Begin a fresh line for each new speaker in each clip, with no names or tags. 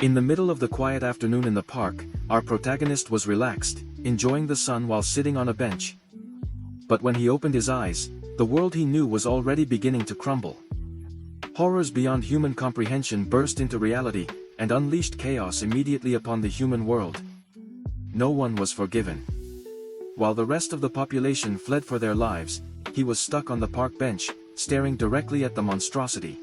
In the middle of the quiet afternoon in the park, our protagonist was relaxed, enjoying the sun while sitting on a bench. But when he opened his eyes, the world he knew was already beginning to crumble. Horrors beyond human comprehension burst into reality, and unleashed chaos immediately upon the human world. No one was forgiven. While the rest of the population fled for their lives, he was stuck on the park bench, staring directly at the monstrosity.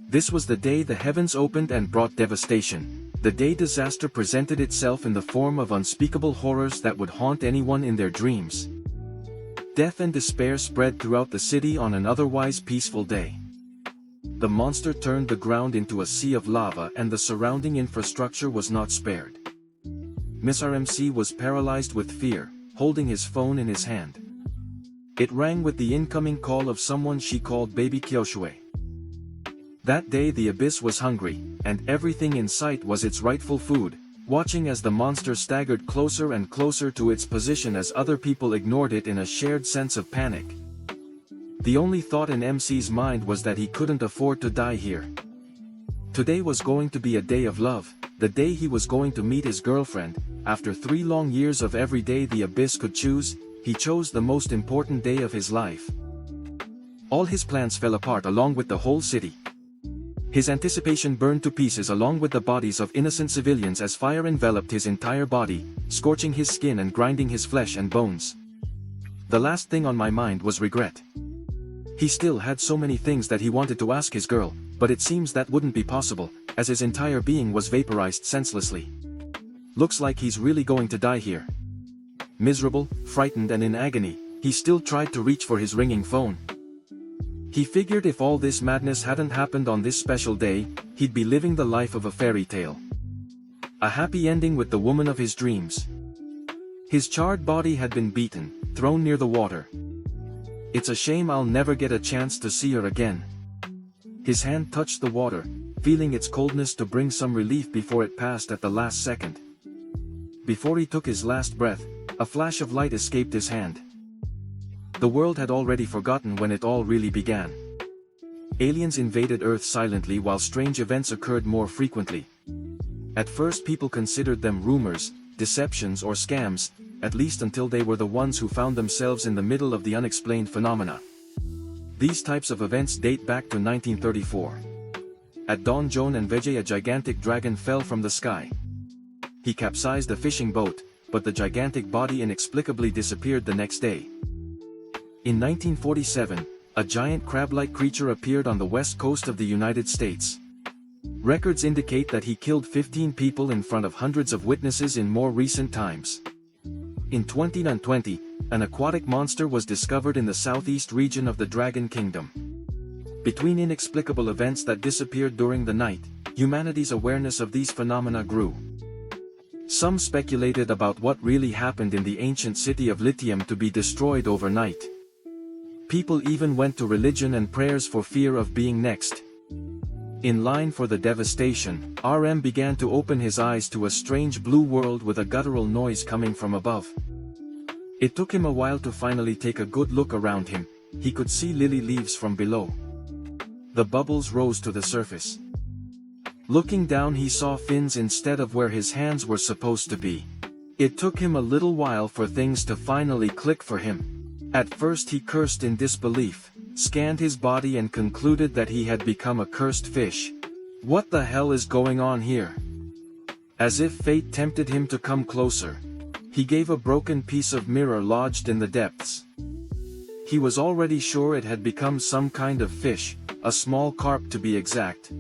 This was the day the heavens opened and brought devastation, the day disaster presented itself in the form of unspeakable horrors that would haunt anyone in their dreams. Death and despair spread throughout the city on an otherwise peaceful day. The monster turned the ground into a sea of lava and the surrounding infrastructure was not spared. Miss RMC was paralyzed with fear, holding his phone in his hand. It rang with the incoming call of someone she called Baby Kyoshue. That day the abyss was hungry, and everything in sight was its rightful food, watching as the monster staggered closer and closer to its position as other people ignored it in a shared sense of panic. The only thought in MC's mind was that he couldn't afford to die here. Today was going to be a day of love, the day he was going to meet his girlfriend. After 3 long years of every day the abyss could choose, he chose the most important day of his life. All his plans fell apart along with the whole city. His anticipation burned to pieces along with the bodies of innocent civilians as fire enveloped his entire body, scorching his skin and grinding his flesh and bones. The last thing on my mind was regret. He still had so many things that he wanted to ask his girl, but it seems that wouldn't be possible, as his entire being was vaporized senselessly. Looks like he's really going to die here. Miserable, frightened and in agony, he still tried to reach for his ringing phone. He figured if all this madness hadn't happened on this special day, he'd be living the life of a fairy tale. A happy ending with the woman of his dreams. His charred body had been beaten, thrown near the water. It's a shame I'll never get a chance to see her again. His hand touched the water, feeling its coldness to bring some relief before it passed at the last second. Before he took his last breath, a flash of light escaped his hand. The world had already forgotten when it all really began. Aliens invaded Earth silently while strange events occurred more frequently. At first people considered them rumors, deceptions or scams, at least until they were the ones who found themselves in the middle of the unexplained phenomena. These types of events date back to 1934. At dawn Joan and Vijay, a gigantic dragon fell from the sky. He capsized a fishing boat, but the gigantic body inexplicably disappeared the next day. In 1947, a giant crab-like creature appeared on the west coast of the United States. Records indicate that he killed 15 people in front of hundreds of witnesses in more recent times. In 2020, an aquatic monster was discovered in the southeast region of the Dragon Kingdom. Between inexplicable events that disappeared during the night, humanity's awareness of these phenomena grew. Some speculated about what really happened in the ancient city of Lithium to be destroyed overnight. People even went to religion and prayers for fear of being next. In line for the devastation, RM began to open his eyes to a strange blue world with a guttural noise coming from above. It took him a while to finally take a good look around him. He could see lily leaves from below. The bubbles rose to the surface. Looking down he saw fins instead of where his hands were supposed to be. It took him a little while for things to finally click for him. At first he cursed in disbelief, scanned his body and concluded that he had become a cursed fish. What the hell is going on here? As if fate tempted him to come closer, he gave a broken piece of mirror lodged in the depths. He was already sure it had become some kind of fish, a small carp to be exact.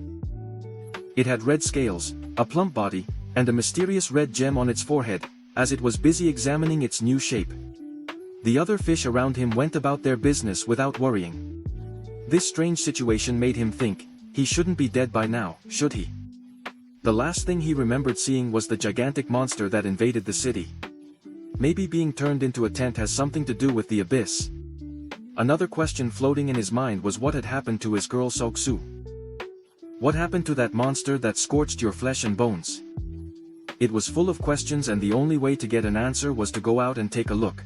It had red scales, a plump body, and a mysterious red gem on its forehead, as it was busy examining its new shape. The other fish around him went about their business without worrying. This strange situation made him think, he shouldn't be dead by now, should he? The last thing he remembered seeing was the gigantic monster that invaded the city. Maybe being turned into a tent has something to do with the abyss. Another question floating in his mind was what had happened to his girl Seoksu. What happened to that monster that scorched your flesh and bones? It was full of questions and the only way to get an answer was to go out and take a look.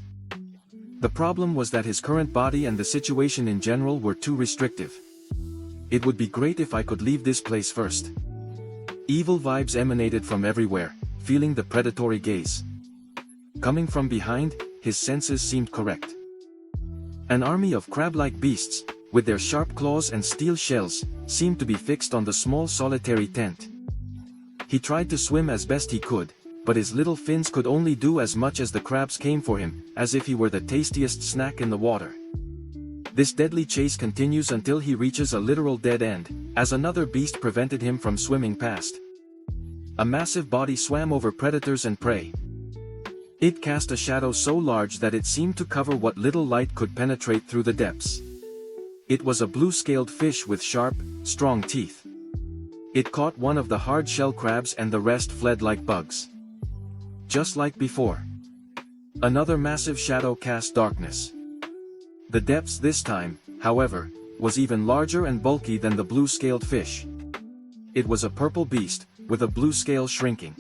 The problem was that his current body and the situation in general were too restrictive. It would be great if I could leave this place first. Evil vibes emanated from everywhere, feeling the predatory gaze. Coming from behind, his senses seemed correct. An army of crab-like beasts, with their sharp claws and steel shells, seemed to be fixed on the small solitary tent. He tried to swim as best he could, but his little fins could only do as much as the crabs came for him, as if he were the tastiest snack in the water. This deadly chase continues until he reaches a literal dead end, as another beast prevented him from swimming past. A massive body swam over predators and prey. It cast a shadow so large that it seemed to cover what little light could penetrate through the depths. It was a blue-scaled fish with sharp, strong teeth. It caught one of the hard-shell crabs and the rest fled like bugs. Just like before. Another massive shadow cast darkness. The depths this time, however, was even larger and bulky than the blue-scaled fish. It was a purple beast, with a blue scale shrinking.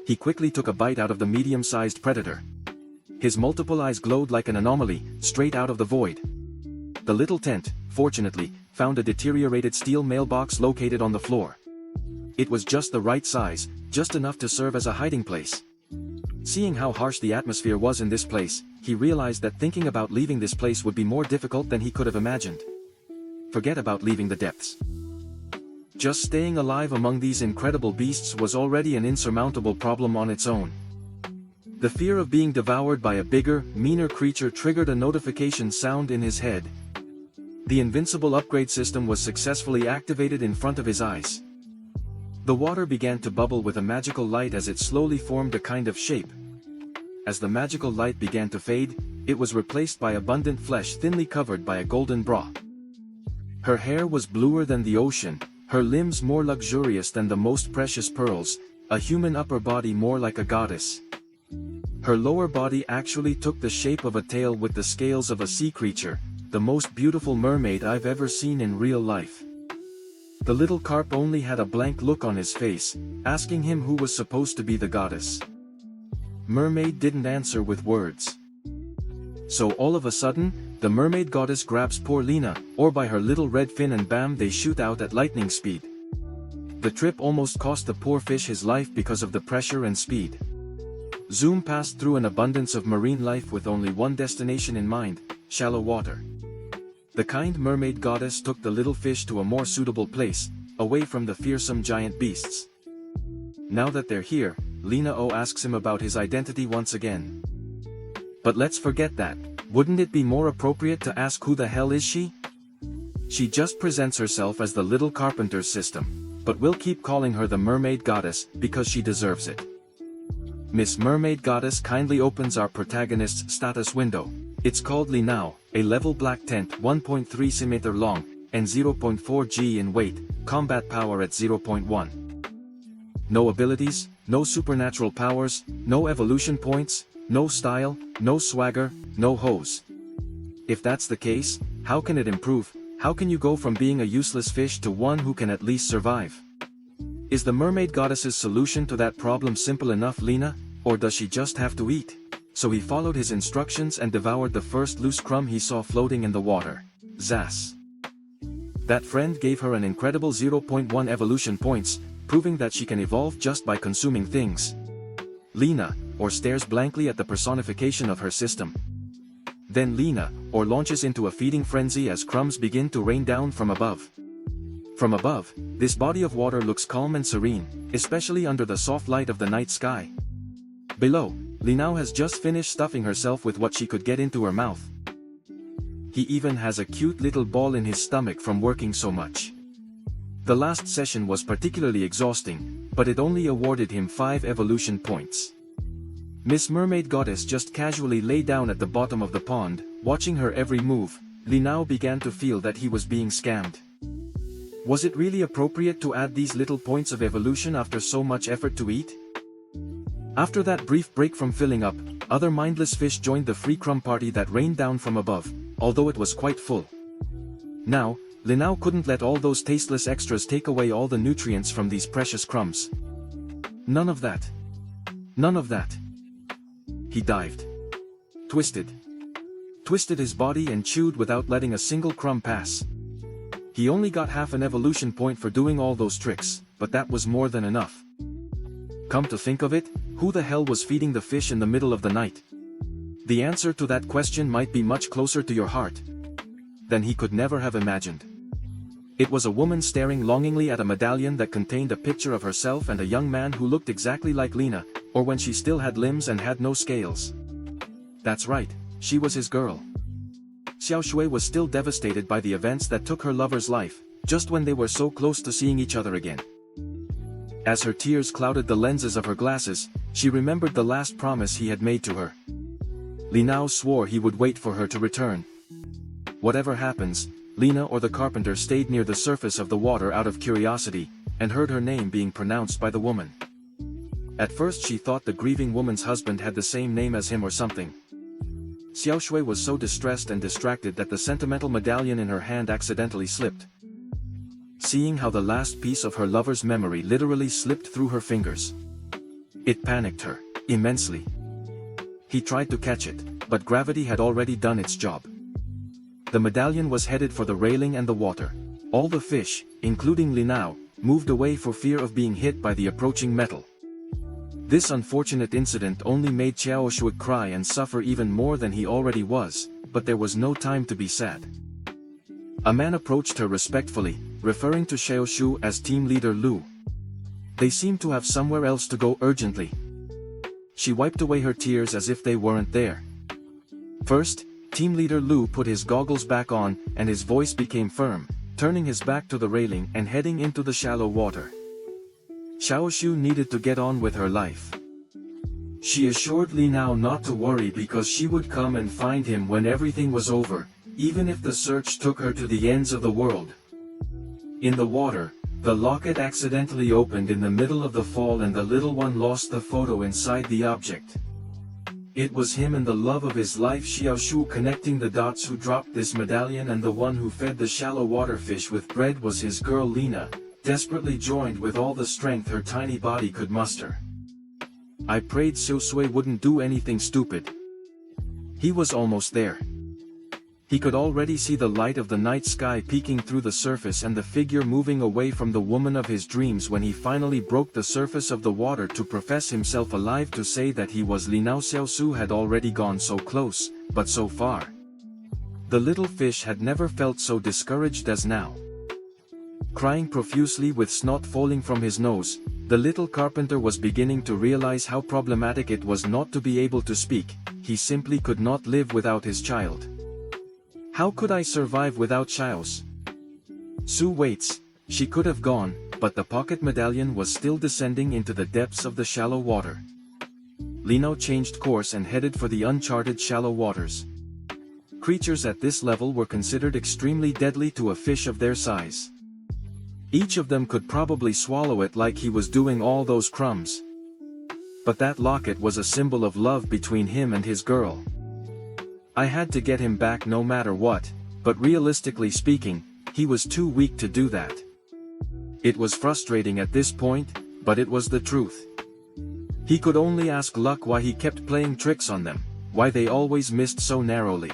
He quickly took a bite out of the medium-sized predator. His multiple eyes glowed like an anomaly, straight out of the void. The little tent, fortunately, found a deteriorated steel mailbox located on the floor. It was just the right size, just enough to serve as a hiding place. Seeing how harsh the atmosphere was in this place, he realized that thinking about leaving this place would be more difficult than he could have imagined. Forget about leaving the depths. Just staying alive among these incredible beasts was already an insurmountable problem on its own. The fear of being devoured by a bigger, meaner creature triggered a notification sound in his head. The invincible upgrade system was successfully activated in front of his eyes. The water began to bubble with a magical light as it slowly formed a kind of shape. As the magical light began to fade, it was replaced by abundant flesh thinly covered by a golden bra. Her hair was bluer than the ocean, her limbs more luxurious than the most precious pearls, a human upper body more like a goddess. Her lower body actually took the shape of a tail with the scales of a sea creature, the most beautiful mermaid I've ever seen in real life. The little carp only had a blank look on his face, asking him who was supposed to be the goddess. Mermaid didn't answer with words. So all of a sudden, the mermaid goddess grabs poor Lena, or by her little red fin, and bam, they shoot out at lightning speed. The trip almost cost the poor fish his life because of the pressure and speed. Zoom passed through an abundance of marine life with only one destination in mind, shallow water. The kind mermaid goddess took the little fish to a more suitable place, away from the fearsome giant beasts. Now that they're here, Lena asks him about his identity once again. But let's forget that. Wouldn't it be more appropriate to ask who the hell is she? She just presents herself as the little carpenter's system, but we'll keep calling her the mermaid goddess because she deserves it. Miss Mermaid Goddess kindly opens our protagonist's status window. It's called Li Now, a level black tent 1.3 cm long, and 0.4 g in weight, combat power at 0.1. No abilities, no supernatural powers, no evolution points, no style, no swagger, no hose. If that's the case, how can it improve? How can you go from being a useless fish to one who can at least survive? Is the mermaid goddess's solution to that problem simple enough, Lena, or does she just have to eat? So he followed his instructions and devoured the first loose crumb he saw floating in the water. Zas. That friend gave her an incredible 0.1 evolution points, proving that she can evolve just by consuming things. Lena, stares blankly at the personification of her system. Then Lena, launches into a feeding frenzy as crumbs begin to rain down from above. From above, this body of water looks calm and serene, especially under the soft light of the night sky. Below, Linao has just finished stuffing herself with what she could get into her mouth. He even has a cute little ball in his stomach from working so much. The last session was particularly exhausting, but it only awarded him 5 evolution points. Miss Mermaid Goddess just casually lay down at the bottom of the pond, watching her every move. Linao began to feel that he was being scammed. Was it really appropriate to add these little points of evolution after so much effort to eat? After that brief break from filling up, other mindless fish joined the free crumb party that rained down from above, although it was quite full. Now, Linao couldn't let all those tasteless extras take away all the nutrients from these precious crumbs. None of that. None of that. He dived. Twisted his body and chewed without letting a single crumb pass. He only got half an evolution point for doing all those tricks, but that was more than enough. Come to think of it, who the hell was feeding the fish in the middle of the night? The answer to that question might be much closer to your heart than he could never have imagined. It was a woman staring longingly at a medallion that contained a picture of herself and a young man who looked exactly like Lena, or when she still had limbs and had no scales. That's right, she was his girl. Xiao Shui was still devastated by the events that took her lover's life, just when they were so close to seeing each other again. As her tears clouded the lenses of her glasses, she remembered the last promise he had made to her. Li Nao swore he would wait for her to return. Whatever happens, Lena or the carpenter stayed near the surface of the water out of curiosity, and heard her name being pronounced by the woman. At first she thought the grieving woman's husband had the same name as him or something. Xiao Shui was so distressed and distracted that the sentimental medallion in her hand accidentally slipped. Seeing how the last piece of her lover's memory literally slipped through her fingers, it panicked her immensely. He tried to catch it, but gravity had already done its job. The medallion was headed for the railing and the water. All the fish, including Li Nao, moved away for fear of being hit by the approaching metal. This unfortunate incident only made Xiao Shui cry and suffer even more than he already was, but there was no time to be sad. A man approached her respectfully, referring to Xiao Shu as team leader Lu. They seemed to have somewhere else to go urgently. She wiped away her tears as if they weren't there. First, team leader Lu put his goggles back on, and his voice became firm, turning his back to the railing and heading into the shallow water. Xiao Shu needed to get on with her life. She assured Li Nao not to worry because she would come and find him when everything was over, even if the search took her to the ends of the world. In the water, the locket accidentally opened in the middle of the fall and the little one lost the photo inside the object. It was him and the love of his life Xiao Shu connecting the dots who dropped this medallion, and the one who fed the shallow water fish with bread was his girl Lena, desperately joined with all the strength her tiny body could muster. I prayed Xiao Shui wouldn't do anything stupid. He was almost there. He could already see the light of the night sky peeking through the surface and the figure moving away from the woman of his dreams when he finally broke the surface of the water to profess himself alive to say that he was Li Nao. Xiao Su had already gone so close, but so far. The little fish had never felt so discouraged as now. Crying profusely with snot falling from his nose, the little carpenter was beginning to realize how problematic it was not to be able to speak. He simply could not live without his child. How could I survive without Xiao's? Su waits. She could have gone, but the pocket medallion was still descending into the depths of the shallow water. Li Nao changed course and headed for the uncharted shallow waters. Creatures at this level were considered extremely deadly to a fish of their size. Each of them could probably swallow it like he was doing all those crumbs. But that locket was a symbol of love between him and his girl. I had to get him back no matter what, but realistically speaking, he was too weak to do that. It was frustrating at this point, but it was the truth. He could only ask luck why he kept playing tricks on them, why they always missed so narrowly.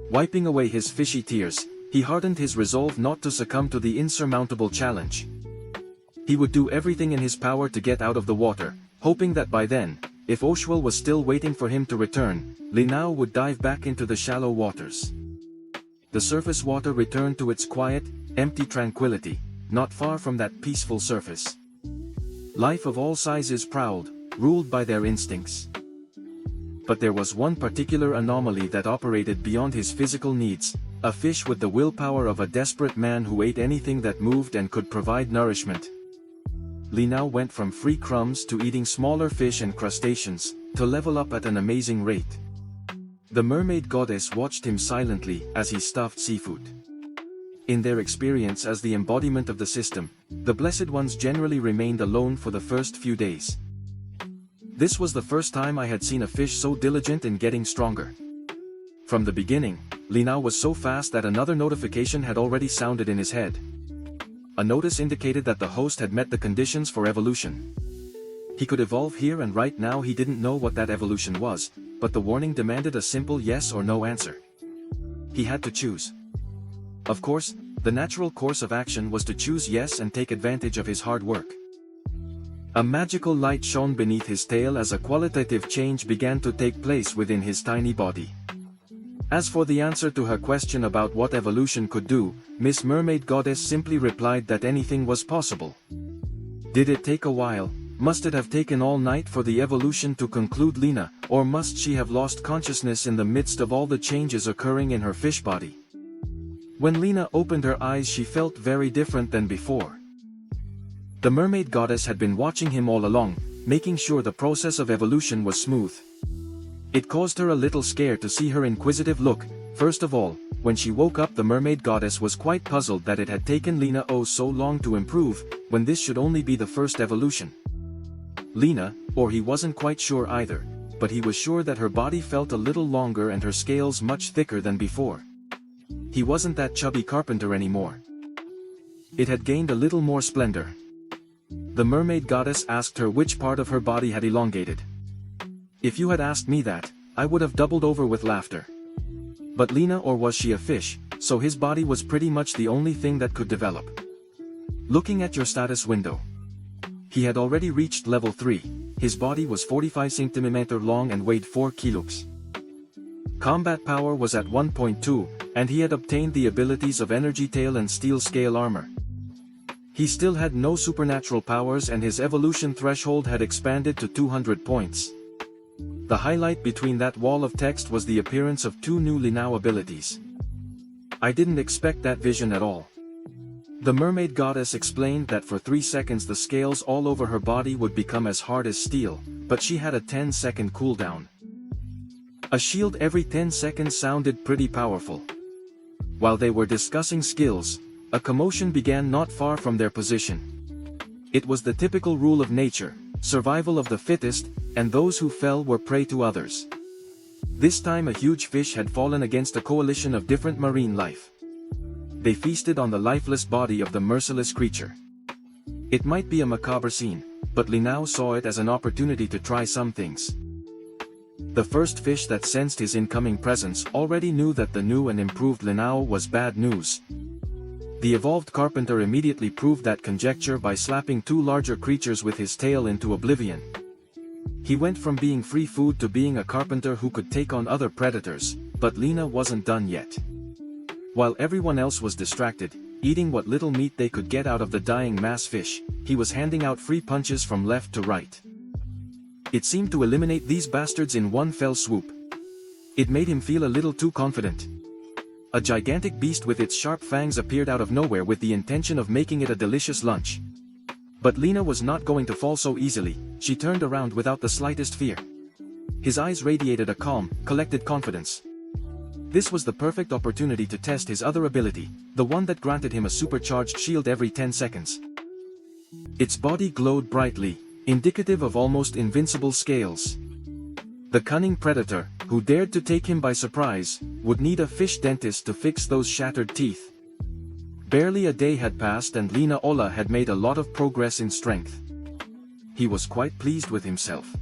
Wiping away his fishy tears, he hardened his resolve not to succumb to the insurmountable challenge. He would do everything in his power to get out of the water, hoping that by then, if Oshuel was still waiting for him to return, Li Nao would dive back into the shallow waters. The surface water returned to its quiet, empty tranquility, not far from that peaceful surface. Life of all sizes prowled, ruled by their instincts. But there was one particular anomaly that operated beyond his physical needs, a fish with the willpower of a desperate man who ate anything that moved and could provide nourishment. Li Nao went from free crumbs to eating smaller fish and crustaceans, to level up at an amazing rate. The mermaid goddess watched him silently as he stuffed seafood. In their experience as the embodiment of the system, the Blessed Ones generally remained alone for the first few days. This was the first time I had seen a fish so diligent in getting stronger. From the beginning, Li Nao was so fast that another notification had already sounded in his head. A notice indicated that the host had met the conditions for evolution. He could evolve here, and right now he didn't know what that evolution was, but the warning demanded a simple yes or no answer. He had to choose. Of course, The natural course of action was to choose yes and take advantage of his hard work. A magical light shone beneath his tail as a qualitative change began to take place within his tiny body. As for the answer to her question about what evolution could do, Miss Mermaid Goddess simply replied that anything was possible. Did it take a while? Must it have taken all night for the evolution to conclude, Lena, or must she have lost consciousness in the midst of all the changes occurring in her fish body? When Lena opened her eyes, she felt very different than before. The mermaid goddess had been watching him all along, making sure the process of evolution was smooth. It caused her a little scare to see her inquisitive look. First of all, when she woke up, the mermaid goddess was quite puzzled that it had taken Lena so long to improve, when this should only be the first evolution. Lena, or he wasn't quite sure either, but he was sure that her body felt a little longer and her scales much thicker than before. He wasn't that chubby carpenter anymore. It had gained a little more splendor. The mermaid goddess asked her which part of her body had elongated. If you had asked me that, I would have doubled over with laughter. But Lena, or was she a fish, so his body was pretty much the only thing that could develop. Looking at your status window. He had already reached level 3, his body was 45 cm long and weighed 4 kilos. Combat power was at 1.2, and he had obtained the abilities of Energy Tail and Steel Scale Armor. He still had no supernatural powers and his evolution threshold had expanded to 200 points. The highlight between that wall of text was the appearance of 2 new Linao abilities. I didn't expect that vision at all. The mermaid goddess explained that for 3 seconds the scales all over her body would become as hard as steel, but she had a 10-second cooldown. A shield every 10 seconds sounded pretty powerful. While they were discussing skills, a commotion began not far from their position. It was the typical rule of nature, survival of the fittest, and those who fell were prey to others. This time a huge fish had fallen against a coalition of different marine life. They feasted on the lifeless body of the merciless creature. It might be a macabre scene, but Linao saw it as an opportunity to try some things. The first fish that sensed his incoming presence already knew that the new and improved Linao was bad news. The evolved carpenter immediately proved that conjecture by slapping 2 larger creatures with his tail into oblivion. He went from being free food to being a carpenter who could take on other predators, but Lena wasn't done yet. While everyone else was distracted, eating what little meat they could get out of the dying mass fish, he was handing out free punches from left to right. It seemed to eliminate these bastards in one fell swoop. It made him feel a little too confident. A gigantic beast with its sharp fangs appeared out of nowhere with the intention of making it a delicious lunch. But Lena was not going to fall so easily. She turned around without the slightest fear. His eyes radiated a calm, collected confidence. This was the perfect opportunity to test his other ability, the one that granted him a supercharged shield every 10 seconds. Its body glowed brightly, indicative of almost invincible scales. The cunning predator, who dared to take him by surprise, would need a fish dentist to fix those shattered teeth. Barely a day had passed and Lena Ola had made a lot of progress in strength. He was quite pleased with himself.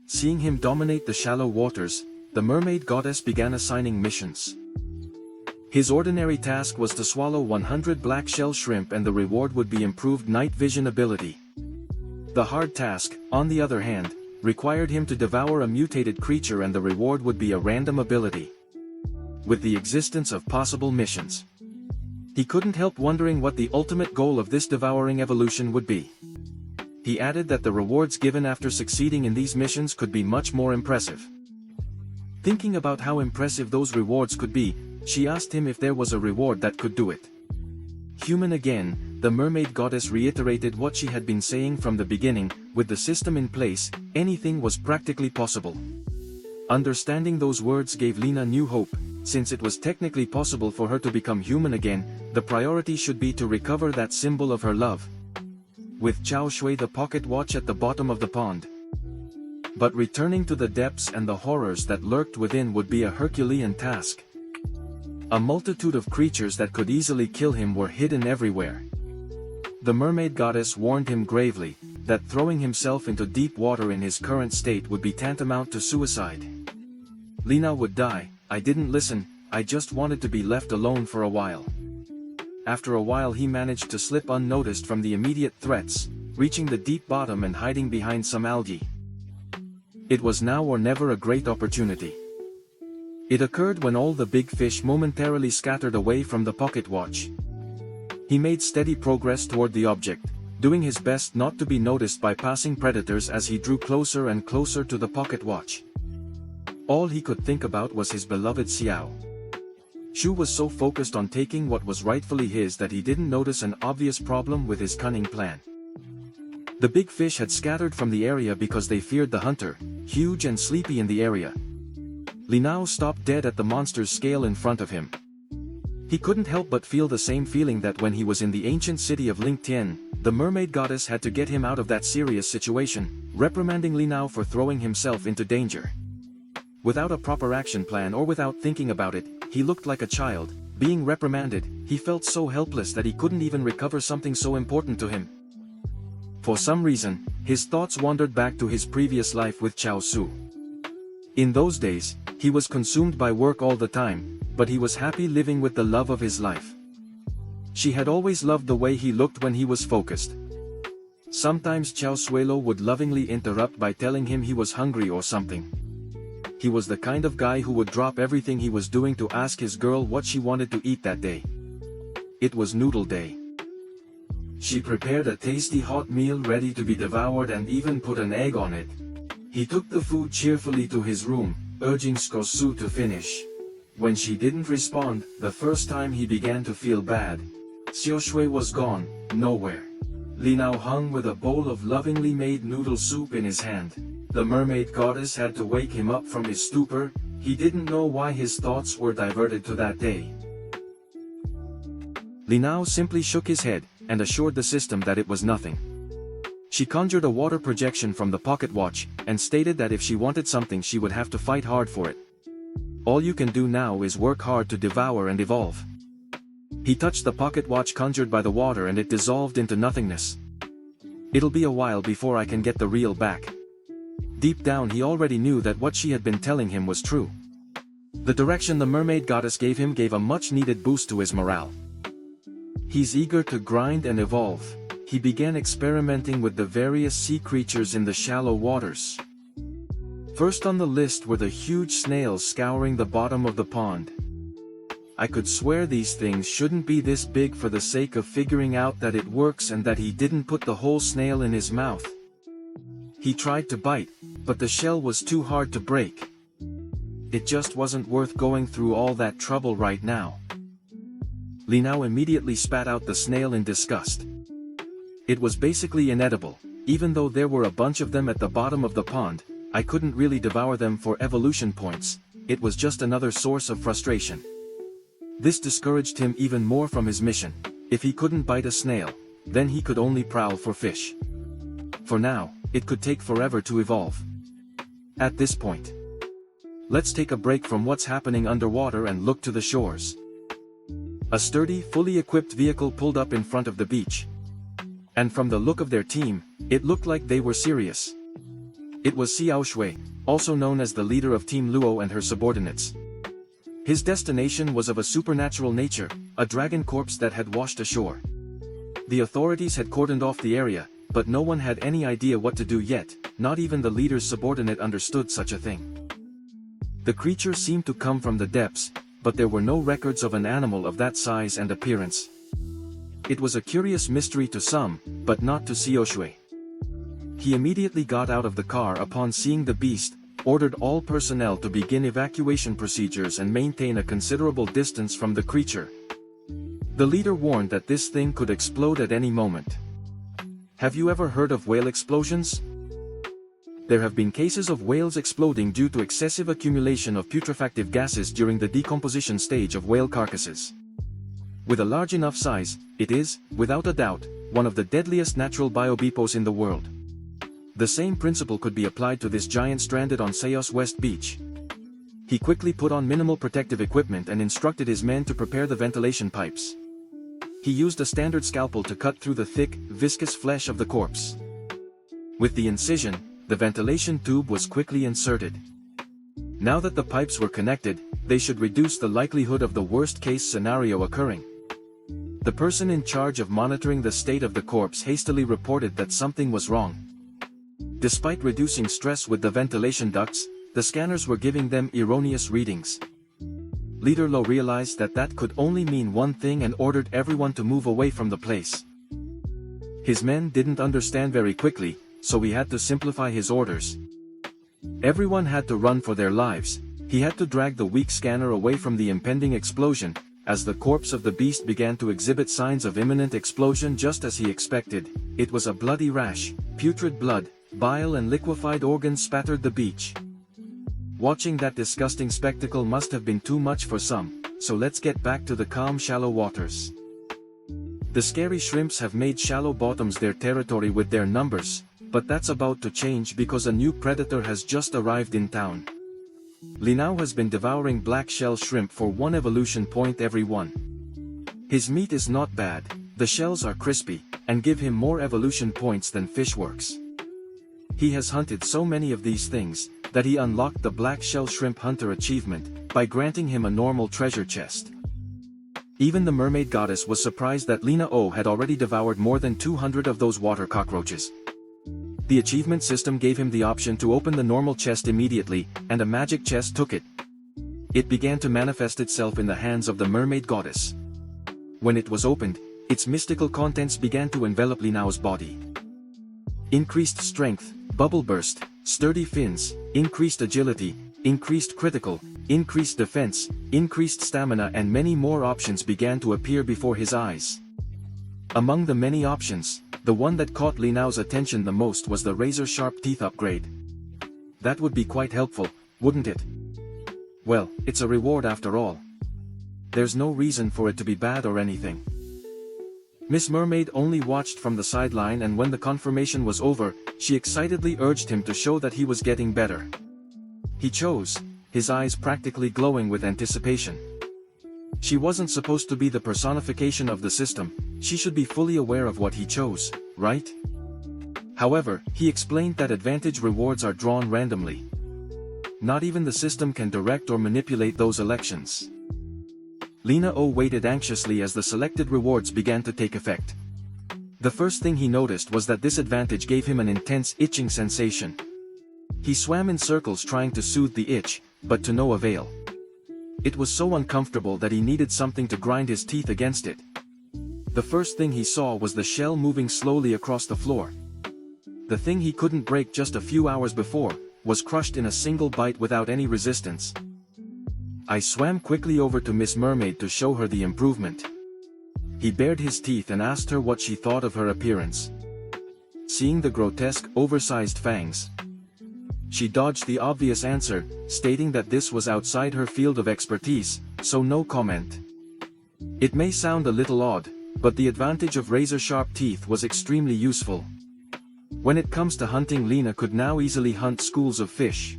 Seeing him dominate the shallow waters, the mermaid goddess began assigning missions. His ordinary task was to swallow 100 black shell shrimp and the reward would be improved night vision ability. The hard task, on the other hand, required him to devour a mutated creature and the reward would be a random ability. With the existence of possible missions, he couldn't help wondering what the ultimate goal of this devouring evolution would be. He added that the rewards given after succeeding in these missions could be much more impressive. Thinking about how impressive those rewards could be, she asked him if there was a reward that could do it. Human again, the mermaid goddess reiterated what she had been saying from the beginning, with the system in place, anything was practically possible. Understanding those words gave Lena new hope. Since it was technically possible for her to become human again, the priority should be to recover that symbol of her love. With Chao Shui the pocket watch at the bottom of the pond. But returning to the depths and the horrors that lurked within would be a Herculean task. A multitude of creatures that could easily kill him were hidden everywhere. The mermaid goddess warned him gravely, that throwing himself into deep water in his current state would be tantamount to suicide. Lena would die. I didn't listen, I just wanted to be left alone for a while. after a while he managed to slip unnoticed from the immediate threats, reaching the deep bottom and hiding behind some algae. It was now or never a great opportunity. It occurred when all the big fish momentarily scattered away from the pocket watch. He made steady progress toward the object, doing his best not to be noticed by passing predators as he drew closer and closer to the pocket watch. All he could think about was his beloved Xiao. Shu was so focused on taking what was rightfully his that he didn't notice an obvious problem with his cunning plan. The big fish had scattered from the area because they feared the hunter, huge and sleepy in the area. Li Nao stopped dead at the monster's scale in front of him. He couldn't help but feel the same feeling that when he was in the ancient city of Lingtian, the mermaid goddess had to get him out of that serious situation, reprimanding Li Nao for throwing himself into danger. Without a proper action plan or without thinking about it, he looked like a child. Being reprimanded, he felt so helpless that he couldn't even recover something so important to him. For some reason, his thoughts wandered back to his previous life with Chao Su. In those days, he was consumed by work all the time, but he was happy living with the love of his life. She had always loved the way he looked when he was focused. Sometimes Chao Suelo would lovingly interrupt by telling him he was hungry or something. He was the kind of guy who would drop everything he was doing to ask his girl what she wanted to eat that day. It was noodle day. She prepared a tasty hot meal ready to be devoured and even put an egg on it. He took the food cheerfully to his room, urging Skosu to finish. When she didn't respond, the first time he began to feel bad. Xiaoshui was gone, nowhere. Li Nao hung with a bowl of lovingly made noodle soup in his hand. The mermaid goddess had to wake him up from his stupor. He didn't know why his thoughts were diverted to that day. Li Nao simply shook his head, and assured the system that it was nothing. She conjured a water projection from the pocket watch, and stated that if she wanted something she would have to fight hard for it. All you can do now is work hard to devour and evolve. He touched the pocket watch conjured by the water and it dissolved into nothingness. It'll be a while before I can get the reel back. Deep down he already knew that what she had been telling him was true. The direction the mermaid goddess gave him gave a much-needed boost to his morale. He's eager to grind and evolve. He began experimenting with the various sea creatures in the shallow waters. First on the list were the huge snails scouring the bottom of the pond. I could swear these things shouldn't be this big for the sake of figuring out that it works and that he didn't put the whole snail in his mouth. He tried to bite, but the shell was too hard to break. It just wasn't worth going through all that trouble right now. Li Nao immediately spat out the snail in disgust. It was basically inedible. Even though there were a bunch of them at the bottom of the pond, I couldn't really devour them for evolution points. It was just another source of frustration. This discouraged him even more from his mission. If he couldn't bite a snail, then he could only prowl for fish. For now, it could take forever to evolve. At this point, let's take a break from what's happening underwater and look to the shores. A sturdy, fully equipped vehicle pulled up in front of the beach. And from the look of their team, it looked like they were serious. It was Xiao Shui, also known as the leader of Team Luo and her subordinates. His destination was of a supernatural nature, a dragon corpse that had washed ashore. The authorities had cordoned off the area, but no one had any idea what to do yet. Not even the leader's subordinate understood such a thing. The creature seemed to come from the depths, but there were no records of an animal of that size and appearance. It was a curious mystery to some, but not to Xiao Shui. He immediately got out of the car upon seeing the beast, ordered all personnel to begin evacuation procedures and maintain a considerable distance from the creature. The leader warned that this thing could explode at any moment. Have you ever heard of whale explosions? There have been cases of whales exploding due to excessive accumulation of putrefactive gases during the decomposition stage of whale carcasses. With a large enough size, it is, without a doubt, one of the deadliest natural biobepos in the world. The same principle could be applied to this giant stranded on Sayos West Beach. He quickly put on minimal protective equipment and instructed his men to prepare the ventilation pipes. He used a standard scalpel to cut through the thick, viscous flesh of the corpse. With the incision, the ventilation tube was quickly inserted. Now that the pipes were connected, they should reduce the likelihood of the worst-case scenario occurring. The person in charge of monitoring the state of the corpse hastily reported that something was wrong. Despite reducing stress with the ventilation ducts, the scanners were giving them erroneous readings. Leader Lo realized that that could only mean one thing and ordered everyone to move away from the place. His men didn't understand very quickly, so he had to simplify his orders. Everyone had to run for their lives. He had to drag the weak scanner away from the impending explosion, as the corpse of the beast began to exhibit signs of imminent explosion just as he expected. It was a bloody rash, putrid blood, bile and liquefied organs spattered the beach. Watching that disgusting spectacle must have been too much for some, so let's get back to the calm shallow waters. The scary shrimps have made shallow bottoms their territory with their numbers, but that's about to change because a new predator has just arrived in town. Linao has been devouring black shell shrimp for 1 evolution point every one. His meat is not bad, the shells are crispy, and give him more evolution points than fish works. He has hunted so many of these things, that he unlocked the black shell shrimp hunter achievement, by granting him a normal treasure chest. Even the mermaid goddess was surprised that Lina O had already devoured more than 200 of those water cockroaches. The achievement system gave him the option to open the normal chest immediately, and a magic chest took it. It began to manifest itself in the hands of the mermaid goddess. When it was opened, its mystical contents began to envelop Linao's body. Increased strength, bubble burst, sturdy fins, increased agility, increased critical, increased defense, increased stamina and many more options began to appear before his eyes. Among the many options, the one that caught Linao's attention the most was the razor-sharp teeth upgrade. That would be quite helpful, wouldn't it? Well, it's a reward after all. There's no reason for it to be bad or anything. Miss Mermaid only watched from the sideline, and when the confirmation was over, she excitedly urged him to show that he was getting better. He chose, his eyes practically glowing with anticipation. She wasn't supposed to be the personification of the system, she should be fully aware of what he chose, right? However, he explained that advantage rewards are drawn randomly. Not even the system can direct or manipulate those elections. Lina O waited anxiously as the selected rewards began to take effect. The first thing he noticed was that this advantage gave him an intense itching sensation. He swam in circles trying to soothe the itch, but to no avail. It was so uncomfortable that he needed something to grind his teeth against it. The first thing he saw was the shell moving slowly across the floor. The thing he couldn't break just a few hours before, was crushed in a single bite without any resistance. I swam quickly over to Miss Mermaid to show her the improvement. He bared his teeth and asked her what she thought of her appearance. Seeing the grotesque, oversized fangs, she dodged the obvious answer, stating that this was outside her field of expertise, so no comment. It may sound a little odd, but the advantage of razor-sharp teeth was extremely useful. When it comes to hunting, Lina could now easily hunt schools of fish.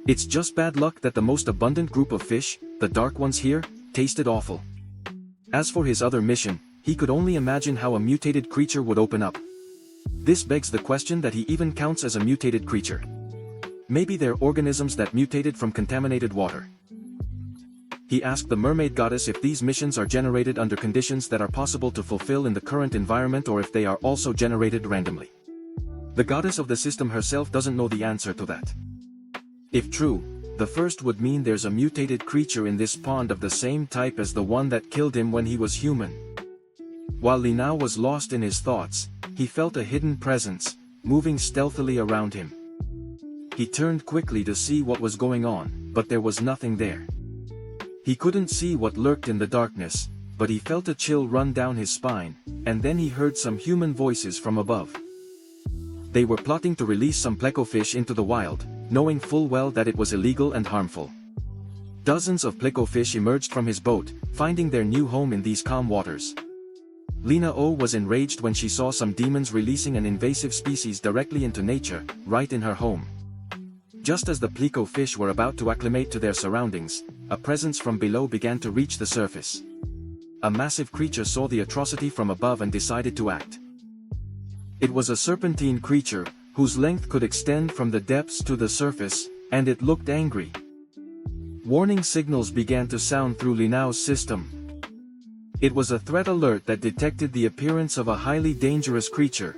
It's just bad luck that the most abundant group of fish, the dark ones here, tasted awful. As for his other mission, he could only imagine how a mutated creature would open up. This begs the question that he even counts as a mutated creature. Maybe they're organisms that mutated from contaminated water. He asked the mermaid goddess if these missions are generated under conditions that are possible to fulfill in the current environment or if they are also generated randomly. The goddess of the system herself doesn't know the answer to that. If true, the first would mean there's a mutated creature in this pond of the same type as the one that killed him when he was human. While Linao was lost in his thoughts, he felt a hidden presence, moving stealthily around him. He turned quickly to see what was going on, but there was nothing there. He couldn't see what lurked in the darkness, but he felt a chill run down his spine, and then he heard some human voices from above. They were plotting to release some plecofish into the wild, knowing full well that it was illegal and harmful. Dozens of plecofish emerged from his boat, finding their new home in these calm waters. Lina O was enraged when she saw some demons releasing an invasive species directly into nature, right in her home. Just as the plecofish were about to acclimate to their surroundings, a presence from below began to reach the surface. A massive creature saw the atrocity from above and decided to act. It was a serpentine creature, whose length could extend from the depths to the surface, and it looked angry. Warning signals began to sound through Linao's system. It was a threat alert that detected the appearance of a highly dangerous creature.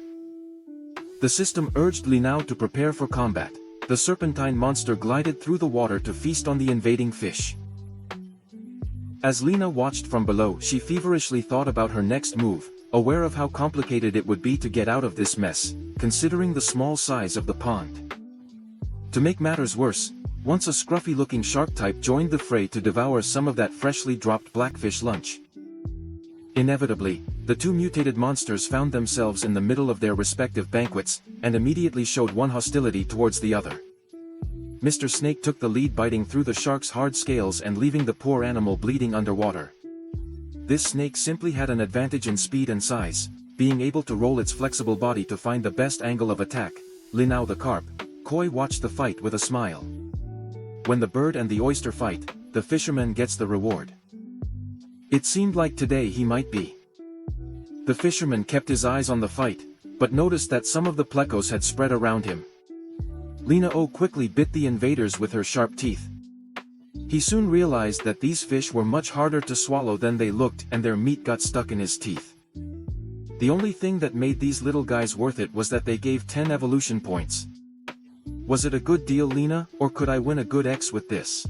The system urged Linao to prepare for combat. The serpentine monster glided through the water to feast on the invading fish. As Lina watched from below, she feverishly thought about her next move, aware of how complicated it would be to get out of this mess, considering the small size of the pond. To make matters worse, once a scruffy-looking shark type joined the fray to devour some of that freshly dropped blackfish lunch. Inevitably, the two mutated monsters found themselves in the middle of their respective banquets, and immediately showed one hostility towards the other. Mr. Snake took the lead, biting through the shark's hard scales and leaving the poor animal bleeding underwater. This snake simply had an advantage in speed and size, being able to roll its flexible body to find the best angle of attack. Linao the carp, coy, watched the fight with a smile. When the bird and the oyster fight, the fisherman gets the reward. It seemed like today he might be. The fisherman kept his eyes on the fight, but noticed that some of the plecos had spread around him. Linao quickly bit the invaders with her sharp teeth. He soon realized that these fish were much harder to swallow than they looked, and their meat got stuck in his teeth. The only thing that made these little guys worth it was that they gave 10 evolution points. Was it a good deal, Lina, or could I win a good X with this?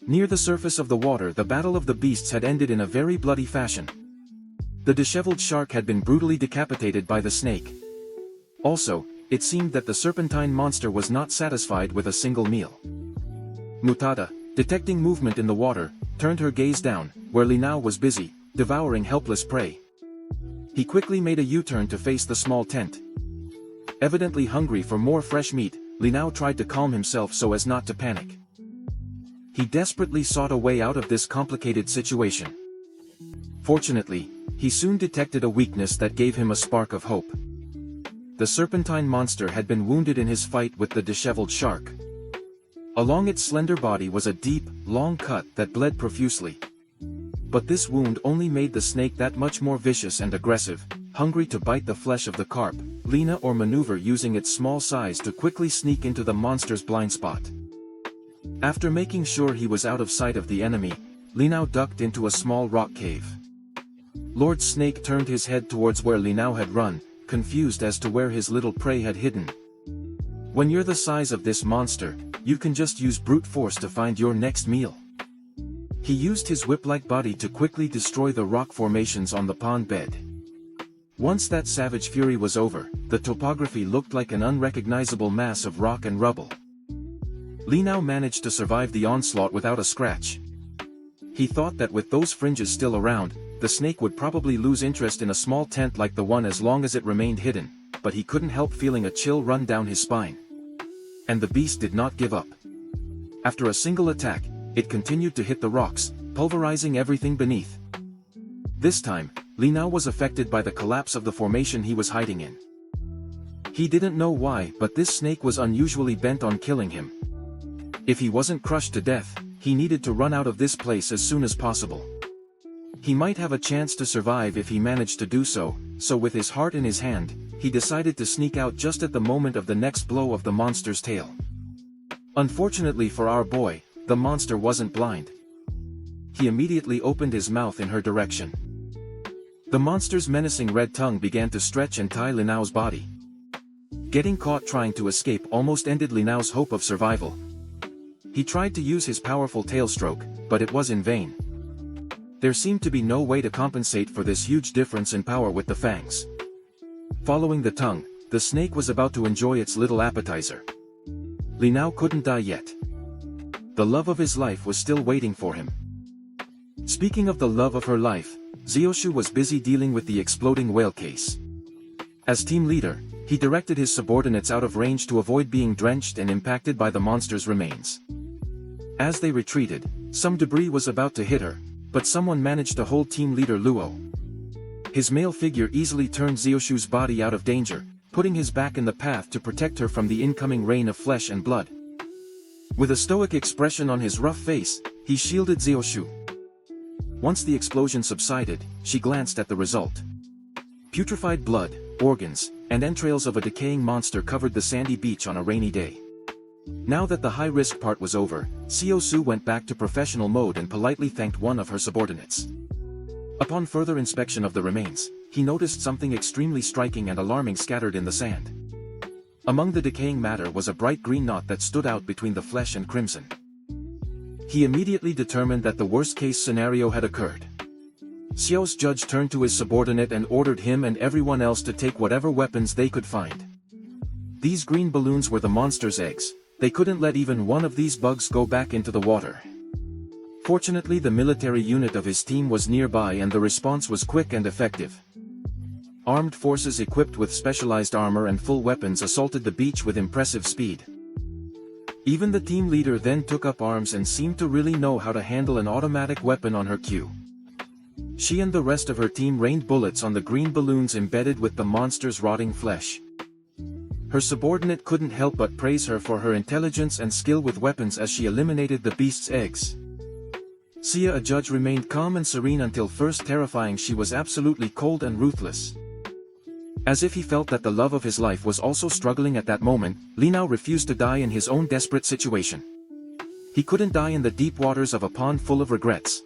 Near the surface of the water, the battle of the beasts had ended in a very bloody fashion. The disheveled shark had been brutally decapitated by the snake. Also, it seemed that the serpentine monster was not satisfied with a single meal. Mutada, detecting movement in the water, turned her gaze down, where Linao was busy, devouring helpless prey. He quickly made a U-turn to face the small tent. Evidently hungry for more fresh meat, Linao tried to calm himself so as not to panic. He desperately sought a way out of this complicated situation. Fortunately, he soon detected a weakness that gave him a spark of hope. The serpentine monster had been wounded in his fight with the disheveled shark. Along its slender body was a deep, long cut that bled profusely. But this wound only made the snake that much more vicious and aggressive, hungry to bite the flesh of the carp. Lina or maneuver using its small size to quickly sneak into the monster's blind spot. After making sure he was out of sight of the enemy, Linao ducked into a small rock cave. Lord Snake turned his head towards where Linao had run, confused as to where his little prey had hidden. When you're the size of this monster, you can just use brute force to find your next meal. He used his whip-like body to quickly destroy the rock formations on the pond bed. Once that savage fury was over, the topography looked like an unrecognizable mass of rock and rubble. Linao managed to survive the onslaught without a scratch. He thought that with those fringes still around, the snake would probably lose interest in a small tent like the one as long as it remained hidden, but he couldn't help feeling a chill run down his spine. And the beast did not give up. After a single attack, it continued to hit the rocks, pulverizing everything beneath. This time, Linao was affected by the collapse of the formation he was hiding in. He didn't know why, but this snake was unusually bent on killing him. If he wasn't crushed to death, he needed to run out of this place as soon as possible. He might have a chance to survive if he managed to do so, so with his heart in his hand, he decided to sneak out just at the moment of the next blow of the monster's tail. Unfortunately for our boy, the monster wasn't blind. He immediately opened his mouth in her direction. The monster's menacing red tongue began to stretch and tie Linao's body. Getting caught trying to escape almost ended Linao's hope of survival. He tried to use his powerful tail stroke, but it was in vain. There seemed to be no way to compensate for this huge difference in power with the fangs. Following the tongue, the snake was about to enjoy its little appetizer. Linao couldn't die yet. The love of his life was still waiting for him. Speaking of the love of her life, Xioshu was busy dealing with the exploding whale case. As team leader, he directed his subordinates out of range to avoid being drenched and impacted by the monster's remains. As they retreated, some debris was about to hit her, but someone managed to hold team leader Luo. His male figure easily turned Xioshu's body out of danger, putting his back in the path to protect her from the incoming rain of flesh and blood. With a stoic expression on his rough face, he shielded Xioshu. Once the explosion subsided, she glanced at the result. Putrefied blood, organs, and entrails of a decaying monster covered the sandy beach on a rainy day. Now that the high-risk part was over, Xioshu went back to professional mode and politely thanked one of her subordinates. Upon further inspection of the remains, he noticed something extremely striking and alarming scattered in the sand. Among the decaying matter was a bright green knot that stood out between the flesh and crimson. He immediately determined that the worst-case scenario had occurred. Xiao's judge turned to his subordinate and ordered him and everyone else to take whatever weapons they could find. These green balloons were the monster's eggs. They couldn't let even one of these bugs go back into the water. Fortunately, the military unit of his team was nearby and the response was quick and effective. Armed forces equipped with specialized armor and full weapons assaulted the beach with impressive speed. Even the team leader then took up arms and seemed to really know how to handle an automatic weapon on her cue. She and the rest of her team rained bullets on the green balloons embedded with the monster's rotting flesh. Her subordinate couldn't help but praise her for her intelligence and skill with weapons as she eliminated the beast's eggs. Sia, a judge, remained calm and serene until first terrifying she was absolutely cold and ruthless. As if he felt that the love of his life was also struggling at that moment, Li Nao refused to die in his own desperate situation. He couldn't die in the deep waters of a pond full of regrets.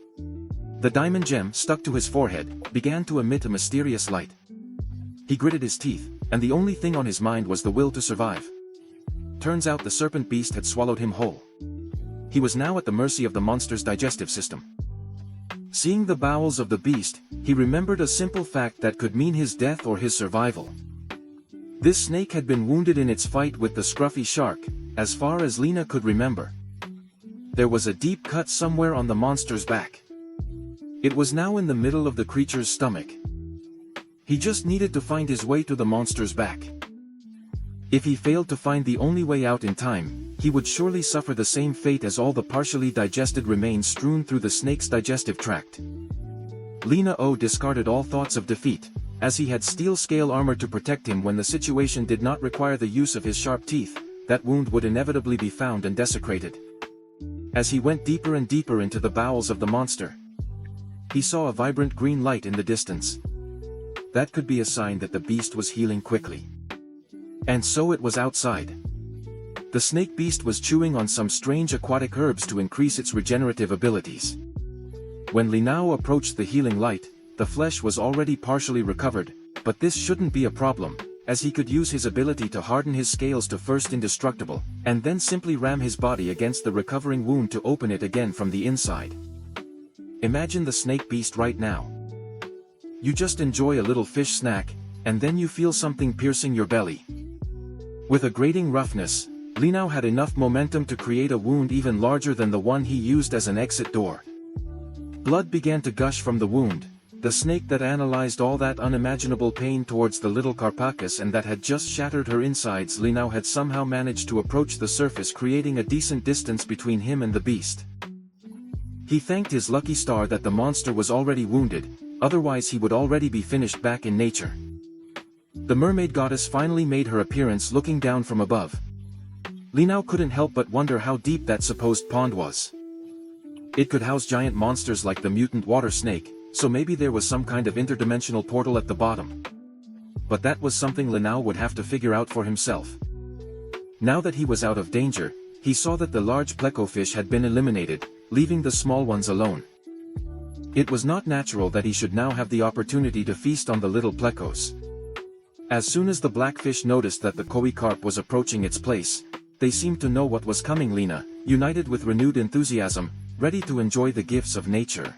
The diamond gem stuck to his forehead began to emit a mysterious light. He gritted his teeth, and the only thing on his mind was the will to survive. Turns out the serpent beast had swallowed him whole. He was now at the mercy of the monster's digestive system. Seeing the bowels of the beast, he remembered a simple fact that could mean his death or his survival. This snake had been wounded in its fight with the scruffy shark, as far as Lena could remember. There was a deep cut somewhere on the monster's back. It was now in the middle of the creature's stomach. He just needed to find his way to the monster's back. If he failed to find the only way out in time, he would surely suffer the same fate as all the partially digested remains strewn through the snake's digestive tract. Lena O discarded all thoughts of defeat, as he had steel scale armor to protect him when the situation did not require the use of his sharp teeth. That wound would inevitably be found and desecrated. As he went deeper and deeper into the bowels of the monster, he saw a vibrant green light in the distance. That could be a sign that the beast was healing quickly. And so it was outside. The snake beast was chewing on some strange aquatic herbs to increase its regenerative abilities. When Li Nao approached the healing light, the flesh was already partially recovered, but this shouldn't be a problem, as he could use his ability to harden his scales to first indestructible, and then simply ram his body against the recovering wound to open it again from the inside. Imagine the snake beast right now. You just enjoy a little fish snack, and then you feel something piercing your belly. With a grating roughness, Li Nao had enough momentum to create a wound even larger than the one he used as an exit door. Blood began to gush from the wound. The snake that analyzed all that unimaginable pain towards the little Carpacus and that had just shattered her insides. Li Nao had somehow managed to approach the surface, creating a decent distance between him and the beast. He thanked his lucky star that the monster was already wounded, otherwise he would already be finished back in nature. The mermaid goddess finally made her appearance, looking down from above. Li Nao couldn't help but wonder how deep that supposed pond was. It could house giant monsters like the mutant water snake, so maybe there was some kind of interdimensional portal at the bottom. But that was something Li Nao would have to figure out for himself. Now that he was out of danger, he saw that the large plecofish had been eliminated, leaving the small ones alone. It was not natural that he should now have the opportunity to feast on the little plecos. As soon as the blackfish noticed that the koi carp was approaching its place, they seemed to know what was coming. Lena, united with renewed enthusiasm, ready to enjoy the gifts of nature.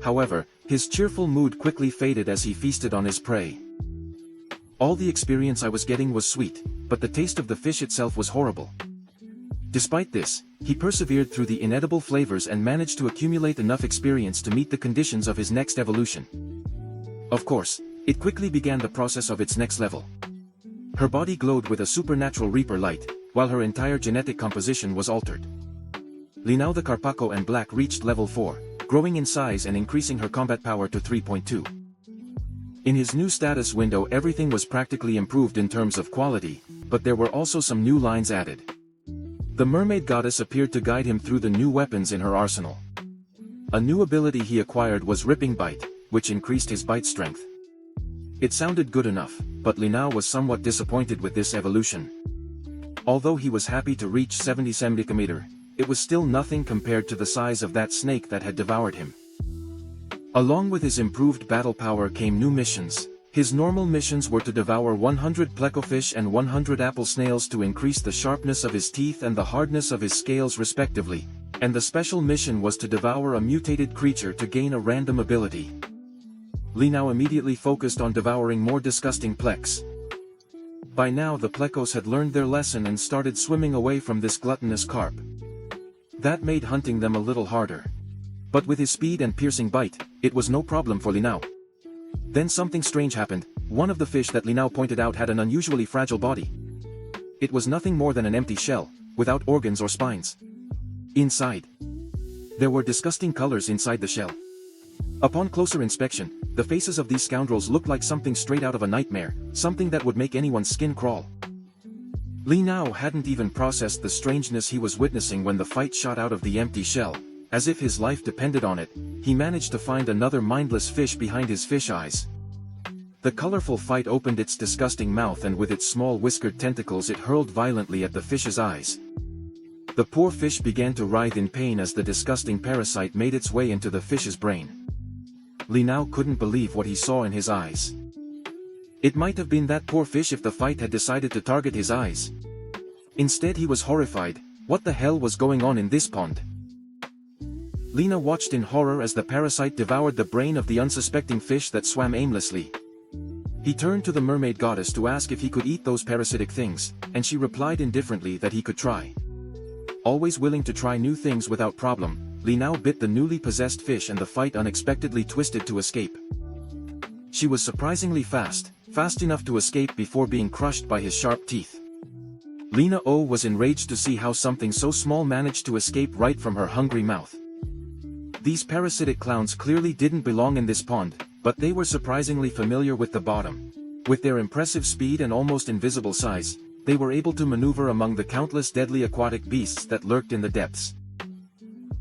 However, his cheerful mood quickly faded as he feasted on his prey. All the experience I was getting was sweet, but the taste of the fish itself was horrible. Despite this, he persevered through the inedible flavors and managed to accumulate enough experience to meet the conditions of his next evolution. Of course, it quickly began the process of its next level. Her body glowed with a supernatural reaper light, while her entire genetic composition was altered. Li Nao the Carpaco and Black reached level 4, growing in size and increasing her combat power to 3.2. In his new status window, everything was practically improved in terms of quality, but there were also some new lines added. The mermaid goddess appeared to guide him through the new weapons in her arsenal. A new ability he acquired was Ripping Bite, which increased his bite strength. It sounded good enough, but Li Nao was somewhat disappointed with this evolution. Although he was happy to reach 70 cm, it was still nothing compared to the size of that snake that had devoured him. Along with his improved battle power came new missions. His normal missions were to devour 100 plecofish and 100 apple snails to increase the sharpness of his teeth and the hardness of his scales respectively, and the special mission was to devour a mutated creature to gain a random ability. Li now immediately focused on devouring more disgusting plecs. By now the plecos had learned their lesson and started swimming away from this gluttonous carp. That made hunting them a little harder. But with his speed and piercing bite, it was no problem for Li now. Then something strange happened. One of the fish that Li now pointed out had an unusually fragile body. It was nothing more than an empty shell, without organs or spines. Inside, there were disgusting colors inside the shell. Upon closer inspection, the faces of these scoundrels looked like something straight out of a nightmare, something that would make anyone's skin crawl. Li now hadn't even processed the strangeness he was witnessing when the fight shot out of the empty shell. As if his life depended on it, he managed to find another mindless fish behind his fish eyes. The colorful fight opened its disgusting mouth and with its small whiskered tentacles it hurled violently at the fish's eyes. The poor fish began to writhe in pain as the disgusting parasite made its way into the fish's brain. Li now couldn't believe what he saw in his eyes. It might have been that poor fish if the fight had decided to target his eyes. Instead he was horrified. What the hell was going on in this pond? Lina watched in horror as the parasite devoured the brain of the unsuspecting fish that swam aimlessly. He turned to the mermaid goddess to ask if he could eat those parasitic things, and she replied indifferently that he could try. Always willing to try new things without problem, Li now bit the newly possessed fish and the fight unexpectedly twisted to escape. She was surprisingly fast enough to escape before being crushed by his sharp teeth. Lina O was enraged to see how something so small managed to escape right from her hungry mouth. These parasitic clowns clearly didn't belong in this pond, but they were surprisingly familiar with the bottom. With their impressive speed and almost invisible size, they were able to maneuver among the countless deadly aquatic beasts that lurked in the depths.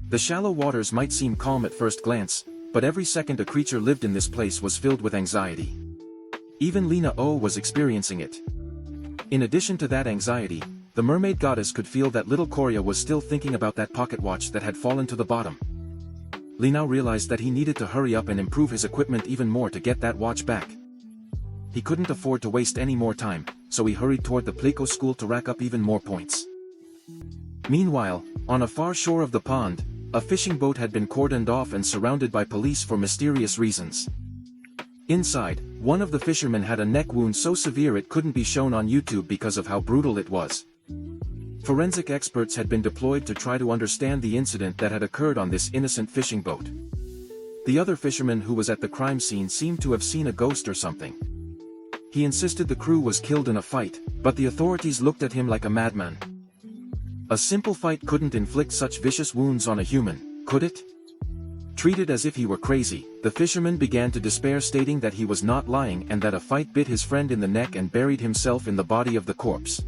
The shallow waters might seem calm at first glance, but every second a creature lived in this place was filled with anxiety. Even Lina O was experiencing it. In addition to that anxiety, the mermaid goddess could feel that little Korea was still thinking about that pocket watch that had fallen to the bottom. Li now realized that he needed to hurry up and improve his equipment even more to get that watch back. He couldn't afford to waste any more time, so he hurried toward the Pleco school to rack up even more points. Meanwhile, on a far shore of the pond, a fishing boat had been cordoned off and surrounded by police for mysterious reasons. Inside, one of the fishermen had a neck wound so severe it couldn't be shown on YouTube because of how brutal it was. Forensic experts had been deployed to try to understand the incident that had occurred on this innocent fishing boat. The other fisherman who was at the crime scene seemed to have seen a ghost or something. He insisted the crew was killed in a fight, but the authorities looked at him like a madman. A simple fight couldn't inflict such vicious wounds on a human, could it? Treated as if he were crazy, the fisherman began to despair, stating that he was not lying and that a fight bit his friend in the neck and buried himself in the body of the corpse.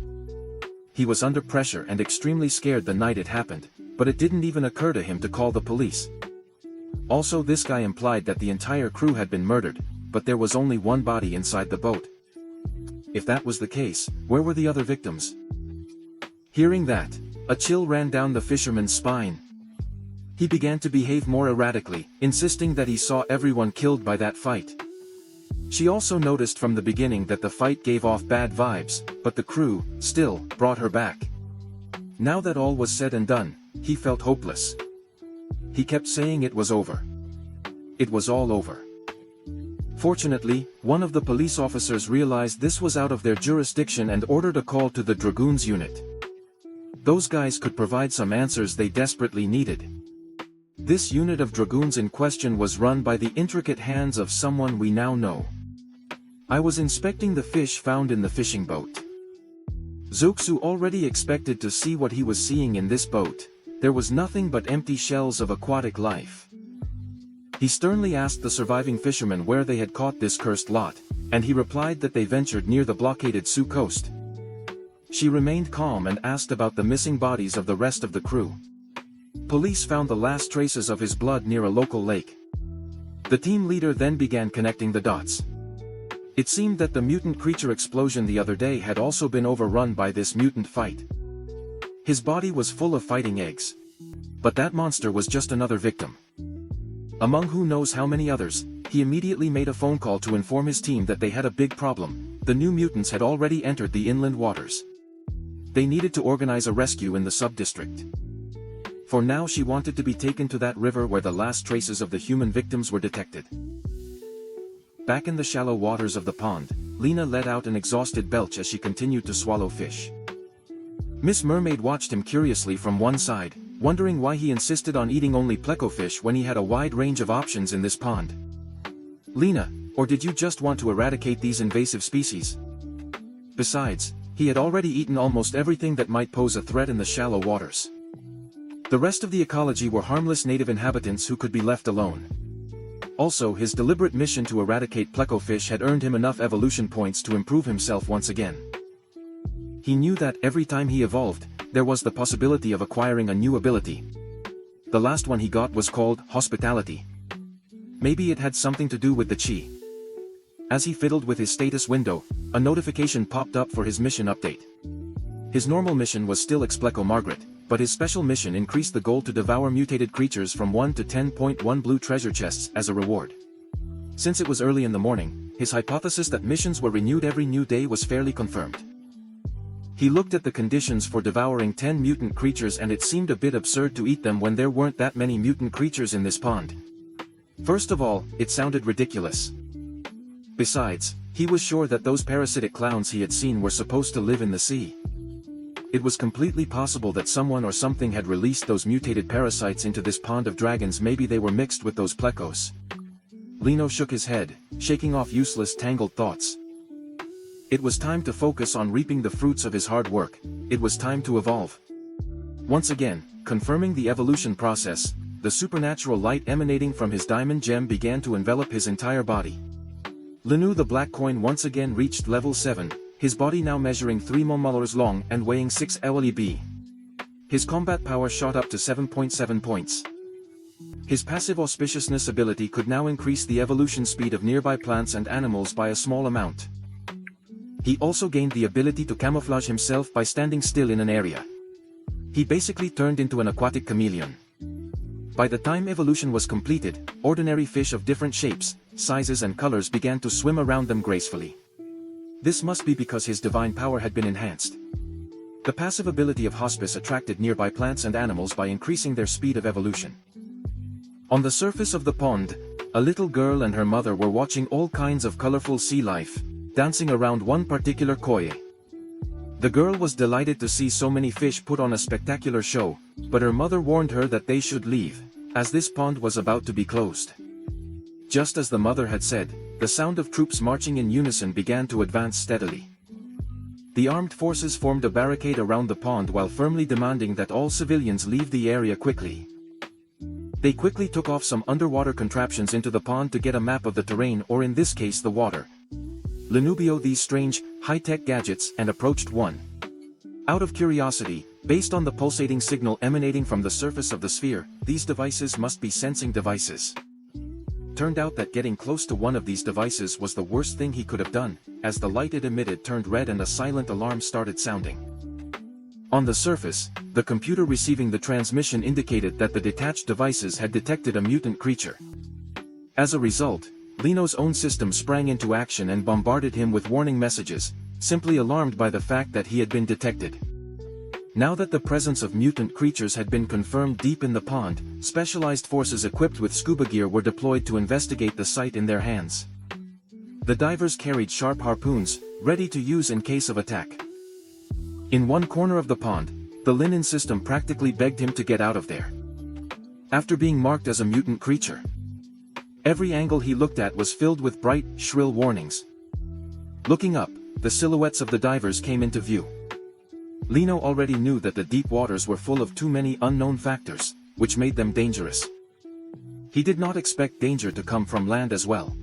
He was under pressure and extremely scared the night it happened, but it didn't even occur to him to call the police. Also, this guy implied that the entire crew had been murdered, but there was only one body inside the boat. If that was the case, where were the other victims? Hearing that, a chill ran down the fisherman's spine. He began to behave more erratically, insisting that he saw everyone killed by that fight. She also noticed from the beginning that the fight gave off bad vibes, but the crew, still, brought her back. Now that all was said and done, he felt hopeless. He kept saying it was over. It was all over. Fortunately, one of the police officers realized this was out of their jurisdiction and ordered a call to the Dragoons unit. Those guys could provide some answers they desperately needed. This unit of Dragoons in question was run by the intricate hands of someone we now know. I was inspecting the fish found in the fishing boat. Zoksu already expected to see what he was seeing in this boat. There was nothing but empty shells of aquatic life. He sternly asked the surviving fishermen where they had caught this cursed lot, and he replied that they ventured near the blockaded Sioux coast. She remained calm and asked about the missing bodies of the rest of the crew. Police found the last traces of his blood near a local lake. The team leader then began connecting the dots. It seemed that the mutant creature explosion the other day had also been overrun by this mutant fight. His body was full of fighting eggs. But that monster was just another victim. Among who knows how many others, he immediately made a phone call to inform his team that they had a big problem. The new mutants had already entered the inland waters. They needed to organize a rescue in the sub-district. For now she wanted to be taken to that river where the last traces of the human victims were detected. Back in the shallow waters of the pond, Lena let out an exhausted belch as she continued to swallow fish. Miss Mermaid watched him curiously from one side, wondering why he insisted on eating only plecofish when he had a wide range of options in this pond. Lena, or did you just want to eradicate these invasive species? Besides, he had already eaten almost everything that might pose a threat in the shallow waters. The rest of the ecology were harmless native inhabitants who could be left alone. Also, his deliberate mission to eradicate plecofish had earned him enough evolution points to improve himself once again. He knew that every time he evolved, there was the possibility of acquiring a new ability. The last one he got was called Hospitality. Maybe it had something to do with the chi. As he fiddled with his status window, a notification popped up for his mission update. His normal mission was still Expleco Margaret, but his special mission increased the goal to devour mutated creatures from 1 to 10.1 blue treasure chests as a reward. Since it was early in the morning, his hypothesis that missions were renewed every new day was fairly confirmed. He looked at the conditions for devouring 10 mutant creatures and it seemed a bit absurd to eat them when there weren't that many mutant creatures in this pond. First of all, it sounded ridiculous. Besides, he was sure that those parasitic clowns he had seen were supposed to live in the sea. It was completely possible that someone or something had released those mutated parasites into this pond of dragons. Maybe they were mixed with those plecos. Lino shook his head, shaking off useless tangled thoughts. It was time to focus on reaping the fruits of his hard work. It was time to evolve. Once again, confirming the evolution process, the supernatural light emanating from his diamond gem began to envelop his entire body. Linu the black coin once again reached level 7. His body now measuring 3 mm long and weighing 6 lb. His combat power shot up to 7.7 points. His passive auspiciousness ability could now increase the evolution speed of nearby plants and animals by a small amount. He also gained the ability to camouflage himself by standing still in an area. He basically turned into an aquatic chameleon. By the time evolution was completed, ordinary fish of different shapes, sizes and colors began to swim around them gracefully. This must be because his divine power had been enhanced. The passive ability of Hospice attracted nearby plants and animals by increasing their speed of evolution. On the surface of the pond, a little girl and her mother were watching all kinds of colorful sea life, dancing around one particular koi. The girl was delighted to see so many fish put on a spectacular show, but her mother warned her that they should leave, as this pond was about to be closed. Just as the mother had said, the sound of troops marching in unison began to advance steadily. The armed forces formed a barricade around the pond while firmly demanding that all civilians leave the area quickly. They quickly took off some underwater contraptions into the pond to get a map of the terrain, or in this case the water. Lenubio these strange, high-tech gadgets and approached one. Out of curiosity, based on the pulsating signal emanating from the surface of the sphere, these devices must be sensing devices. Turned out that getting close to one of these devices was the worst thing he could have done, as the light it emitted turned red and a silent alarm started sounding. On the surface, the computer receiving the transmission indicated that the detached devices had detected a mutant creature. As a result, Lino's own system sprang into action and bombarded him with warning messages, simply alarmed by the fact that he had been detected. Now that the presence of mutant creatures had been confirmed deep in the pond, specialized forces equipped with scuba gear were deployed to investigate the site in their hands. The divers carried sharp harpoons, ready to use in case of attack. In one corner of the pond, the linen system practically begged him to get out of there. After being marked as a mutant creature, every angle he looked at was filled with bright, shrill warnings. Looking up, the silhouettes of the divers came into view. Lino already knew that the deep waters were full of too many unknown factors, which made them dangerous. He did not expect danger to come from land as well.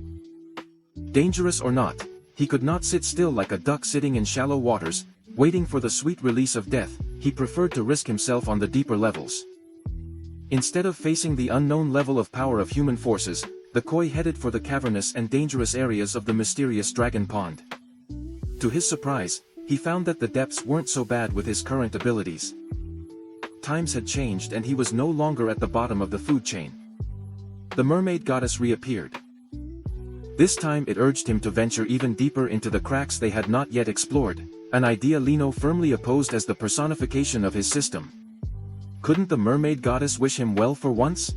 Dangerous or not, he could not sit still like a duck sitting in shallow waters, waiting for the sweet release of death. He preferred to risk himself on the deeper levels. Instead of facing the unknown level of power of human forces, the koi headed for the cavernous and dangerous areas of the mysterious dragon pond. To his surprise, he found that the depths weren't so bad with his current abilities. Times had changed and he was no longer at the bottom of the food chain. the mermaid goddess reappeared. This time it urged him to venture even deeper into the cracks they had not yet explored, an idea Lino firmly opposed as the personification of his system. Couldn't the mermaid goddess wish him well for once?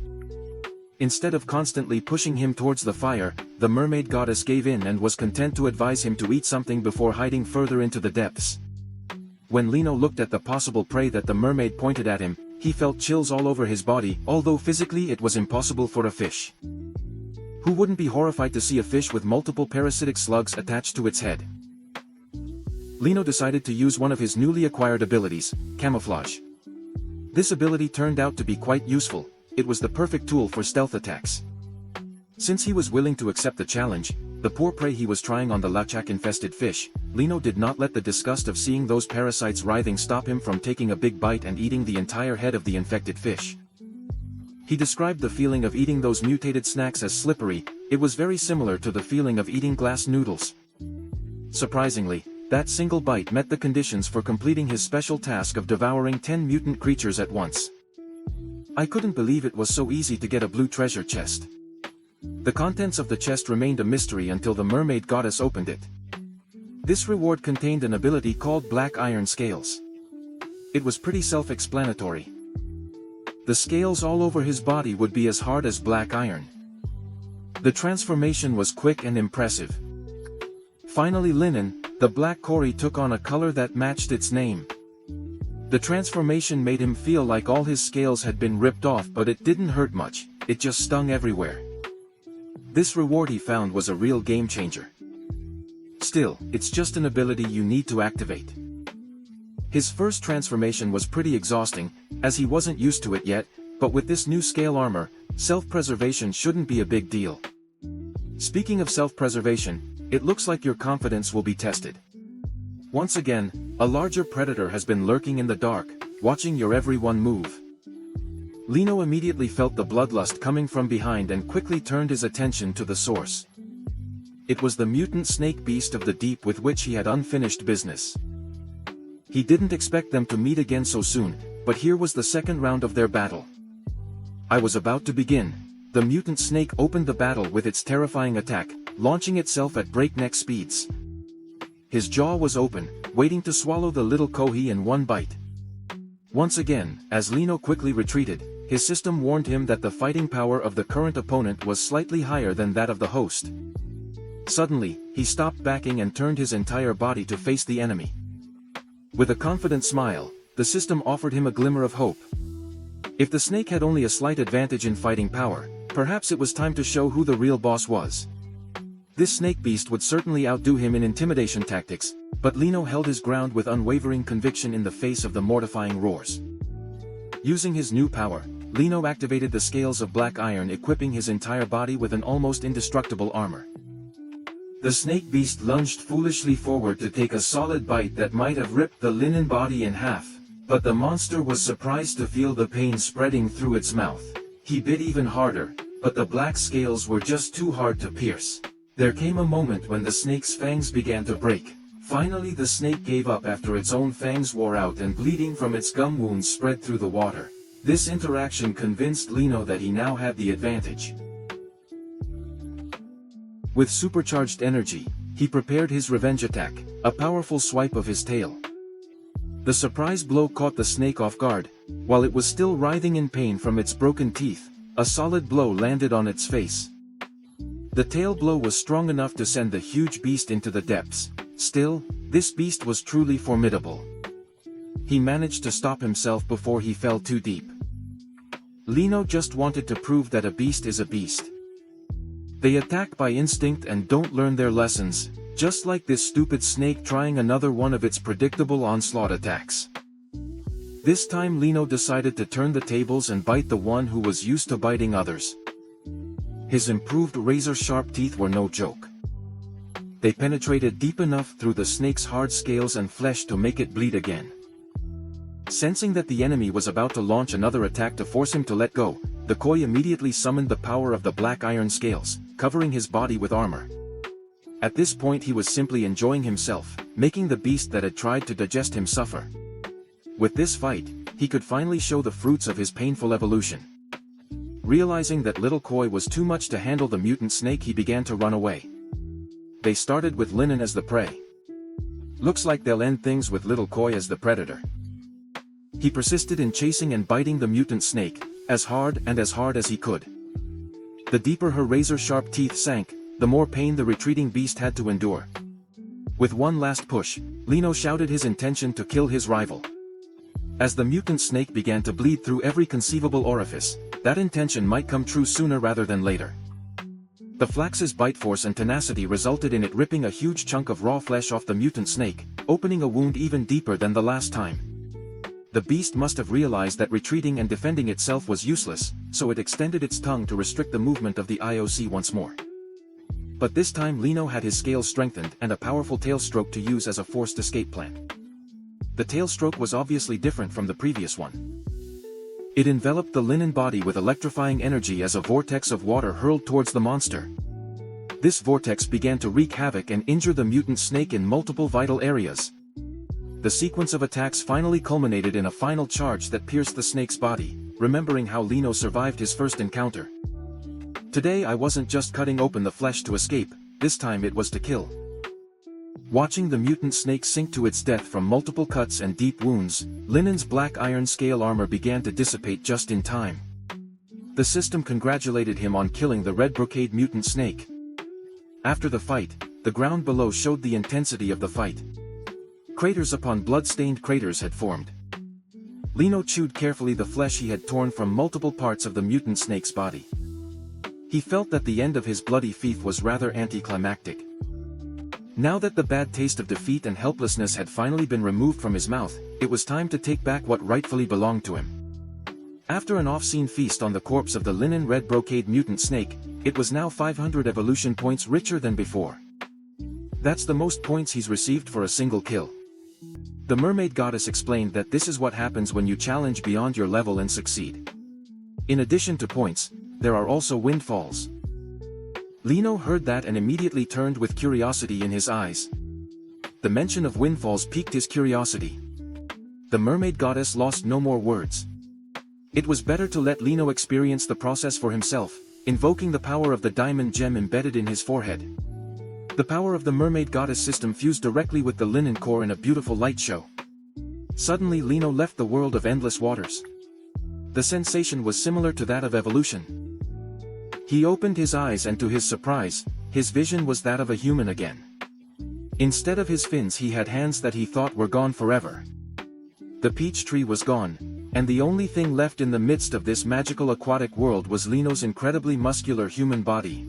Instead of constantly pushing him towards the fire, the mermaid goddess gave in and was content to advise him to eat something before hiding further into the depths. When Lino looked at the possible prey that the mermaid pointed at him, he felt chills all over his body, although physically it was impossible for a fish. Who wouldn't be horrified to see a fish with multiple parasitic slugs attached to its head? Lino decided to use one of his newly acquired abilities, camouflage. This ability turned out to be quite useful. It was the perfect tool for stealth attacks. Since he was willing to accept the challenge, the poor prey he was trying on the lachak-infested fish, Lino did not let the disgust of seeing those parasites writhing stop him from taking a big bite and eating the entire head of the infected fish. He described the feeling of eating those mutated snacks as slippery. It was very similar to the feeling of eating glass noodles. Surprisingly, that single bite met the conditions for completing his special task of devouring 10 mutant creatures at once. I couldn't believe it was so easy to get a blue treasure chest. The contents of the chest remained a mystery until the mermaid goddess opened it. This reward contained an ability called Black Iron Scales. It was pretty self-explanatory. The scales all over his body would be as hard as black iron. The transformation was quick and impressive. Finally Linen, the black Cory, took on a color that matched its name. The transformation made him feel like all his scales had been ripped off, but it didn't hurt much, it just stung everywhere. This reward he found was a real game changer. Still, it's just an ability you need to activate. His first transformation was pretty exhausting, as he wasn't used to it yet, but with this new scale armor, self-preservation shouldn't be a big deal. Speaking of self-preservation, it looks like your confidence will be tested. Once again, a larger predator has been lurking in the dark, watching your every one move. Lino immediately felt the bloodlust coming from behind and quickly turned his attention to the source. It was the mutant snake beast of the deep with which he had unfinished business. He didn't expect them to meet again so soon, but here was the second round of their battle. I was about to begin. The mutant snake opened the battle with its terrifying attack, launching itself at breakneck speeds. His jaw was open, waiting to swallow the little Kohi in one bite. Once again, as Lino quickly retreated, his system warned him that the fighting power of the current opponent was slightly higher than that of the host. Suddenly, he stopped backing and turned his entire body to face the enemy. With a confident smile, the system offered him a glimmer of hope. If the snake had only a slight advantage in fighting power, perhaps it was time to show who the real boss was. This snake beast would certainly outdo him in intimidation tactics, but Lino held his ground with unwavering conviction in the face of the mortifying roars. Using his new power, Lino activated the scales of black iron, equipping his entire body with an almost indestructible armor. The snake beast lunged foolishly forward to take a solid bite that might have ripped the linen body in half, but the monster was surprised to feel the pain spreading through its mouth. He bit even harder, but the black scales were just too hard to pierce. There came a moment when the snake's fangs began to break. Finally the snake gave up after its own fangs wore out and bleeding from its gum wounds spread through the water. This interaction convinced Lino that he now had the advantage. With supercharged energy, he prepared his revenge attack, a powerful swipe of his tail. The surprise blow caught the snake off guard. While it was still writhing in pain from its broken teeth, a solid blow landed on its face. The tail blow was strong enough to send the huge beast into the depths. Still, this beast was truly formidable. He managed to stop himself before he fell too deep. Lino just wanted to prove that a beast is a beast. They attack by instinct and don't learn their lessons, just like this stupid snake trying another one of its predictable onslaught attacks. This time Lino decided to turn the tables and bite the one who was used to biting others. His improved razor-sharp teeth were no joke. They penetrated deep enough through the snake's hard scales and flesh to make it bleed again. Sensing that the enemy was about to launch another attack to force him to let go, the koi immediately summoned the power of the black iron scales, covering his body with armor. At this point he was simply enjoying himself, making the beast that had tried to digest him suffer. With this fight, he could finally show the fruits of his painful evolution. Realizing that little Koi was too much to handle the mutant snake, he began to run away. They started with Linen as the prey. Looks like they'll end things with little Koi as the predator. He persisted in chasing and biting the mutant snake, as hard as he could. The deeper her razor-sharp teeth sank, the more pain the retreating beast had to endure. With one last push, Lino shouted his intention to kill his rival. As the mutant snake began to bleed through every conceivable orifice, that intention might come true sooner rather than later. The Flax's bite force and tenacity resulted in it ripping a huge chunk of raw flesh off the mutant snake, opening a wound even deeper than the last time. The beast must have realized that retreating and defending itself was useless, so it extended its tongue to restrict the movement of the IOC once more. But this time Lino had his scales strengthened and a powerful tail stroke to use as a forced escape plan. The tail stroke was obviously different from the previous one. It enveloped the linen body with electrifying energy as a vortex of water hurled towards the monster. This vortex began to wreak havoc and injure the mutant snake in multiple vital areas. The sequence of attacks finally culminated in a final charge that pierced the snake's body, remembering how Lino survived his first encounter. Today I wasn't just cutting open the flesh to escape, this time it was to kill. Watching the mutant snake sink to its death from multiple cuts and deep wounds, Linen's black iron scale armor began to dissipate just in time. The system congratulated him on killing the red brocade mutant snake. After the fight, the ground below showed the intensity of the fight. Craters upon blood-stained craters had formed. Lino chewed carefully the flesh he had torn from multiple parts of the mutant snake's body. He felt that the end of his bloody fief was rather anticlimactic. Now that the bad taste of defeat and helplessness had finally been removed from his mouth, it was time to take back what rightfully belonged to him. After an off-scene feast on the corpse of the linen red brocade mutant snake, it was now 500 evolution points richer than before. That's the most points he's received for a single kill. The mermaid goddess explained that this is what happens when you challenge beyond your level and succeed. In addition to points, there are also windfalls. Lino heard that and immediately turned with curiosity in his eyes. The mention of windfalls piqued his curiosity. The mermaid goddess lost no more words. It was better to let Lino experience the process for himself, invoking the power of the diamond gem embedded in his forehead. The power of the mermaid goddess system fused directly with the linen core in a beautiful light show. Suddenly Lino left the world of endless waters. The sensation was similar to that of evolution. He opened his eyes and to his surprise, his vision was that of a human again. Instead of his fins he had hands that he thought were gone forever. The peach tree was gone, and the only thing left in the midst of this magical aquatic world was Lino's incredibly muscular human body.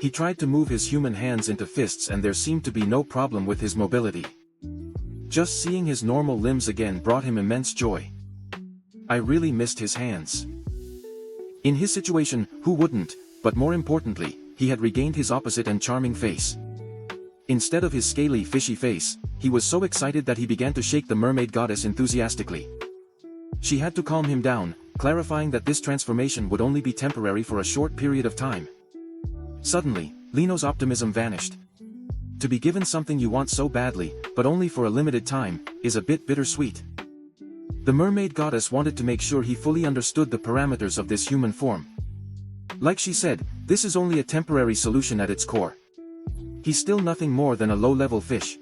He tried to move his human hands into fists and there seemed to be no problem with his mobility. Just seeing his normal limbs again brought him immense joy. I really missed his hands. In his situation, who wouldn't, but more importantly, he had regained his opposite and charming face. Instead of his scaly fishy face, he was so excited that he began to shake the mermaid goddess enthusiastically. She had to calm him down, clarifying that this transformation would only be temporary for a short period of time. Suddenly, Lino's optimism vanished. To be given something you want so badly, but only for a limited time, is a bit bittersweet. The mermaid goddess wanted to make sure he fully understood the parameters of this human form. Like she said, this is only a temporary solution at its core. He's still nothing more than a low-level fish.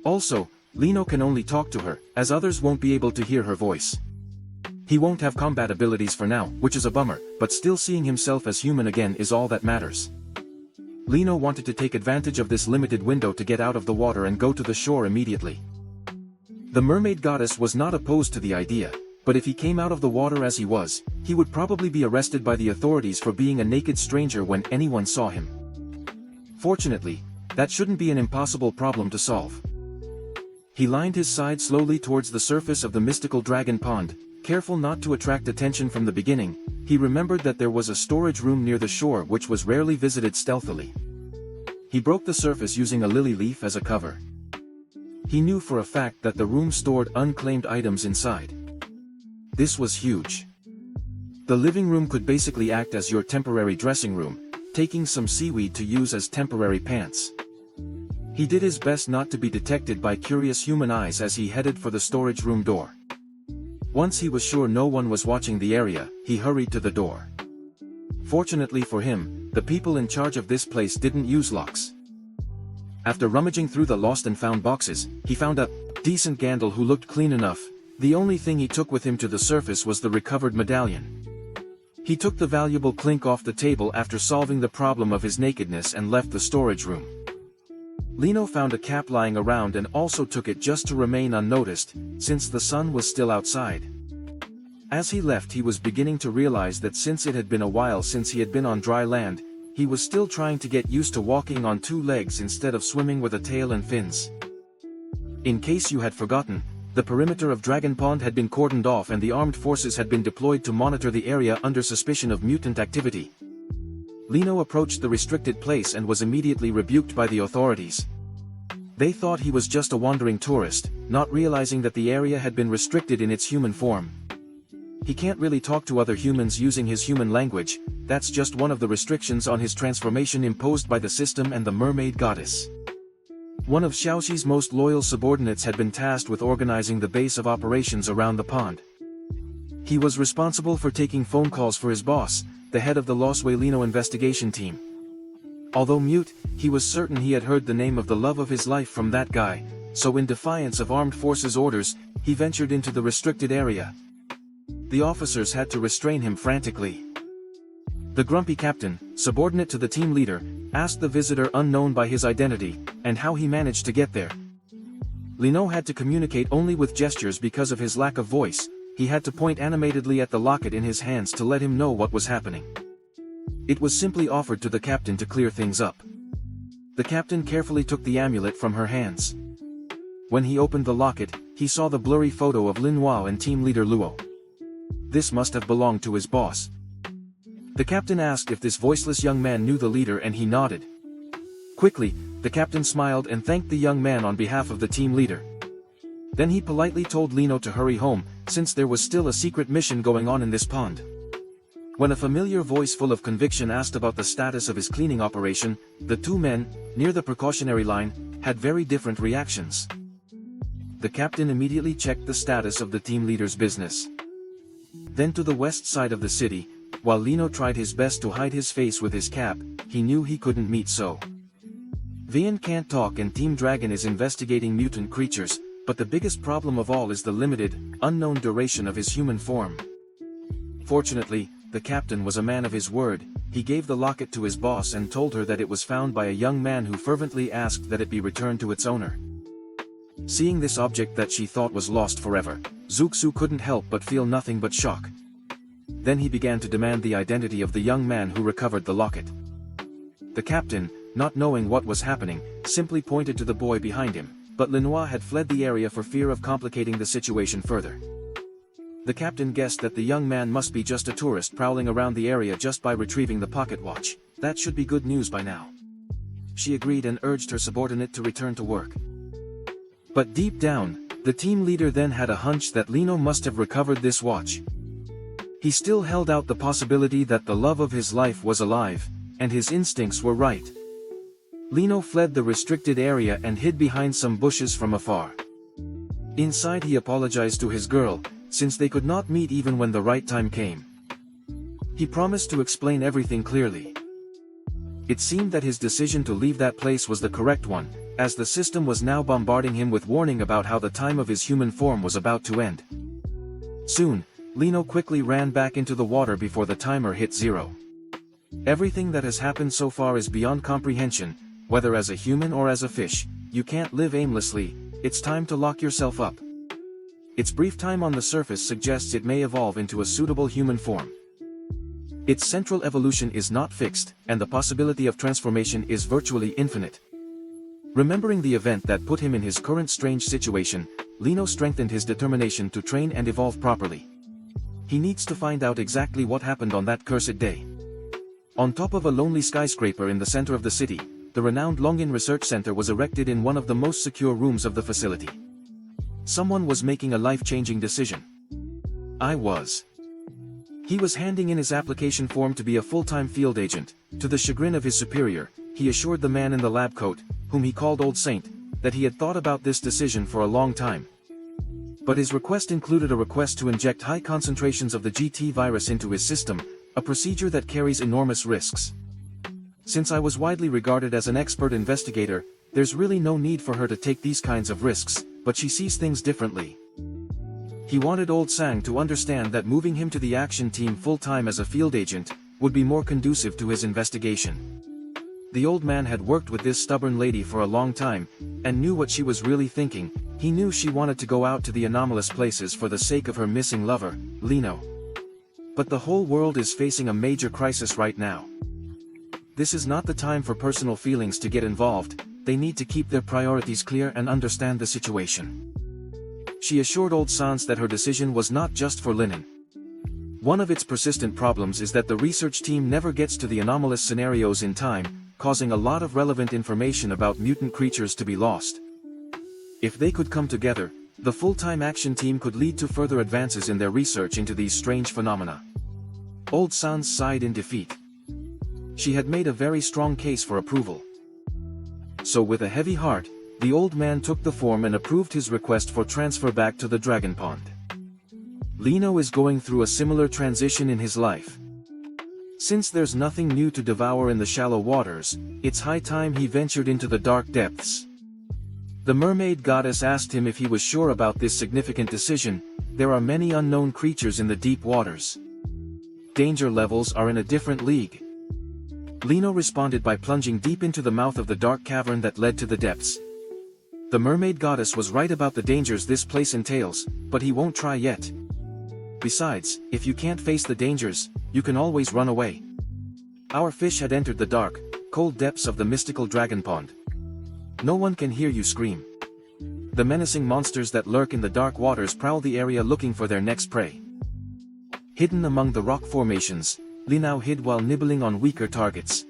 Also, Lino can only talk to her, as others won't be able to hear her voice. He won't have combat abilities for now, which is a bummer, but still seeing himself as human again is all that matters. Lino wanted to take advantage of this limited window to get out of the water and go to the shore immediately. The mermaid goddess was not opposed to the idea, but if he came out of the water as he was, he would probably be arrested by the authorities for being a naked stranger when anyone saw him. Fortunately, that shouldn't be an impossible problem to solve. He lined his side slowly towards the surface of the mystical dragon pond, careful not to attract attention from the beginning. He remembered that there was a storage room near the shore which was rarely visited stealthily. He broke the surface using a lily leaf as a cover. He knew for a fact that the room stored unclaimed items inside. This was huge. The living room could basically act as your temporary dressing room, taking some seaweed to use as temporary pants. He did his best not to be detected by curious human eyes as he headed for the storage room door. Once he was sure no one was watching the area, he hurried to the door. Fortunately for him, the people in charge of this place didn't use locks. After rummaging through the lost and found boxes, he found a decent Gandal who looked clean enough. The only thing he took with him to the surface was the recovered medallion. He took the valuable clink off the table after solving the problem of his nakedness and left the storage room. Lino found a cap lying around and also took it just to remain unnoticed, since the sun was still outside. As he left, he was beginning to realize that since it had been a while since he had been on dry land, he was still trying to get used to walking on two legs instead of swimming with a tail and fins. In case you had forgotten, the perimeter of Dragon Pond had been cordoned off and the armed forces had been deployed to monitor the area under suspicion of mutant activity. Lino approached the restricted place and was immediately rebuked by the authorities. They thought he was just a wandering tourist, not realizing that the area had been restricted in its human form. He can't really talk to other humans using his human language. That's just one of the restrictions on his transformation imposed by the system and the mermaid goddess. One of Xiaoxi's most loyal subordinates had been tasked with organizing the base of operations around the pond. He was responsible for taking phone calls for his boss, the head of the Los Lino investigation team. Although mute, he was certain he had heard the name of the love of his life from that guy, so in defiance of armed forces' orders, he ventured into the restricted area. The officers had to restrain him frantically. The grumpy captain, subordinate to the team leader, asked the visitor unknown by his identity, and how he managed to get there. Lino had to communicate only with gestures because of his lack of voice. He had to point animatedly at the locket in his hands to let him know what was happening. It was simply offered to the captain to clear things up. The captain carefully took the amulet from her hands. When he opened the locket, he saw the blurry photo of Lin Huao and team leader Luo. This must have belonged to his boss. The captain asked if this voiceless young man knew the leader and he nodded. Quickly, the captain smiled and thanked the young man on behalf of the team leader. Then he politely told Lino to hurry home, since there was still a secret mission going on in this pond. When a familiar voice full of conviction asked about the status of his cleaning operation, the two men, near the precautionary line, had very different reactions. The captain immediately checked the status of the team leader's business. Then to the west side of the city, while Lino tried his best to hide his face with his cap, he knew he couldn't meet So. Vian can't talk and Team Dragon is investigating mutant creatures, but the biggest problem of all is the limited, unknown duration of his human form. Fortunately, the captain was a man of his word. He gave the locket to his boss and told her that it was found by a young man who fervently asked that it be returned to its owner. Seeing this object that she thought was lost forever, Zuxu couldn't help but feel nothing but shock. Then he began to demand the identity of the young man who recovered the locket. The captain, not knowing what was happening, simply pointed to the boy behind him, but Linois had fled the area for fear of complicating the situation further. The captain guessed that the young man must be just a tourist prowling around the area just by retrieving the pocket watch. That should be good news by now. She agreed and urged her subordinate to return to work. But deep down, the team leader then had a hunch that Lino must have recovered this watch. He still held out the possibility that the love of his life was alive, and his instincts were right. Lino fled the restricted area and hid behind some bushes from afar. Inside he apologized to his girl, since they could not meet even when the right time came. He promised to explain everything clearly. It seemed that his decision to leave that place was the correct one, as the system was now bombarding him with warning about how the time of his human form was about to end. Soon, Lino quickly ran back into the water before the timer hit 0. Everything that has happened so far is beyond comprehension, whether as a human or as a fish. You can't live aimlessly. It's time to lock yourself up. Its brief time on the surface suggests it may evolve into a suitable human form. Its central evolution is not fixed, and the possibility of transformation is virtually infinite. Remembering the event that put him in his current strange situation, Lino strengthened his determination to train and evolve properly. He needs to find out exactly what happened on that cursed day. On top of a lonely skyscraper in the center of the city, the renowned Longin Research Center was erected in one of the most secure rooms of the facility. Someone was making a life-changing decision. I was. He was handing in his application form to be a full-time field agent. To the chagrin of his superior, he assured the man in the lab coat, whom he called Old Saint, that he had thought about this decision for a long time. But his request included a request to inject high concentrations of the GT virus into his system, a procedure that carries enormous risks. Since I was widely regarded as an expert investigator, there's really no need for her to take these kinds of risks, but she sees things differently. He wanted old Sang to understand that moving him to the action team full-time as a field agent would be more conducive to his investigation. The old man had worked with this stubborn lady for a long time, and knew what she was really thinking. He knew she wanted to go out to the anomalous places for the sake of her missing lover, Lino. But the whole world is facing a major crisis right now. This is not the time for personal feelings to get involved, they need to keep their priorities clear and understand the situation. She assured old Sans that her decision was not just for Linen. One of its persistent problems is that the research team never gets to the anomalous scenarios in time, causing a lot of relevant information about mutant creatures to be lost. If they could come together, the full-time action team could lead to further advances in their research into these strange phenomena. Old Sans sighed in defeat. She had made a very strong case for approval. So with a heavy heart, the old man took the form and approved his request for transfer back to the Dragon Pond. Lino is going through a similar transition in his life. Since there's nothing new to devour in the shallow waters, it's high time he ventured into the dark depths. The mermaid goddess asked him if he was sure about this significant decision. There are many unknown creatures in the deep waters. Danger levels are in a different league. Lino responded by plunging deep into the mouth of the dark cavern that led to the depths. The mermaid goddess was right about the dangers this place entails, but he won't try yet. Besides, if you can't face the dangers, you can always run away. Our fish had entered the dark, cold depths of the mystical dragon pond. No one can hear you scream. The menacing monsters that lurk in the dark waters prowl the area looking for their next prey. Hidden among the rock formations, Linao hid while nibbling on weaker targets.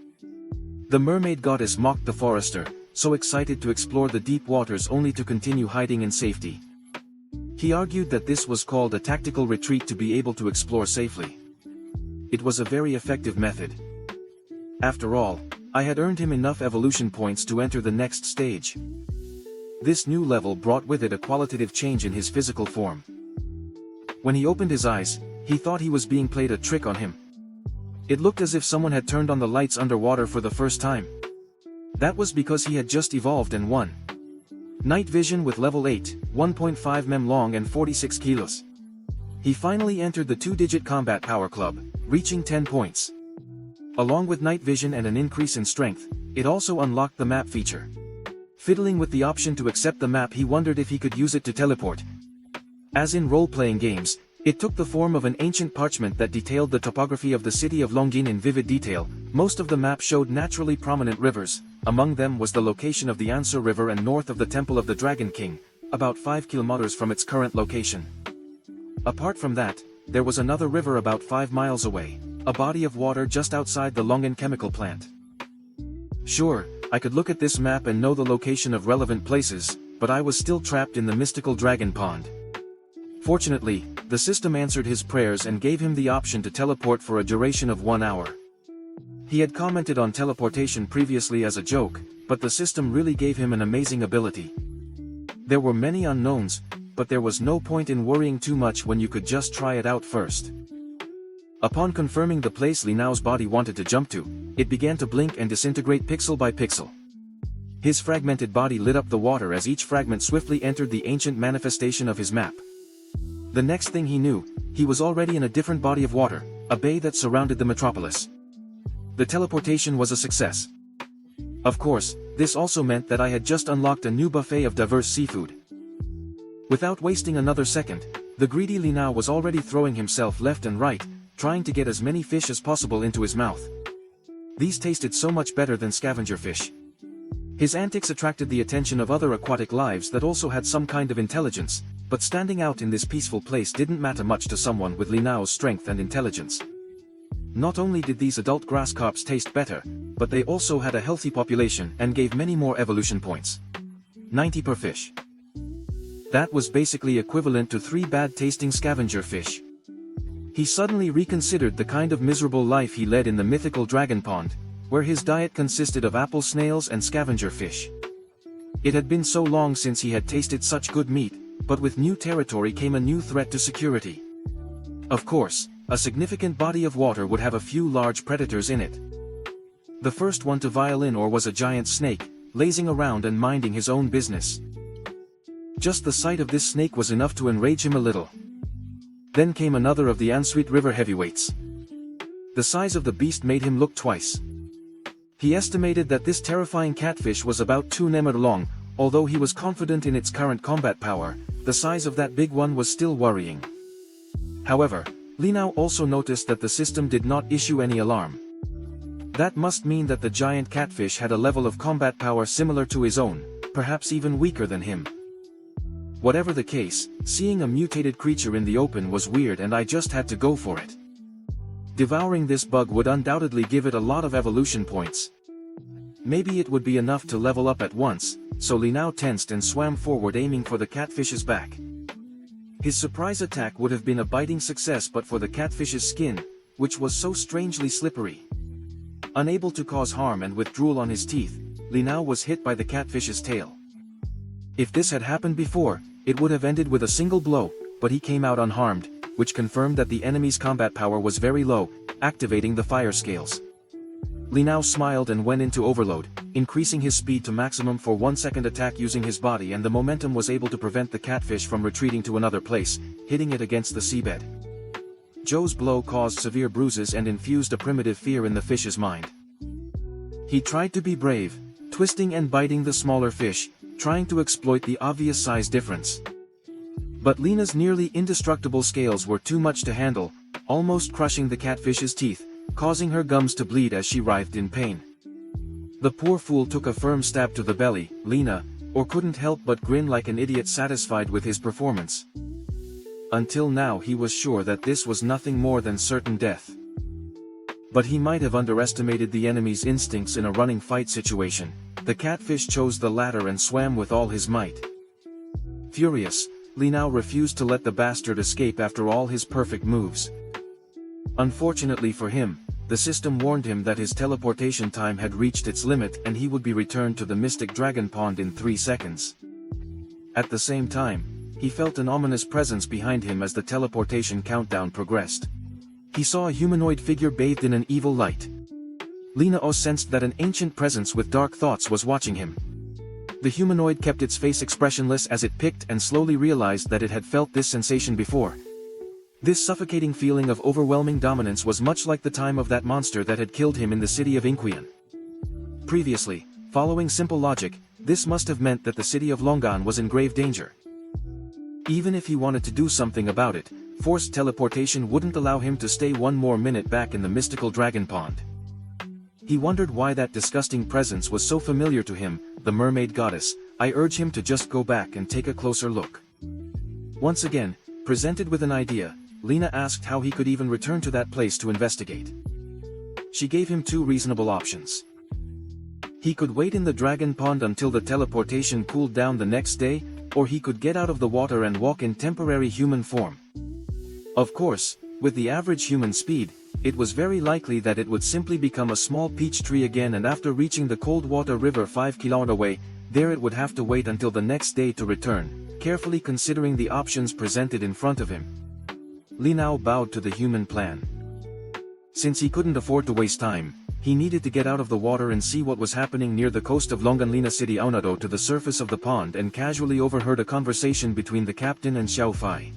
The mermaid goddess mocked the forester, so excited to explore the deep waters only to continue hiding in safety. He argued that this was called a tactical retreat to be able to explore safely. It was a very effective method. After all, I had earned him enough evolution points to enter the next stage. This new level brought with it a qualitative change in his physical form. When he opened his eyes, he thought he was being played a trick on him. It looked as if someone had turned on the lights underwater for the first time. That was because he had just evolved and won. Night vision with level 8, 1.5 mm long and 46 kilos. He finally entered the 2-digit combat power club, reaching 10 points. Along with night vision and an increase in strength, it also unlocked the map feature. Fiddling with the option to accept the map, he wondered if he could use it to teleport. As in role-playing games, it took the form of an ancient parchment that detailed the topography of the city of Longin in vivid detail. Most of the map showed naturally prominent rivers. Among them was the location of the Ansur River and north of the Temple of the Dragon King, about 5 kilometers from its current location. Apart from that, there was another river about 5 miles away, a body of water just outside the Longin chemical plant. Sure, I could look at this map and know the location of relevant places, but I was still trapped in the mystical dragon pond. Fortunately, the system answered his prayers and gave him the option to teleport for a duration of 1 hour. He had commented on teleportation previously as a joke, but the system really gave him an amazing ability. There were many unknowns, but there was no point in worrying too much when you could just try it out first. Upon confirming the place Linao's body wanted to jump to, it began to blink and disintegrate pixel by pixel. His fragmented body lit up the water as each fragment swiftly entered the ancient manifestation of his map. The next thing he knew, he was already in a different body of water, a bay that surrounded the metropolis. The teleportation was a success. Of course, this also meant that I had just unlocked a new buffet of diverse seafood. Without wasting another second, the greedy Linao was already throwing himself left and right, trying to get as many fish as possible into his mouth. These tasted so much better than scavenger fish. His antics attracted the attention of other aquatic lives that also had some kind of intelligence, but standing out in this peaceful place didn't matter much to someone with Linao's strength and intelligence. Not only did these adult grass carps taste better, but they also had a healthy population and gave many more evolution points. 90 per fish. That was basically equivalent to 3 bad-tasting scavenger fish. He suddenly reconsidered the kind of miserable life he led in the mythical dragon pond, where his diet consisted of apple snails and scavenger fish. It had been so long since he had tasted such good meat, but with new territory came a new threat to security. Of course, a significant body of water would have a few large predators in it. The first one to violin or was a giant snake, lazing around and minding his own business. Just the sight of this snake was enough to enrage him a little. Then came another of the Answeet River heavyweights. The size of the beast made him look twice. He estimated that this terrifying catfish was about 2 nemur long, although he was confident in its current combat power, the size of that big one was still worrying. However, Linao also noticed that the system did not issue any alarm. That must mean that the giant catfish had a level of combat power similar to his own, perhaps even weaker than him. Whatever the case, seeing a mutated creature in the open was weird and I just had to go for it. Devouring this bug would undoubtedly give it a lot of evolution points. Maybe it would be enough to level up at once, so Linao tensed and swam forward aiming for the catfish's back. His surprise attack would have been a biting success but for the catfish's skin, which was so strangely slippery. Unable to cause harm and with drool on his teeth, Linao was hit by the catfish's tail. If this had happened before, it would have ended with a single blow, but he came out unharmed, which confirmed that the enemy's combat power was very low, activating the fire scales. Linao smiled and went into overload, increasing his speed to maximum for 1 second attack using his body, and the momentum was able to prevent the catfish from retreating to another place, hitting it against the seabed. Joe's blow caused severe bruises and infused a primitive fear in the fish's mind. He tried to be brave, twisting and biting the smaller fish, trying to exploit the obvious size difference. But Lena's nearly indestructible scales were too much to handle, almost crushing the catfish's teeth, causing her gums to bleed as she writhed in pain. The poor fool took a firm stab to the belly, Lena, or couldn't help but grin like an idiot satisfied with his performance. Until now he was sure that this was nothing more than certain death. But he might have underestimated the enemy's instincts in a running fight situation. The catfish chose the latter and swam with all his might. Furious, Linao refused to let the bastard escape after all his perfect moves. Unfortunately for him, the system warned him that his teleportation time had reached its limit and he would be returned to the Mystic Dragon Pond in 3 seconds. At the same time, he felt an ominous presence behind him as the teleportation countdown progressed. He saw a humanoid figure bathed in an evil light. Linao sensed that an ancient presence with dark thoughts was watching him. The humanoid kept its face expressionless as it picked and slowly realized that it had felt this sensation before. This suffocating feeling of overwhelming dominance was much like the time of that monster that had killed him in the city of Inquian. Previously, following simple logic, this must have meant that the city of Longan was in grave danger. Even if he wanted to do something about it, forced teleportation wouldn't allow him to stay 1 more minute back in the mystical dragon pond. He wondered why that disgusting presence was so familiar to him, the mermaid goddess. I urge him to just go back and take a closer look. Once again, presented with an idea, Lena asked how he could even return to that place to investigate. She gave him 2 reasonable options. He could wait in the dragon pond until the teleportation cooled down the next day, or he could get out of the water and walk in temporary human form. Of course, with the average human speed, it was very likely that it would simply become a small peach tree again, and after reaching the Coldwater River 5 km away, there it would have to wait until the next day to return, carefully considering the options presented in front of him. Linao bowed to the human plan. Since he couldn't afford to waste time, he needed to get out of the water and see what was happening near the coast of Longanlina City. Aunado to the surface of the pond and casually overheard a conversation between the captain and Xiao Fai.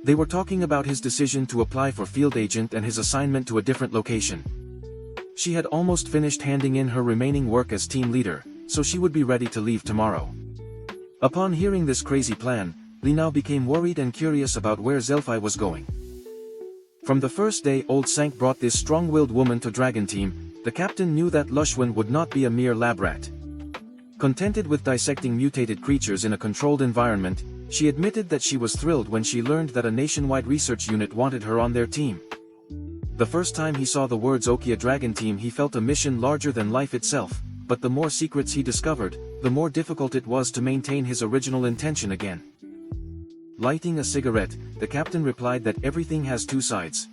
They were talking about his decision to apply for field agent and his assignment to a different location. She had almost finished handing in her remaining work as team leader, so she would be ready to leave tomorrow. Upon hearing this crazy plan, Linao became worried and curious about where Zelfai was going. From the first day Old Sank brought this strong-willed woman to Dragon Team, the captain knew that Lushwan would not be a mere lab rat. Contented with dissecting mutated creatures in a controlled environment, she admitted that she was thrilled when she learned that a nationwide research unit wanted her on their team. The first time he saw the words Okia Dragon Team, he felt a mission larger than life itself, but the more secrets he discovered, the more difficult it was to maintain his original intention again. Lighting a cigarette, the captain replied that everything has 2 sides.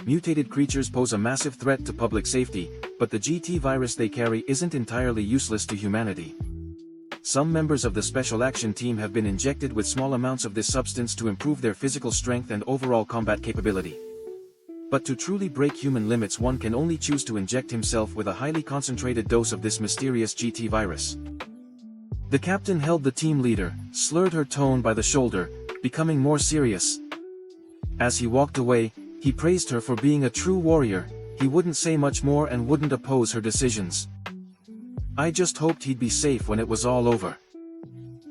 Mutated creatures pose a massive threat to public safety, but the GT virus they carry isn't entirely useless to humanity. some members of the special action team have been injected with small amounts of this substance to improve their physical strength and overall combat capability. But to truly break human limits, one can only choose to inject himself with a highly concentrated dose of this mysterious GT virus. The captain held the team leader, slurred her tone by the shoulder, becoming more serious. As he walked away, he praised her for being a true warrior. He wouldn't say much more and wouldn't oppose her decisions. I just hoped he'd be safe when it was all over.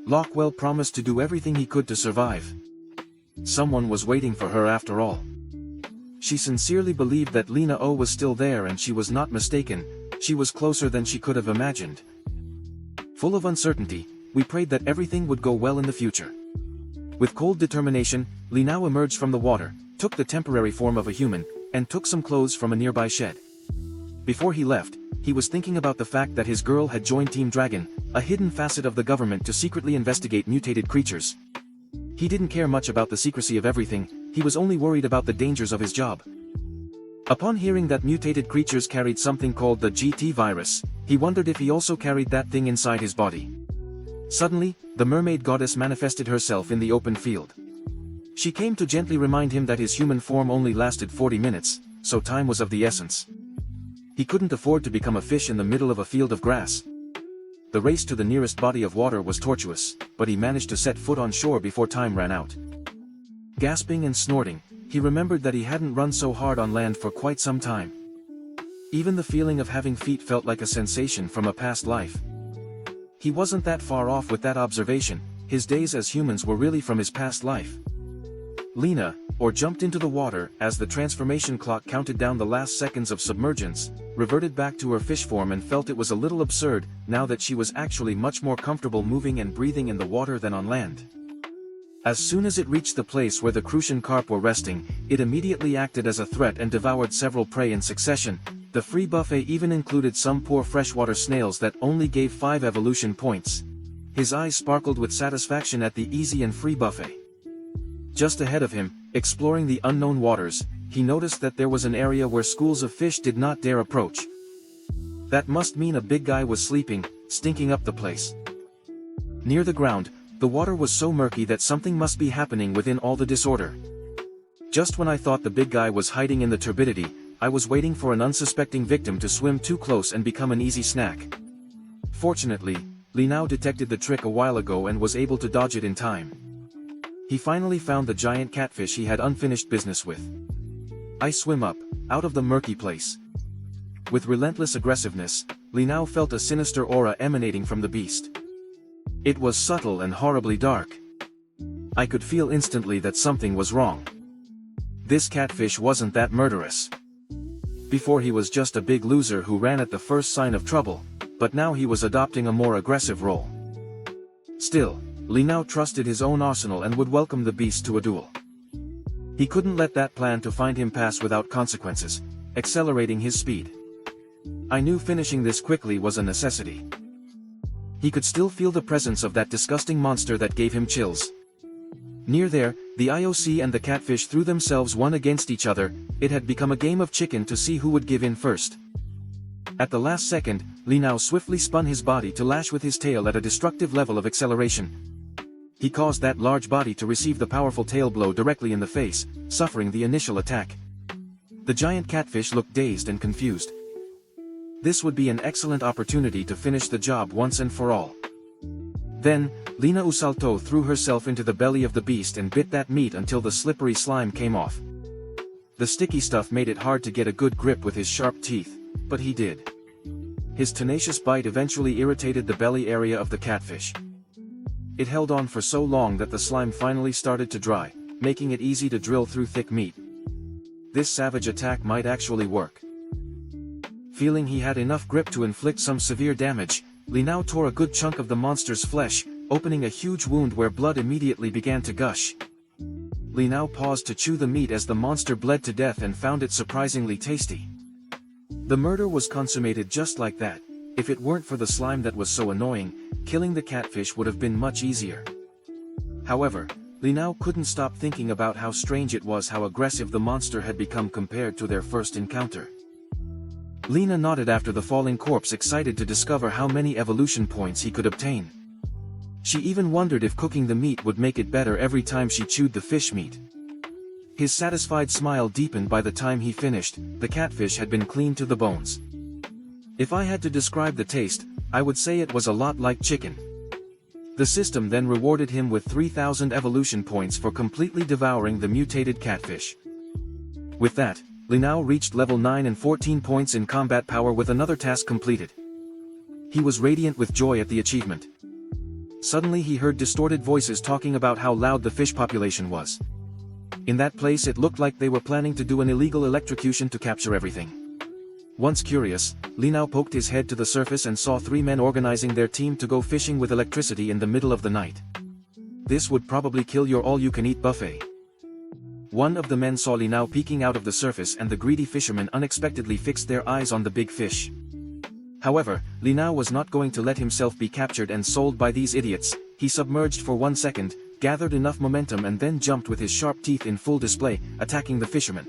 Lockwell promised to do everything he could to survive. Someone was waiting for her after all. She sincerely believed that Lena O was still there, and she was not mistaken. She was closer than she could have imagined. Full of uncertainty, we prayed that everything would go well in the future. With cold determination, Li now emerged from the water, took the temporary form of a human, and took some clothes from a nearby shed. Before he left, he was thinking about the fact that his girl had joined Team Dragon, a hidden facet of the government to secretly investigate mutated creatures. He didn't care much about the secrecy of everything, he was only worried about the dangers of his job. Upon hearing that mutated creatures carried something called the GT virus, he wondered if he also carried that thing inside his body. Suddenly, the mermaid goddess manifested herself in the open field. She came to gently remind him that his human form only lasted 40 minutes, so time was of the essence. He couldn't afford to become a fish in the middle of a field of grass. The race to the nearest body of water was tortuous, but he managed to set foot on shore before time ran out. Gasping and snorting, he remembered that he hadn't run so hard on land for quite some time. Even the feeling of having feet felt like a sensation from a past life. He wasn't that far off with that observation. His days as humans were really from his past life. Lena, or jumped into the water as the transformation clock counted down the last seconds of submergence, reverted back to her fish form and felt it was a little absurd, now that she was actually much more comfortable moving and breathing in the water than on land. As soon as it reached the place where the crucian carp were resting, it immediately acted as a threat and devoured several prey in succession. The free buffet even included some poor freshwater snails that only gave 5 evolution points. His eyes sparkled with satisfaction at the easy and free buffet. Just ahead of him, exploring the unknown waters, he noticed that there was an area where schools of fish did not dare approach. That must mean a big guy was sleeping, stinking up the place. Near the ground, the water was so murky that something must be happening within all the disorder. Just when I thought the big guy was hiding in the turbidity, I was waiting for an unsuspecting victim to swim too close and become an easy snack. Fortunately, Li now detected the trick a while ago and was able to dodge it in time. He finally found the giant catfish he had unfinished business with. I swim up, out of the murky place. With relentless aggressiveness, Li now felt a sinister aura emanating from the beast. It was subtle and horribly dark. I could feel instantly that something was wrong. This catfish wasn't that murderous. Before he was just a big loser who ran at the first sign of trouble, but now he was adopting a more aggressive role. Still, Li now trusted his own arsenal and would welcome the beast to a duel. He couldn't let that plan to find him pass without consequences, accelerating his speed. I knew finishing this quickly was a necessity. He could still feel the presence of that disgusting monster that gave him chills. Near there, the IOC and the catfish threw themselves one against each other. It had become a game of chicken to see who would give in first. At the last second, Li now swiftly spun his body to lash with his tail at a destructive level of acceleration. He caused that large body to receive the powerful tail blow directly in the face, suffering the initial attack. The giant catfish looked dazed and confused. This would be an excellent opportunity to finish the job once and for all. Then, Lina Usalto threw herself into the belly of the beast and bit that meat until the slippery slime came off. The sticky stuff made it hard to get a good grip with his sharp teeth, but he did. His tenacious bite eventually irritated the belly area of the catfish. It held on for so long that the slime finally started to dry, making it easy to drill through thick meat. This savage attack might actually work. Feeling he had enough grip to inflict some severe damage, Li now tore a good chunk of the monster's flesh, opening a huge wound where blood immediately began to gush. Li now paused to chew the meat as the monster bled to death and found it surprisingly tasty. The murder was consummated just like that. If it weren't for the slime that was so annoying, killing the catfish would have been much easier. However, Li now couldn't stop thinking about how strange it was how aggressive the monster had become compared to their first encounter. Lina nodded after the falling corpse, excited to discover how many evolution points he could obtain. She even wondered if cooking the meat would make it better every time she chewed the fish meat. His satisfied smile deepened by the time he finished. The catfish had been cleaned to the bones. If I had to describe the taste, I would say it was a lot like chicken. The system then rewarded him with 3,000 evolution points for completely devouring the mutated catfish. With that, Li Nao reached level 9 and 14 points in combat power with another task completed. He was radiant with joy at the achievement. Suddenly he heard distorted voices talking about how loud the fish population was. In that place it looked like they were planning to do an illegal electrocution to capture everything. Once curious, Li Nao poked his head to the surface and saw 3 men organizing their team to go fishing with electricity in the middle of the night. This would probably kill your all-you-can-eat buffet. One of the men saw Li Nao peeking out of the surface, and the greedy fishermen unexpectedly fixed their eyes on the big fish. However, Li Nao was not going to let himself be captured and sold by these idiots. He submerged for 1 second, gathered enough momentum and then jumped with his sharp teeth in full display, attacking the fisherman.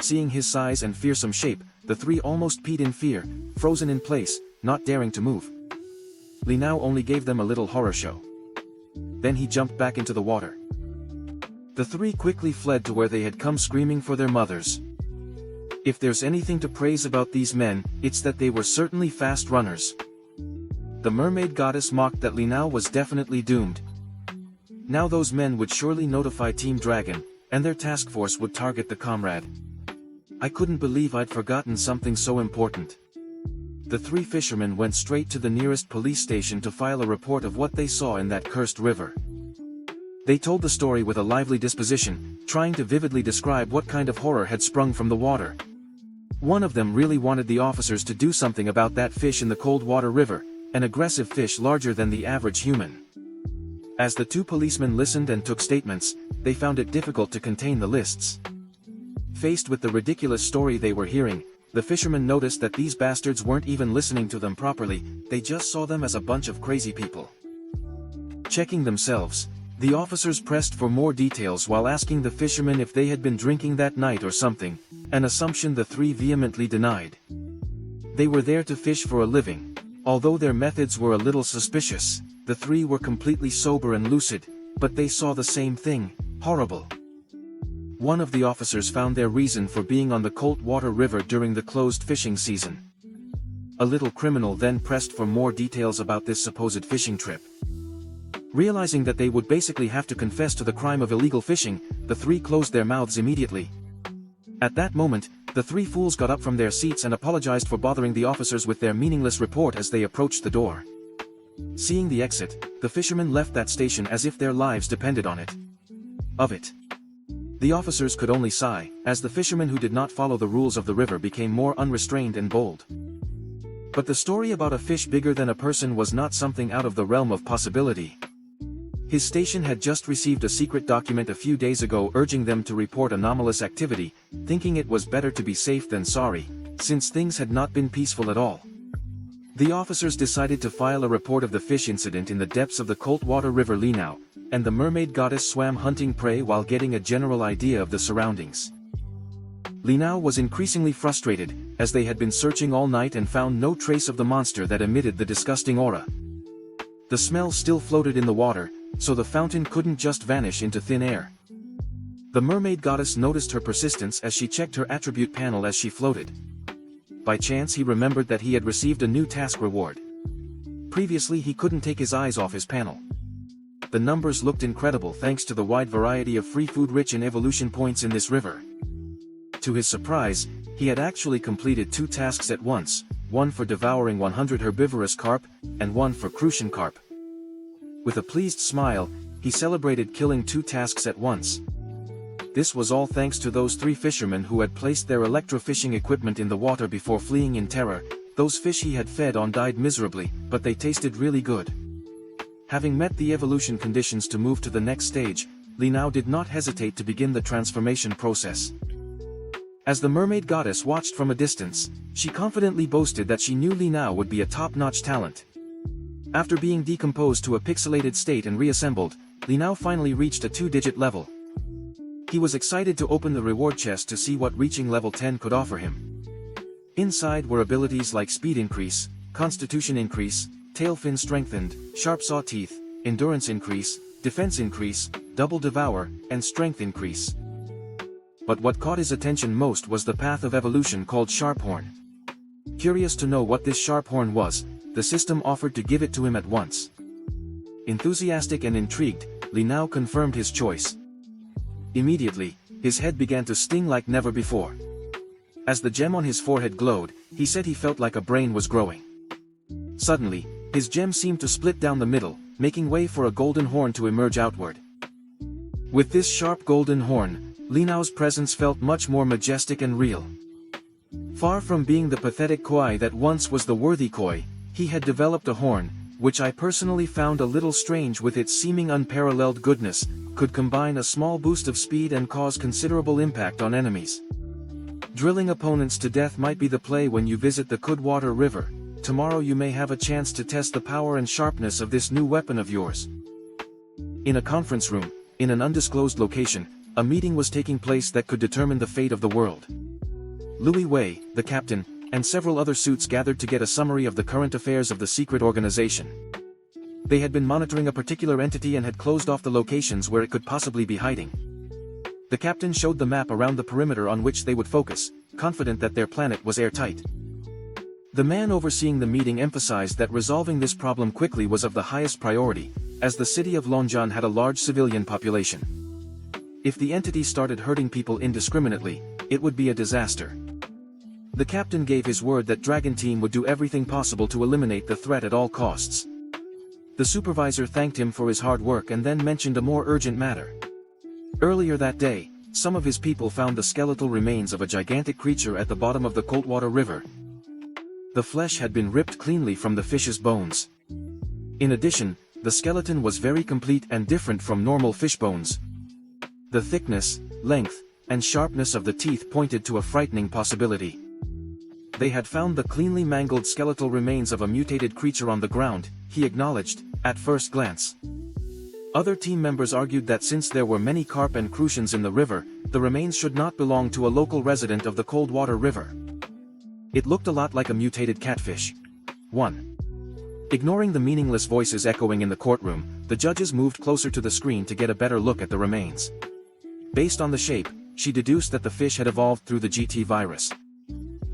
Seeing his size and fearsome shape, the 3 almost peed in fear, frozen in place, not daring to move. Li Nao only gave them a little horror show. Then he jumped back into the water. The 3 quickly fled to where they had come, screaming for their mothers. If there's anything to praise about these men, it's that they were certainly fast runners. The mermaid goddess mocked that Li Nao was definitely doomed. Now those men would surely notify Team Dragon, and their task force would target the comrade. I couldn't believe I'd forgotten something so important. The 3 fishermen went straight to the nearest police station to file a report of what they saw in that cursed river. They told the story with a lively disposition, trying to vividly describe what kind of horror had sprung from the water. One of them really wanted the officers to do something about that fish in the cold water river, an aggressive fish larger than the average human. As the 2 policemen listened and took statements, they found it difficult to contain the lists. Faced with the ridiculous story they were hearing, the fishermen noticed that these bastards weren't even listening to them properly, they just saw them as a bunch of crazy people. Checking themselves, the officers pressed for more details while asking the fishermen if they had been drinking that night or something, an assumption the 3 vehemently denied. They were there to fish for a living. Although their methods were a little suspicious, the 3 were completely sober and lucid, but they saw the same thing: horrible. One of the officers found their reason for being on the cold water river during the closed fishing season. A little criminal then pressed for more details about this supposed fishing trip. Realizing that they would basically have to confess to the crime of illegal fishing, the 3 closed their mouths immediately. At that moment, the 3 fools got up from their seats and apologized for bothering the officers with their meaningless report as they approached the door. Seeing the exit, the fishermen left that station as if their lives depended on it. The officers could only sigh, as the fishermen who did not follow the rules of the river became more unrestrained and bold. But the story about a fish bigger than a person was not something out of the realm of possibility. His station had just received a secret document a few days ago urging them to report anomalous activity, thinking it was better to be safe than sorry, since things had not been peaceful at all. The officers decided to file a report of the fish incident in the depths of the cold water river Li Nao, and the mermaid goddess swam hunting prey while getting a general idea of the surroundings. Li Nao was increasingly frustrated, as they had been searching all night and found no trace of the monster that emitted the disgusting aura. The smell still floated in the water, so the fountain couldn't just vanish into thin air. The mermaid goddess noticed her persistence as she checked her attribute panel as she floated. By chance he remembered that he had received a new task reward. Previously he couldn't take his eyes off his panel. The numbers looked incredible thanks to the wide variety of free food rich in evolution points in this river. To his surprise, he had actually completed 2 tasks at once, one for devouring 100 herbivorous carp, and one for crucian carp. With a pleased smile, he celebrated killing 2 tasks at once. This was all thanks to those 3 fishermen who had placed their electrofishing equipment in the water before fleeing in terror. Those fish he had fed on died miserably, but they tasted really good. Having met the evolution conditions to move to the next stage, Li Nao did not hesitate to begin the transformation process. As the mermaid goddess watched from a distance, she confidently boasted that she knew Li Nao would be a top-notch talent. After being decomposed to a pixelated state and reassembled, Li Nao finally reached a 2-digit level. He was excited to open the reward chest to see what reaching level 10 could offer him. Inside were abilities like speed increase, constitution increase, tail fin strengthened, sharp saw teeth, endurance increase, defense increase, double devour, and strength increase. But what caught his attention most was the path of evolution called Sharphorn. Curious to know what this Sharphorn was, the system offered to give it to him at once. Enthusiastic and intrigued, Li now confirmed his choice. Immediately, his head began to sting like never before. As the gem on his forehead glowed, he said he felt like a brain was growing. Suddenly, his gem seemed to split down the middle, making way for a golden horn to emerge outward. With this sharp golden horn, Li Nao's presence felt much more majestic and real. Far from being the pathetic koi that once was the worthy koi, he had developed a horn, which I personally found a little strange with its seeming unparalleled goodness, could combine a small boost of speed and cause considerable impact on enemies. Drilling opponents to death might be the play when you visit the Kudwater River. Tomorrow you may have a chance to test the power and sharpness of this new weapon of yours. In a conference room, in an undisclosed location, a meeting was taking place that could determine the fate of the world. Louis Wei, the captain, and several other suits gathered to get a summary of the current affairs of the secret organization. They had been monitoring a particular entity and had closed off the locations where it could possibly be hiding. The captain showed the map around the perimeter on which they would focus, confident that their planet was airtight. The man overseeing the meeting emphasized that resolving this problem quickly was of the highest priority, as the city of Longjang had a large civilian population. If the entity started hurting people indiscriminately, it would be a disaster. The captain gave his word that Dragon Team would do everything possible to eliminate the threat at all costs. The supervisor thanked him for his hard work and then mentioned a more urgent matter. Earlier that day, some of his people found the skeletal remains of a gigantic creature at the bottom of the Coldwater River. The flesh had been ripped cleanly from the fish's bones. In addition, the skeleton was very complete and different from normal fish bones. The thickness, length, and sharpness of the teeth pointed to a frightening possibility. They had found the cleanly mangled skeletal remains of a mutated creature on the ground, he acknowledged, at first glance. Other team members argued that since there were many carp and crucians in the river, the remains should not belong to a local resident of the Coldwater River. It looked a lot like a mutated catfish. 1. Ignoring the meaningless voices echoing in the courtroom, the judges moved closer to the screen to get a better look at the remains. Based on the shape, she deduced that the fish had evolved through the GT virus.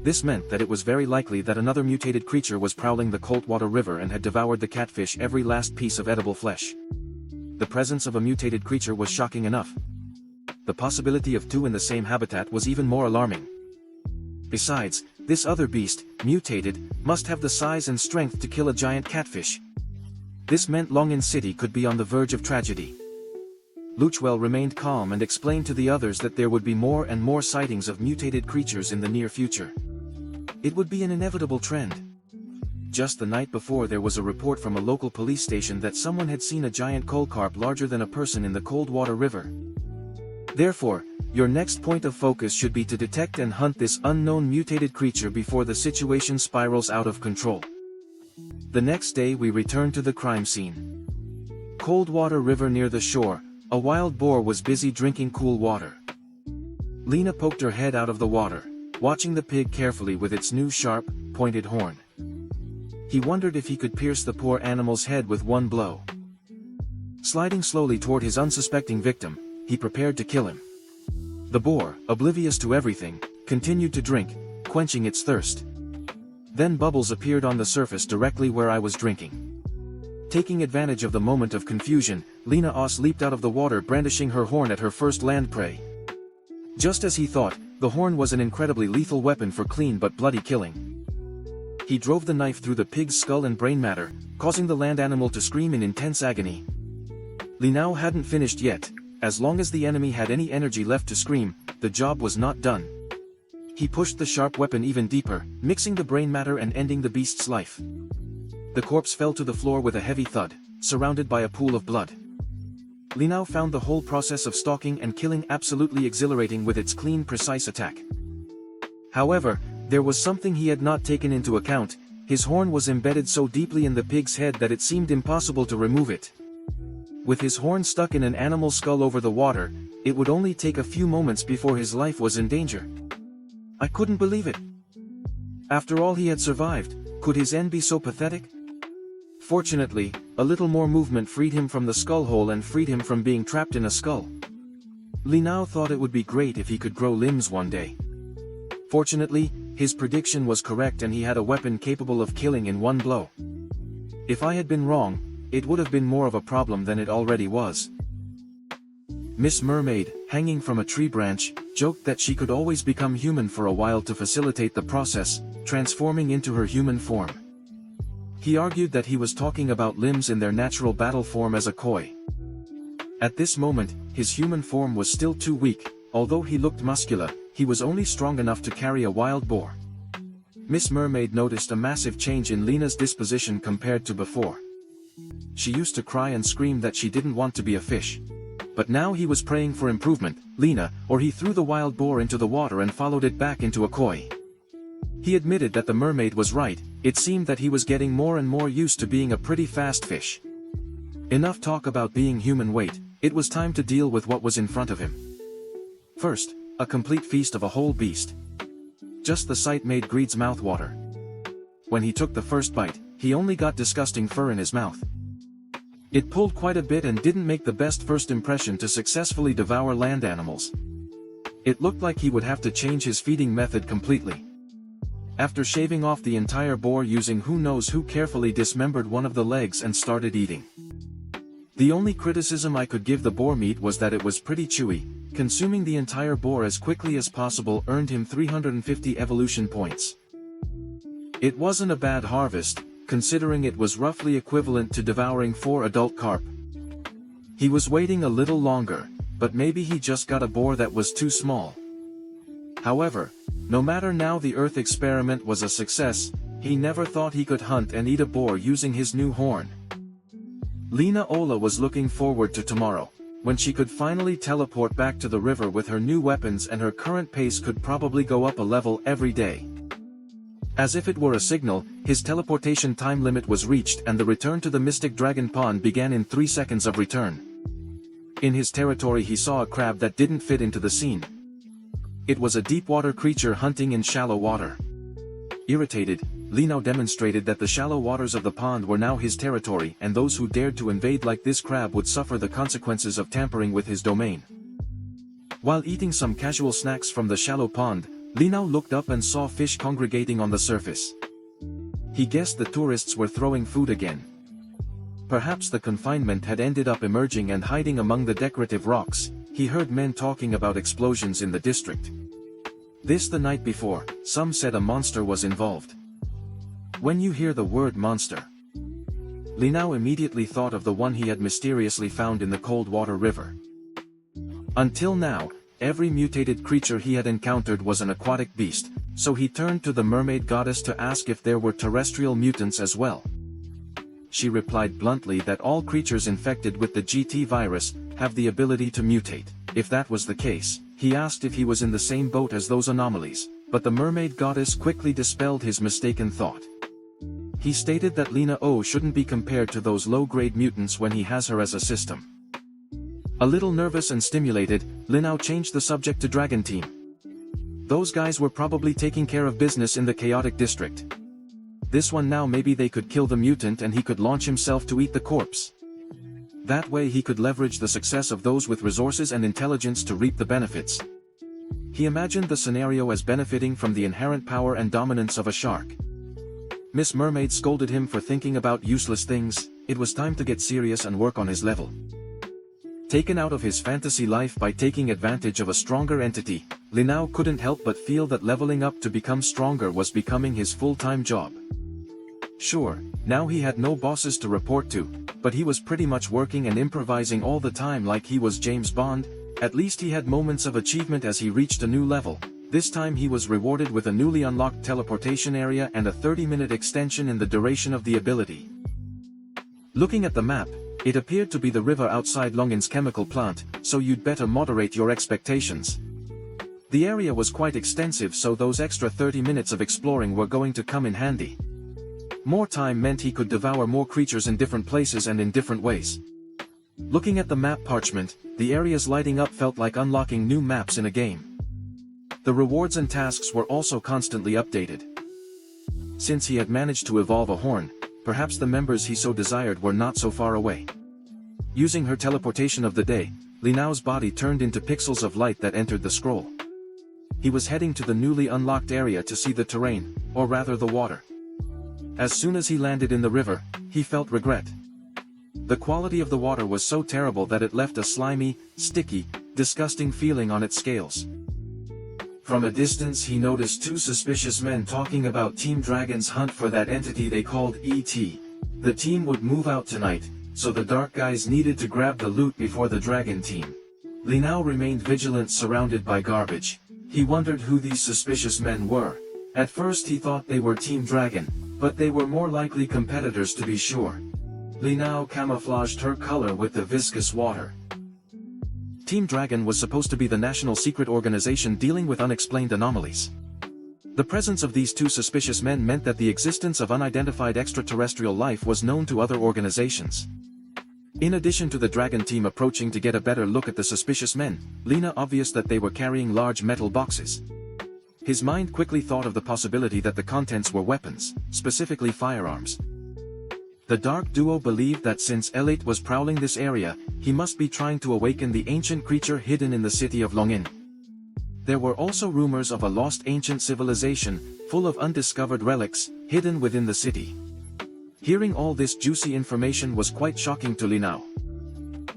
This meant that it was very likely that another mutated creature was prowling the Coldwater River and had devoured the catfish every last piece of edible flesh. The presence of a mutated creature was shocking enough. The possibility of two in the same habitat was even more alarming. Besides, this other beast, mutated, must have the size and strength to kill a giant catfish. This meant Longin City could be on the verge of tragedy. Luchwell remained calm and explained to the others that there would be more and more sightings of mutated creatures in the near future. It would be an inevitable trend. Just the night before, there was a report from a local police station that someone had seen a giant coal carp larger than a person in the Coldwater River. Therefore, your next point of focus should be to detect and hunt this unknown mutated creature before the situation spirals out of control. The next day we returned to the crime scene. Coldwater River near the shore, a wild boar was busy drinking cool water. Lena poked her head out of the water, watching the pig carefully with its new sharp, pointed horn. He wondered if he could pierce the poor animal's head with one blow. Sliding slowly toward his unsuspecting victim, he prepared to kill him. The boar, oblivious to everything, continued to drink, quenching its thirst. Then bubbles appeared on the surface directly where I was drinking. Taking advantage of the moment of confusion, Lena Oss leaped out of the water brandishing her horn at her first land prey. Just as he thought, the horn was an incredibly lethal weapon for clean but bloody killing. He drove the knife through the pig's skull and brain matter, causing the land animal to scream in intense agony. Li Nao hadn't finished yet. As long as the enemy had any energy left to scream, the job was not done. He pushed the sharp weapon even deeper, mixing the brain matter and ending the beast's life. The corpse fell to the floor with a heavy thud, surrounded by a pool of blood. Li Nao found the whole process of stalking and killing absolutely exhilarating with its clean, precise attack. However, there was something he had not taken into account. His horn was embedded so deeply in the pig's head that it seemed impossible to remove it. With his horn stuck in an animal's skull over the water, it would only take a few moments before his life was in danger. I couldn't believe it. After all he had survived, could his end be so pathetic? Fortunately, a little more movement freed him from the skull hole and freed him from being trapped in a skull. Li now thought it would be great if he could grow limbs one day. Fortunately, his prediction was correct and he had a weapon capable of killing in one blow. If I had been wrong, it would have been more of a problem than it already was. Miss Mermaid, hanging from a tree branch, joked that she could always become human for a while to facilitate the process, transforming into her human form. He argued that he was talking about limbs in their natural battle form as a koi. At this moment, his human form was still too weak. Although he looked muscular, he was only strong enough to carry a wild boar. Miss Mermaid noticed a massive change in Lena's disposition compared to before. She used to cry and scream that she didn't want to be a fish. But now he was praying for improvement, Lena, or he threw the wild boar into the water and followed it back into a koi. He admitted that the mermaid was right. It seemed that he was getting more and more used to being a pretty fast fish. Enough talk about being human weight, it was time to deal with what was in front of him. First, a complete feast of a whole beast. Just the sight made Greed's mouth water. When he took the first bite, he only got disgusting fur in his mouth. It pulled quite a bit and didn't make the best first impression to successfully devour land animals. It looked like he would have to change his feeding method completely. After shaving off the entire boar using who knows who, carefully dismembered one of the legs and started eating. The only criticism I could give the boar meat was that it was pretty chewy. Consuming the entire boar as quickly as possible earned him 350 evolution points. It wasn't a bad harvest, considering it was roughly equivalent to devouring 4 adult carp. He was waiting a little longer, but maybe he just got a boar that was too small. However, no matter, now the Earth experiment was a success. He never thought he could hunt and eat a boar using his new horn. Lena Ola was looking forward to tomorrow, when she could finally teleport back to the river with her new weapons, and her current pace could probably go up a level every day. As if it were a signal, his teleportation time limit was reached and the return to the Mystic Dragon Pond began in 3 seconds of return. In his territory he saw a crab that didn't fit into the scene. It was a deep-water creature hunting in shallow water. Irritated, Lino demonstrated that the shallow waters of the pond were now his territory, and those who dared to invade like this crab would suffer the consequences of tampering with his domain. While eating some casual snacks from the shallow pond, Lino looked up and saw fish congregating on the surface. He guessed the tourists were throwing food again. Perhaps the confinement had ended up emerging and hiding among the decorative rocks. He heard men talking about explosions in the district. This the night before, some said a monster was involved. When you hear the word monster, Lino immediately thought of the one he had mysteriously found in the cold water river. Until now, every mutated creature he had encountered was an aquatic beast, so he turned to the mermaid goddess to ask if there were terrestrial mutants as well. She replied bluntly that all creatures infected with the GT virus have the ability to mutate. If that was the case, he asked if he was in the same boat as those anomalies, but the mermaid goddess quickly dispelled his mistaken thought. He stated that Lena O shouldn't be compared to those low-grade mutants when he has her as a system. A little nervous and stimulated, Linao changed the subject to Dragon Team. Those guys were probably taking care of business in the chaotic district. This one now, maybe they could kill the mutant and he could launch himself to eat the corpse. That way he could leverage the success of those with resources and intelligence to reap the benefits. He imagined the scenario as benefiting from the inherent power and dominance of a shark. Miss Mermaid scolded him for thinking about useless things. It was time to get serious and work on his level. Taken out of his fantasy life by taking advantage of a stronger entity, Linao couldn't help but feel that leveling up to become stronger was becoming his full-time job. Sure, now he had no bosses to report to, but he was pretty much working and improvising all the time like he was James Bond. At least he had moments of achievement as he reached a new level. This time he was rewarded with a newly unlocked teleportation area and a 30-minute extension in the duration of the ability. Looking at the map, it appeared to be the river outside Longin's chemical plant, so you'd better moderate your expectations. The area was quite extensive, so those extra 30 minutes of exploring were going to come in handy. More time meant he could devour more creatures in different places and in different ways. Looking at the map parchment, the areas lighting up felt like unlocking new maps in a game. The rewards and tasks were also constantly updated. Since he had managed to evolve a horn, perhaps the members he so desired were not so far away. Using her teleportation of the day, Li Nao's body turned into pixels of light that entered the scroll. He was heading to the newly unlocked area to see the terrain, or rather the water. As soon as he landed in the river, he felt regret. The quality of the water was so terrible that it left a slimy, sticky, disgusting feeling on its scales. From a distance he noticed two suspicious men talking about Team Dragon's hunt for that entity they called ET. The team would move out tonight, so the dark guys needed to grab the loot before the dragon team. Li Nao remained vigilant surrounded by garbage. He wondered who these suspicious men were. At first he thought they were Team Dragon, but they were more likely competitors to be sure. Li Nao camouflaged her color with the viscous water. Team Dragon was supposed to be the national secret organization dealing with unexplained anomalies. The presence of these two suspicious men meant that the existence of unidentified extraterrestrial life was known to other organizations. In addition to the Dragon team approaching to get a better look at the suspicious men, Lina obvious that they were carrying large metal boxes. His mind quickly thought of the possibility that the contents were weapons, specifically firearms. The dark duo believed that since Elite was prowling this area, he must be trying to awaken the ancient creature hidden in the city of Longin. There were also rumors of a lost ancient civilization, full of undiscovered relics, hidden within the city. Hearing all this juicy information was quite shocking to Li Nao.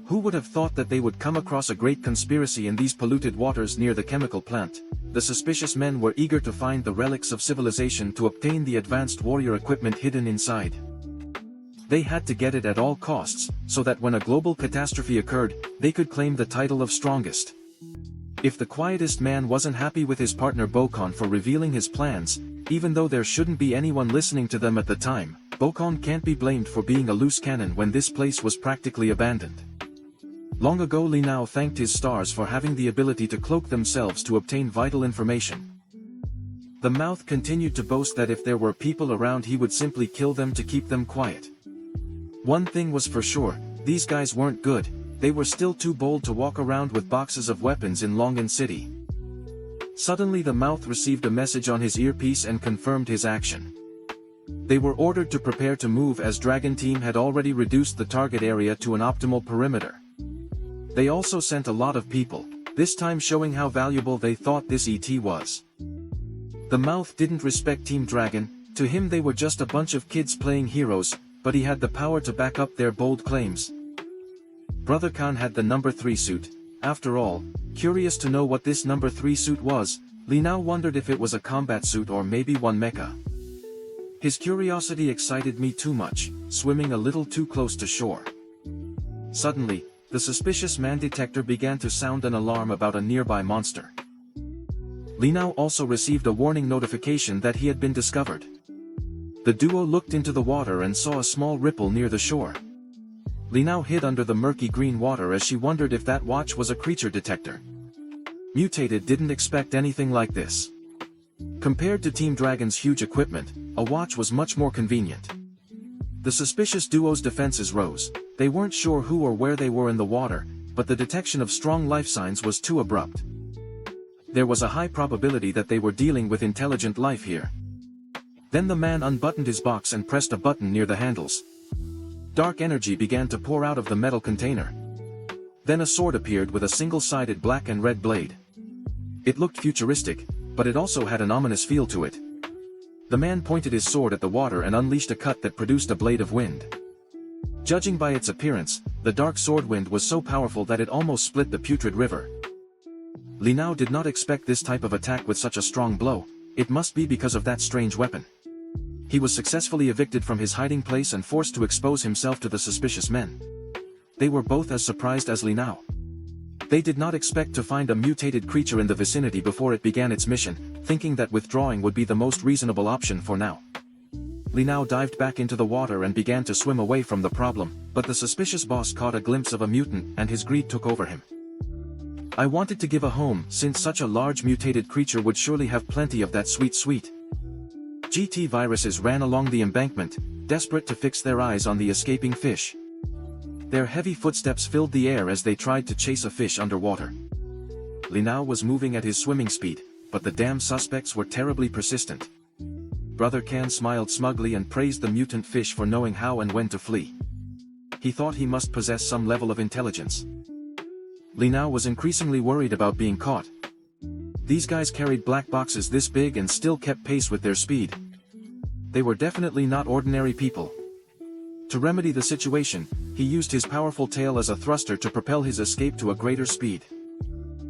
Who would have thought that they would come across a great conspiracy in these polluted waters near the chemical plant? The suspicious men were eager to find the relics of civilization to obtain the advanced warrior equipment hidden inside. They had to get it at all costs, so that when a global catastrophe occurred, they could claim the title of strongest. If the quietest man wasn't happy with his partner Bokon for revealing his plans, even though there shouldn't be anyone listening to them at the time, Bokon can't be blamed for being a loose cannon when this place was practically abandoned. Long ago Li Nao thanked his stars for having the ability to cloak themselves to obtain vital information. The mouth continued to boast that if there were people around he would simply kill them to keep them quiet. One thing was for sure, these guys weren't good, they were still too bold to walk around with boxes of weapons in Longin City. Suddenly the mouth received a message on his earpiece and confirmed his action. They were ordered to prepare to move as Dragon Team had already reduced the target area to an optimal perimeter. They also sent a lot of people, this time showing how valuable they thought this ET was. The mouth didn't respect Team Dragon, to him they were just a bunch of kids playing heroes, but he had the power to back up their bold claims. Brother Khan had the number 3 suit. After all, curious to know what this number 3 suit was, Li Nao wondered if it was a combat suit or maybe one mecha. His curiosity excited me too much, swimming a little too close to shore. Suddenly, the suspicious man detector began to sound an alarm about a nearby monster. Li Nao also received a warning notification that he had been discovered. The duo looked into the water and saw a small ripple near the shore. Li Nao hid under the murky green water as she wondered if that watch was a creature detector. Mutated didn't expect anything like this. Compared to Team Dragon's huge equipment, a watch was much more convenient. The suspicious duo's defenses rose. They weren't sure who or where they were in the water, but the detection of strong life signs was too abrupt. There was a high probability that they were dealing with intelligent life here. Then the man unbuttoned his box and pressed a button near the handles. Dark energy began to pour out of the metal container. Then a sword appeared with a single-sided black and red blade. It looked futuristic, but it also had an ominous feel to it. The man pointed his sword at the water and unleashed a cut that produced a blade of wind. Judging by its appearance, the dark sword wind was so powerful that it almost split the putrid river. Li Nao did not expect this type of attack with such a strong blow. It must be because of that strange weapon. He was successfully evicted from his hiding place and forced to expose himself to the suspicious men. They were both as surprised as Li Nao. They did not expect to find a mutated creature in the vicinity before it began its mission, thinking that withdrawing would be the most reasonable option for now. Li Nao dived back into the water and began to swim away from the problem, but the suspicious boss caught a glimpse of a mutant and his greed took over him. I wanted to give a home, since such a large mutated creature would surely have plenty of that sweet. GT viruses ran along the embankment, desperate to fix their eyes on the escaping fish. Their heavy footsteps filled the air as they tried to chase a fish underwater. Li Nao was moving at his swimming speed, but the damn suspects were terribly persistent. Brother Can smiled smugly and praised the mutant fish for knowing how and when to flee. He thought he must possess some level of intelligence. Li Nao was increasingly worried about being caught. These guys carried black boxes this big and still kept pace with their speed. They were definitely not ordinary people. To remedy the situation, he used his powerful tail as a thruster to propel his escape to a greater speed.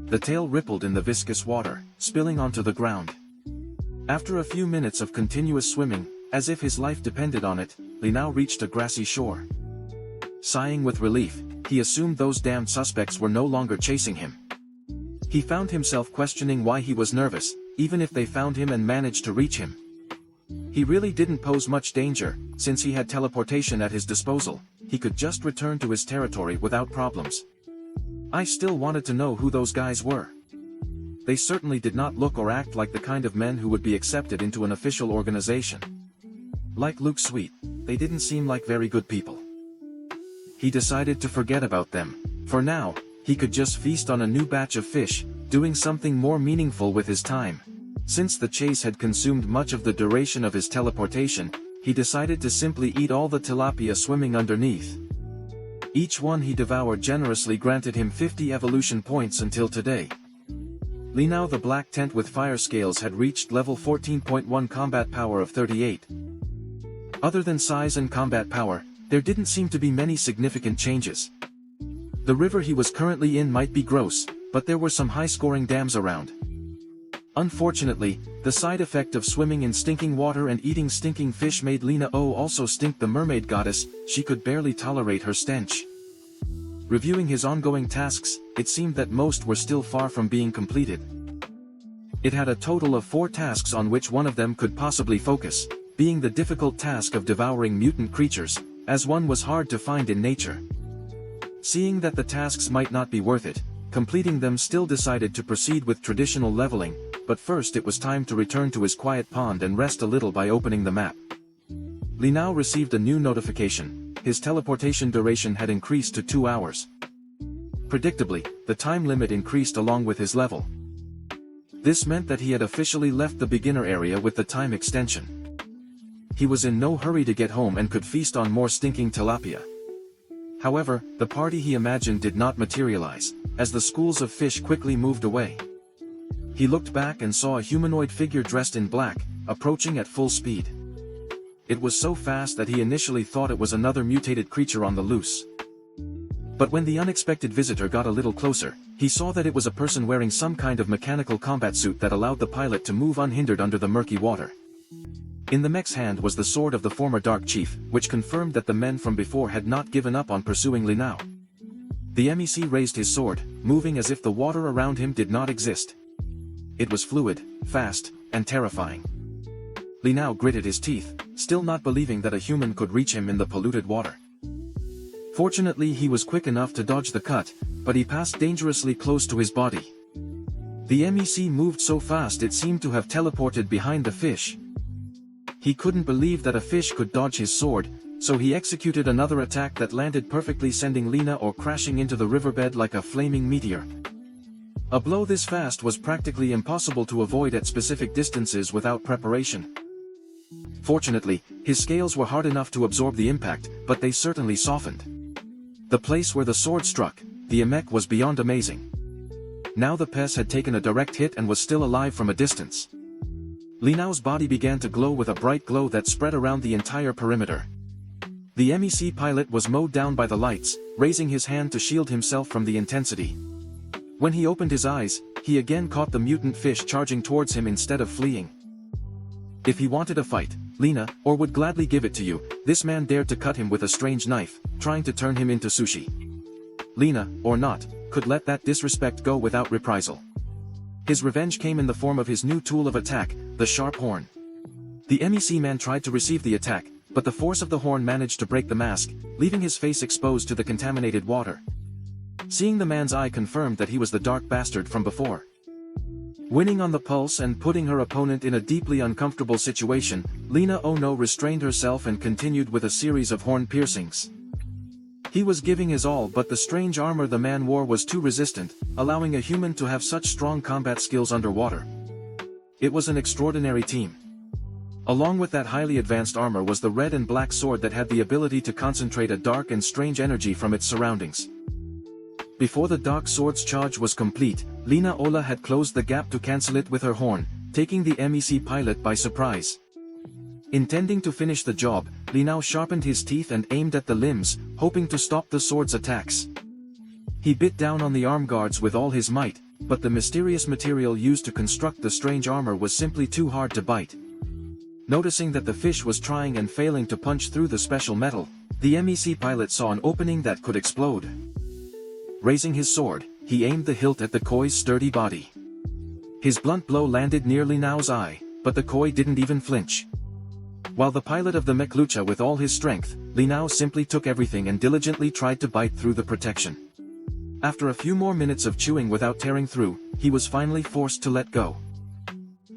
The tail rippled in the viscous water, spilling onto the ground. After a few minutes of continuous swimming, as if his life depended on it, Li Nao reached a grassy shore. Sighing with relief, he assumed those damned suspects were no longer chasing him. He found himself questioning why he was nervous, even if they found him and managed to reach him. He really didn't pose much danger, since he had teleportation at his disposal. He could just return to his territory without problems. I still wanted to know who those guys were. They certainly did not look or act like the kind of men who would be accepted into an official organization. Like Luke Sweet, they didn't seem like very good people. He decided to forget about them. For now, he could just feast on a new batch of fish, doing something more meaningful with his time. Since the chase had consumed much of the duration of his teleportation, he decided to simply eat all the tilapia swimming underneath. Each one he devoured generously granted him 50 evolution points until today. Li Nao the Black Tent with fire scales had reached level 14.1 combat power of 38. Other than size and combat power, there didn't seem to be many significant changes. The river he was currently in might be gross, but there were some high-scoring dams around. Unfortunately, the side effect of swimming in stinking water and eating stinking fish made Li Nao also stink. The mermaid goddess, she could barely tolerate her stench. Reviewing his ongoing tasks, it seemed that most were still far from being completed. It had a total of 4 tasks on which one of them could possibly focus, being the difficult task of devouring mutant creatures, as one was hard to find in nature. Seeing that the tasks might not be worth it, completing them still decided to proceed with traditional leveling, but first it was time to return to his quiet pond and rest a little by opening the map. Li Nao received a new notification. His teleportation duration had increased to 2 hours. Predictably, the time limit increased along with his level. This meant that he had officially left the beginner area with the time extension. He was in no hurry to get home and could feast on more stinking tilapia. However, the party he imagined did not materialize, as the schools of fish quickly moved away. He looked back and saw a humanoid figure dressed in black, approaching at full speed. It was so fast that he initially thought it was another mutated creature on the loose. But when the unexpected visitor got a little closer, he saw that it was a person wearing some kind of mechanical combat suit that allowed the pilot to move unhindered under the murky water. In the mech's hand was the sword of the former Dark Chief, which confirmed that the men from before had not given up on pursuing Li Nao. The MEC raised his sword, moving as if the water around him did not exist. It was fluid, fast, and terrifying. Li Nao gritted his teeth, still not believing that a human could reach him in the polluted water. Fortunately, he was quick enough to dodge the cut, but he passed dangerously close to his body. The MEC moved so fast it seemed to have teleported behind the fish. He couldn't believe that a fish could dodge his sword, so he executed another attack that landed perfectly, sending Li Nao crashing into the riverbed like a flaming meteor. A blow this fast was practically impossible to avoid at specific distances without preparation. Fortunately, his scales were hard enough to absorb the impact, but they certainly softened. The place where the sword struck, the Emek, was beyond amazing. Now the pest had taken a direct hit and was still alive from a distance. Li Nao's body began to glow with a bright glow that spread around the entire perimeter. The MEC pilot was mowed down by the lights, raising his hand to shield himself from the intensity. When he opened his eyes, he again caught the mutant fish charging towards him instead of fleeing. If he wanted a fight, Lina, or would gladly give it to you, this man dared to cut him with a strange knife, trying to turn him into sushi. Lina, or not, could let that disrespect go without reprisal. His revenge came in the form of his new tool of attack, the sharp horn. The MEC man tried to receive the attack, but the force of the horn managed to break the mask, leaving his face exposed to the contaminated water. Seeing the man's eye confirmed that he was the dark bastard from before. Winning on the pulse and putting her opponent in a deeply uncomfortable situation, Lina Ono restrained herself and continued with a series of horn piercings. He was giving his all, but the strange armor the man wore was too resistant, allowing a human to have such strong combat skills underwater. It was an extraordinary team. Along with that highly advanced armor was the red and black sword that had the ability to concentrate a dark and strange energy from its surroundings. Before the dark sword's charge was complete, Lina Ola had closed the gap to cancel it with her horn, taking the MEC pilot by surprise. Intending to finish the job, Li now sharpened his teeth and aimed at the limbs, hoping to stop the sword's attacks. He bit down on the arm guards with all his might, but the mysterious material used to construct the strange armor was simply too hard to bite. Noticing that the fish was trying and failing to punch through the special metal, the MEC pilot saw an opening that could explode. Raising his sword, he aimed the hilt at the koi's sturdy body. His blunt blow landed near Li Nao's eye, but the koi didn't even flinch. While the pilot of the mech lucha with all his strength, Li Nao simply took everything and diligently tried to bite through the protection. After a few more minutes of chewing without tearing through, he was finally forced to let go.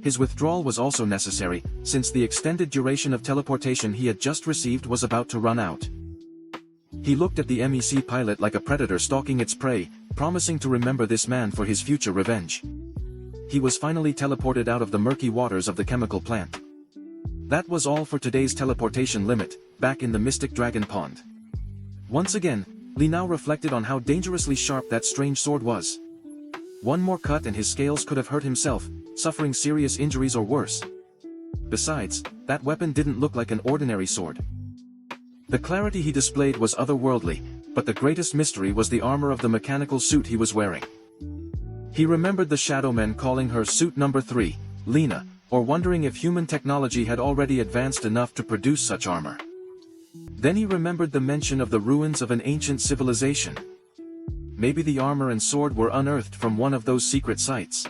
His withdrawal was also necessary, since the extended duration of teleportation he had just received was about to run out. He looked at the MEC pilot like a predator stalking its prey, promising to remember this man for his future revenge. He was finally teleported out of the murky waters of the chemical plant. That was all for today's teleportation limit, back in the Mystic Dragon Pond. Once again, Li Nao reflected on how dangerously sharp that strange sword was. One more cut and his scales could have hurt himself, suffering serious injuries or worse. Besides, that weapon didn't look like an ordinary sword. The clarity he displayed was otherworldly, but the greatest mystery was the armor of the mechanical suit he was wearing. He remembered the Shadow Men calling her Suit Number 3, Lina, or wondering if human technology had already advanced enough to produce such armor. Then he remembered the mention of the ruins of an ancient civilization. Maybe the armor and sword were unearthed from one of those secret sites.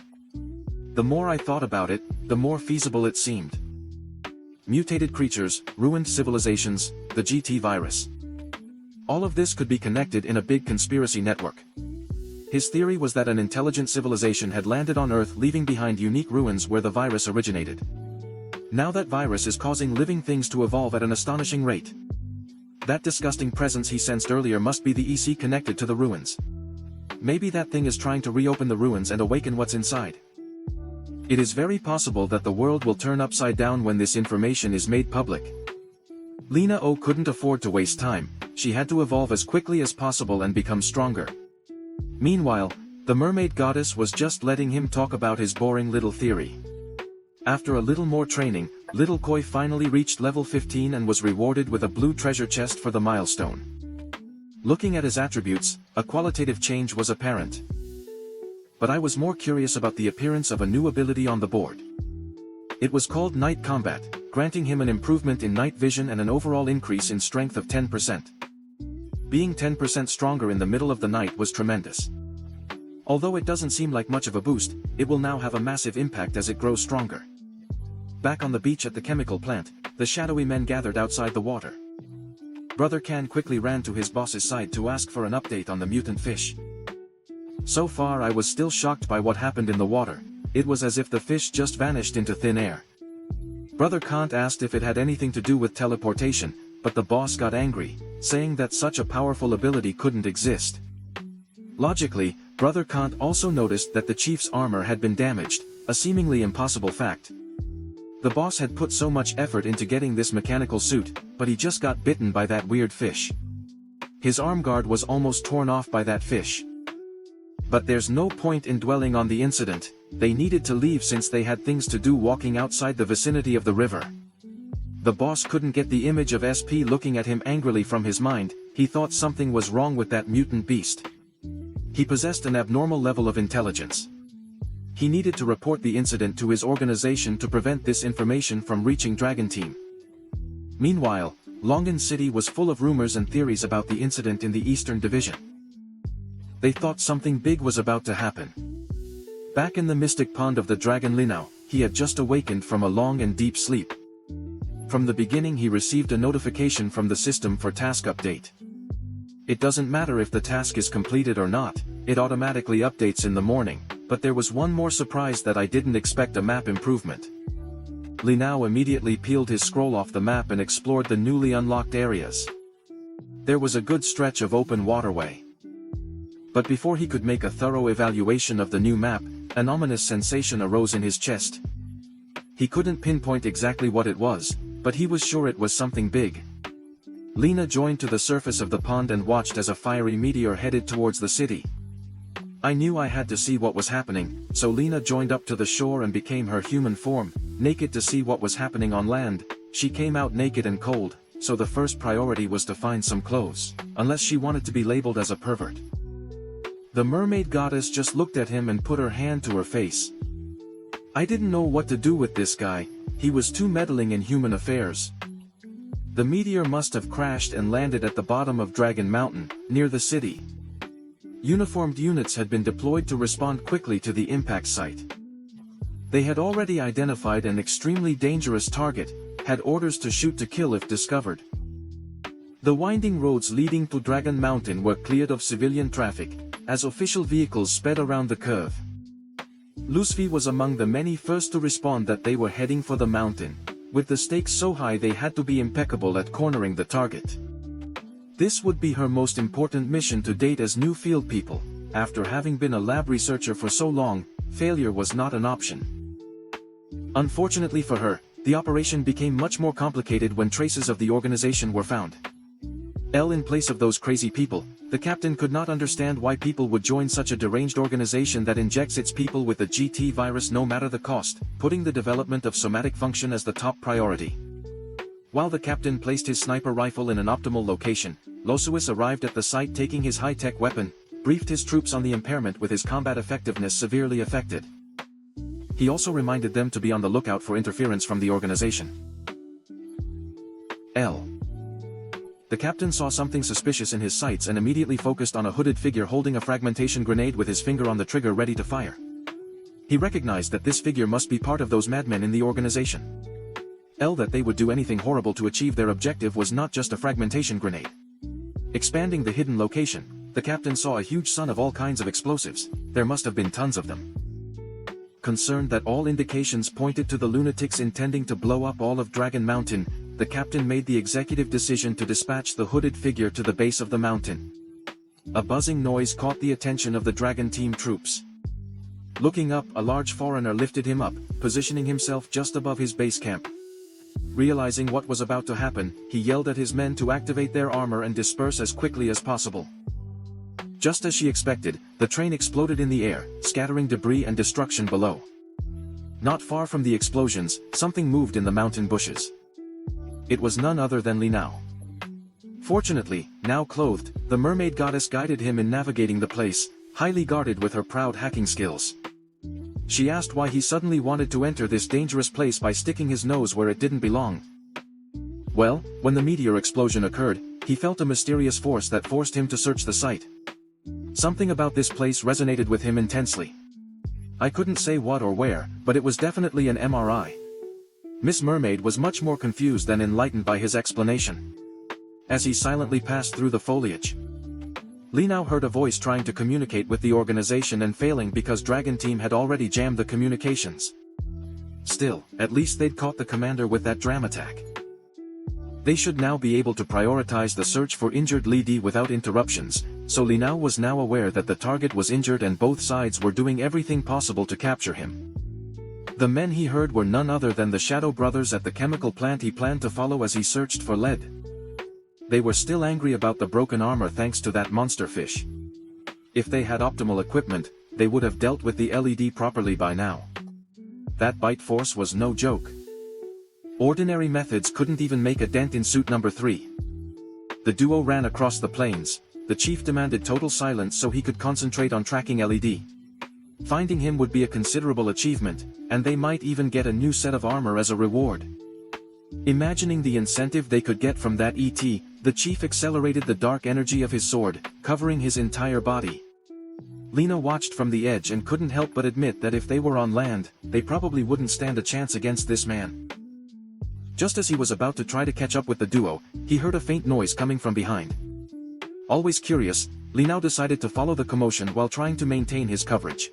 The more I thought about it, the more feasible it seemed. Mutated creatures, ruined civilizations, the GT virus. All of this could be connected in a big conspiracy network. His theory was that an intelligent civilization had landed on Earth, leaving behind unique ruins where the virus originated. Now that virus is causing living things to evolve at an astonishing rate. That disgusting presence he sensed earlier must be the EC connected to the ruins. Maybe that thing is trying to reopen the ruins and awaken what's inside. It is very possible that the world will turn upside down when this information is made public. Lina O couldn't afford to waste time, she had to evolve as quickly as possible and become stronger. Meanwhile, the mermaid goddess was just letting him talk about his boring little theory. After a little more training, little Koi finally reached level 15 and was rewarded with a blue treasure chest for the milestone. Looking at his attributes, a qualitative change was apparent. But I was more curious about the appearance of a new ability on the board. It was called Night Combat, granting him an improvement in night vision and an overall increase in strength of 10%. Being 10% stronger in the middle of the night was tremendous. Although it doesn't seem like much of a boost, it will now have a massive impact as it grows stronger. Back on the beach at the chemical plant, the shadowy men gathered outside the water. Brother Can quickly ran to his boss's side to ask for an update on the mutant fish. So far I was still shocked by what happened in the water. It was as if the fish just vanished into thin air. Brother Kant asked if it had anything to do with teleportation, but the boss got angry, saying that such a powerful ability couldn't exist. Logically, Brother Kant also noticed that the chief's armor had been damaged, a seemingly impossible fact. The boss had put so much effort into getting this mechanical suit, but he just got bitten by that weird fish. His arm guard was almost torn off by that fish. But there's no point in dwelling on the incident, they needed to leave since they had things to do walking outside the vicinity of the river. The boss couldn't get the image of SP looking at him angrily from his mind, he thought something was wrong with that mutant beast. He possessed an abnormal level of intelligence. He needed to report the incident to his organization to prevent this information from reaching Dragon Team. Meanwhile, Longan City was full of rumors and theories about the incident in the Eastern Division. They thought something big was about to happen. Back in the mystic pond of the Dragon Linao, he had just awakened from a long and deep sleep. From the beginning he received a notification from the system for task update. It doesn't matter if the task is completed or not, it automatically updates in the morning, but there was one more surprise that I didn't expect: a map improvement. Li Nao immediately peeled his scroll off the map and explored the newly unlocked areas. There was a good stretch of open waterway. But before he could make a thorough evaluation of the new map, an ominous sensation arose in his chest. he couldn't pinpoint exactly what it was, but he was sure it was something big. Lena joined to the surface of the pond and watched as a fiery meteor headed towards the city. I knew I had to see what was happening, so Lena joined up to the shore and became her human form, naked to see what was happening on land. She came out naked and cold, so the first priority was to find some clothes, unless she wanted to be labeled as a pervert. The mermaid goddess just looked at him and put her hand to her face. I didn't know what to do with this guy, he was too meddling in human affairs. The meteor must have crashed and landed at the bottom of Dragon Mountain, near the city. Uniformed units had been deployed to respond quickly to the impact site. They had already identified an extremely dangerous target, had orders to shoot to kill if discovered. The winding roads leading to Dragon Mountain were cleared of civilian traffic, as official vehicles sped around the curve. Lucy was among the many first to respond that they were heading for the mountain. With the stakes so high they had to be impeccable at cornering the target. This would be her most important mission to date as new field people. After having been a lab researcher for so long, failure was not an option. Unfortunately for her, the operation became much more complicated when traces of the organization were found. In place of those crazy people, the captain could not understand why people would join such a deranged organization that injects its people with the GT virus no matter the cost, putting the development of somatic function as the top priority. While the captain placed his sniper rifle in an optimal location, Losuis arrived at the site taking his high-tech weapon, briefed his troops on the impairment with his combat effectiveness severely affected. He also reminded them to be on the lookout for interference from the organization. The captain saw something suspicious in his sights and immediately focused on a hooded figure holding a fragmentation grenade with his finger on the trigger ready to fire. He recognized that this figure must be part of those madmen in the organization. That they would do anything horrible to achieve their objective was not just a fragmentation grenade. Expanding the hidden location, the captain saw a huge sun of all kinds of explosives. There must have been tons of them. Concerned that all indications pointed to the lunatics intending to blow up all of Dragon Mountain, the captain made the executive decision to dispatch the hooded figure to the base of the mountain. A buzzing noise caught the attention of the Dragon Team troops. Looking up, a large foreigner lifted him up, positioning himself just above his base camp. Realizing what was about to happen, he yelled at his men to activate their armor and disperse as quickly as possible. Just as she expected, the train exploded in the air, scattering debris and destruction below. Not far from the explosions, something moved in the mountain bushes. It was none other than Li Nao. Fortunately, now clothed, the mermaid goddess guided him in navigating the place, highly guarded with her proud hacking skills. She asked why he suddenly wanted to enter this dangerous place by sticking his nose where it didn't belong. Well, when the meteor explosion occurred, he felt a mysterious force that forced him to search the site. Something about this place resonated with him intensely. I couldn't say what or where, but it was definitely an MRI. Miss Mermaid was much more confused than enlightened by his explanation. As he silently passed through the foliage, Li Nao heard a voice trying to communicate with the organization and failing because Dragon Team had already jammed the communications. Still, at least they'd caught the commander with that dram attack. They should now be able to prioritize the search for injured Li Di without interruptions, so Li Nao was now aware that the target was injured and both sides were doing everything possible to capture him. The men he heard were none other than the Shadow Brothers at the chemical plant he planned to follow as he searched for lead. They were still angry about the broken armor thanks to that monster fish. If they had optimal equipment, they would have dealt with the LED properly by now. That bite force was no joke. Ordinary methods couldn't even make a dent in suit number 3. The duo ran across the plains. The chief demanded total silence so he could concentrate on tracking LED. Finding him would be a considerable achievement, and they might even get a new set of armor as a reward. Imagining the incentive they could get from that ET, the chief accelerated the dark energy of his sword, covering his entire body. Lena watched from the edge and couldn't help but admit that if they were on land, they probably wouldn't stand a chance against this man. Just as he was about to try to catch up with the duo, he heard a faint noise coming from behind. Always curious, Li Nao decided to follow the commotion while trying to maintain his coverage.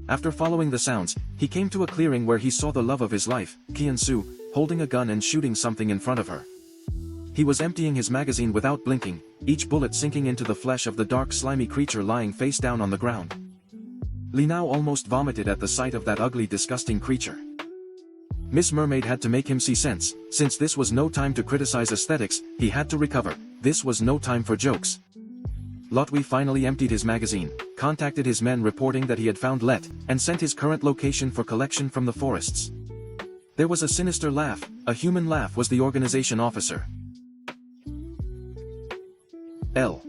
After following the sounds, he came to a clearing where he saw the love of his life, Qian-Su, holding a gun and shooting something in front of her. He was emptying his magazine without blinking, each bullet sinking into the flesh of the dark slimy creature lying face down on the ground. Li Nao almost vomited at the sight of that ugly disgusting creature. Miss Mermaid had to make him see sense. Since this was no time to criticize aesthetics, he had to recover. This was no time for jokes. Lotwi finally emptied his magazine, contacted his men reporting that he had found Let, and sent his current location for collection from the forests. There was a sinister laugh. A human laugh was the organization officer. L.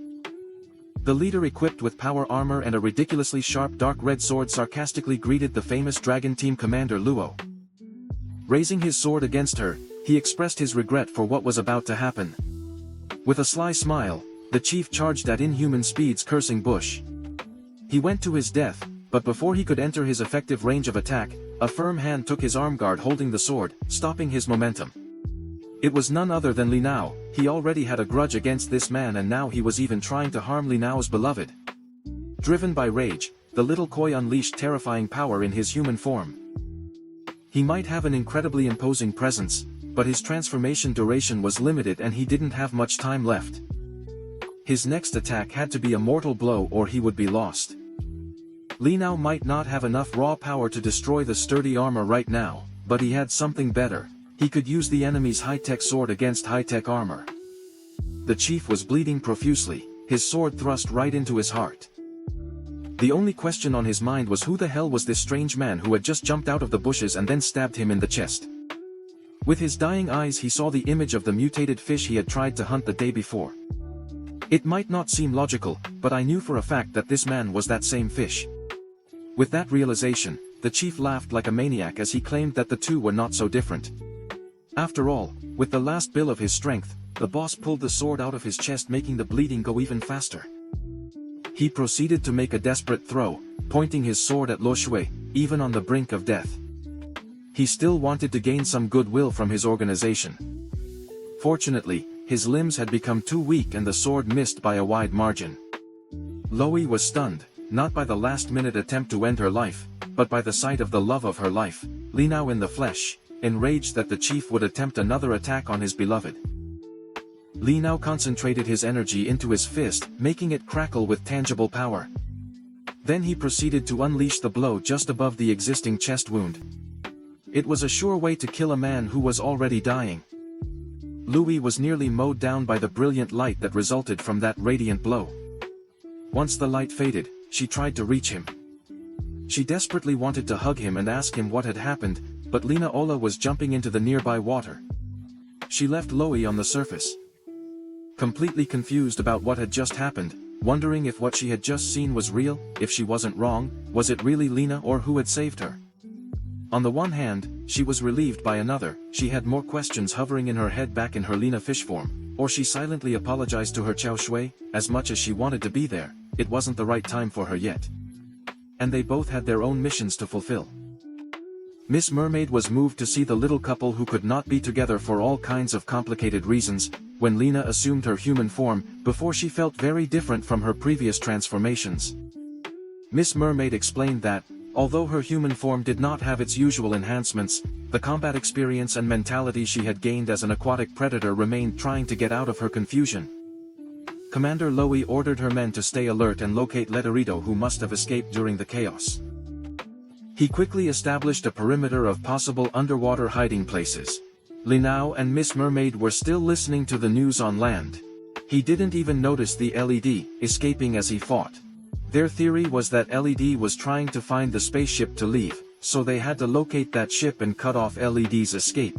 The leader, equipped with power armor and a ridiculously sharp dark red sword, sarcastically greeted the famous dragon team commander Luo. Raising his sword against her, he expressed his regret for what was about to happen. With a sly smile, the chief charged at inhuman speeds, cursing Bush. He went to his death, but before he could enter his effective range of attack, a firm hand took his arm guard holding the sword, stopping his momentum. It was none other than Li Nao. He already had a grudge against this man, and now he was even trying to harm Li Nao's beloved. Driven by rage, the little koi unleashed terrifying power in his human form. He might have an incredibly imposing presence, but his transformation duration was limited and he didn't have much time left. His next attack had to be a mortal blow or he would be lost. Li Nao might not have enough raw power to destroy the sturdy armor right now, but he had something better. He could use the enemy's high-tech sword against high-tech armor. The chief was bleeding profusely, his sword thrust right into his heart. The only question on his mind was who the hell was this strange man who had just jumped out of the bushes and then stabbed him in the chest. With his dying eyes he saw the image of the mutated fish he had tried to hunt the day before. It might not seem logical, but I knew for a fact that this man was that same fish. With that realization, the chief laughed like a maniac as he claimed that the two were not so different. After all, with the last bill of his strength, the boss pulled the sword out of his chest, making the bleeding go even faster. He proceeded to make a desperate throw, pointing his sword at Lo Shui, even on the brink of death. He still wanted to gain some goodwill from his organization. Fortunately, his limbs had become too weak and the sword missed by a wide margin. Loei was stunned, not by the last-minute attempt to end her life, but by the sight of the love of her life, Li Nao in the flesh, enraged that the chief would attempt another attack on his beloved. Li Nao concentrated his energy into his fist, making it crackle with tangible power. Then he proceeded to unleash the blow just above the existing chest wound. It was a sure way to kill a man who was already dying. Louis was nearly mowed down by the brilliant light that resulted from that radiant blow. Once the light faded, she tried to reach him. She desperately wanted to hug him and ask him what had happened, but Lina Ola was jumping into the nearby water. She left Loei on the surface. Completely confused about what had just happened, wondering if what she had just seen was real, if she wasn't wrong, was it really Lina or who had saved her? On the one hand, she was relieved, by another, she had more questions hovering in her head back in her Lina fish form, or she silently apologized to her Qiao Shui. As much as she wanted to be there, it wasn't the right time for her yet. And they both had their own missions to fulfill. Miss Mermaid was moved to see the little couple who could not be together for all kinds of complicated reasons. When Lina assumed her human form, before she felt very different from her previous transformations. Miss Mermaid explained that, although her human form did not have its usual enhancements, the combat experience and mentality she had gained as an aquatic predator remained, trying to get out of her confusion. Commander Loei ordered her men to stay alert and locate Leterito, who must have escaped during the chaos. He quickly established a perimeter of possible underwater hiding places. Li Nao and Miss Mermaid were still listening to the news on land. He didn't even notice the LED, escaping as he fought. Their theory was that LED was trying to find the spaceship to leave, so they had to locate that ship and cut off LED's escape.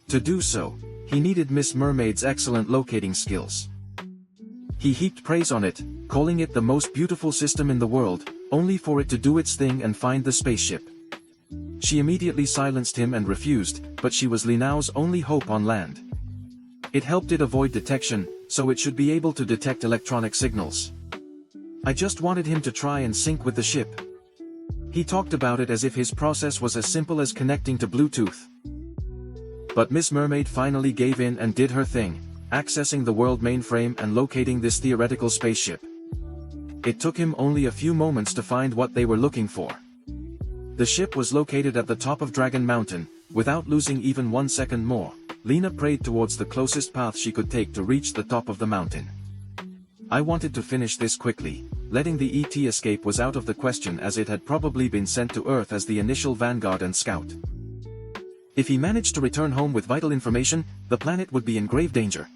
To do so, he needed Miss Mermaid's excellent locating skills. He heaped praise on it, calling it the most beautiful system in the world, only for it to do its thing and find the spaceship. She immediately silenced him and refused, but she was Li Nao's only hope on land. It helped it avoid detection, so it should be able to detect electronic signals. I just wanted him to try and sync with the ship. He talked about it as if his process was as simple as connecting to Bluetooth. But Miss Mermaid finally gave in and did her thing, accessing the world mainframe and locating this theoretical spaceship. It took him only a few moments to find what they were looking for. The ship was located at the top of Dragon Mountain. Without losing even 1 second more, Lina prayed towards the closest path she could take to reach the top of the mountain. I wanted to finish this quickly. Letting the ET escape was out of the question, as it had probably been sent to Earth as the initial vanguard and scout. If he managed to return home with vital information, the planet would be in grave danger.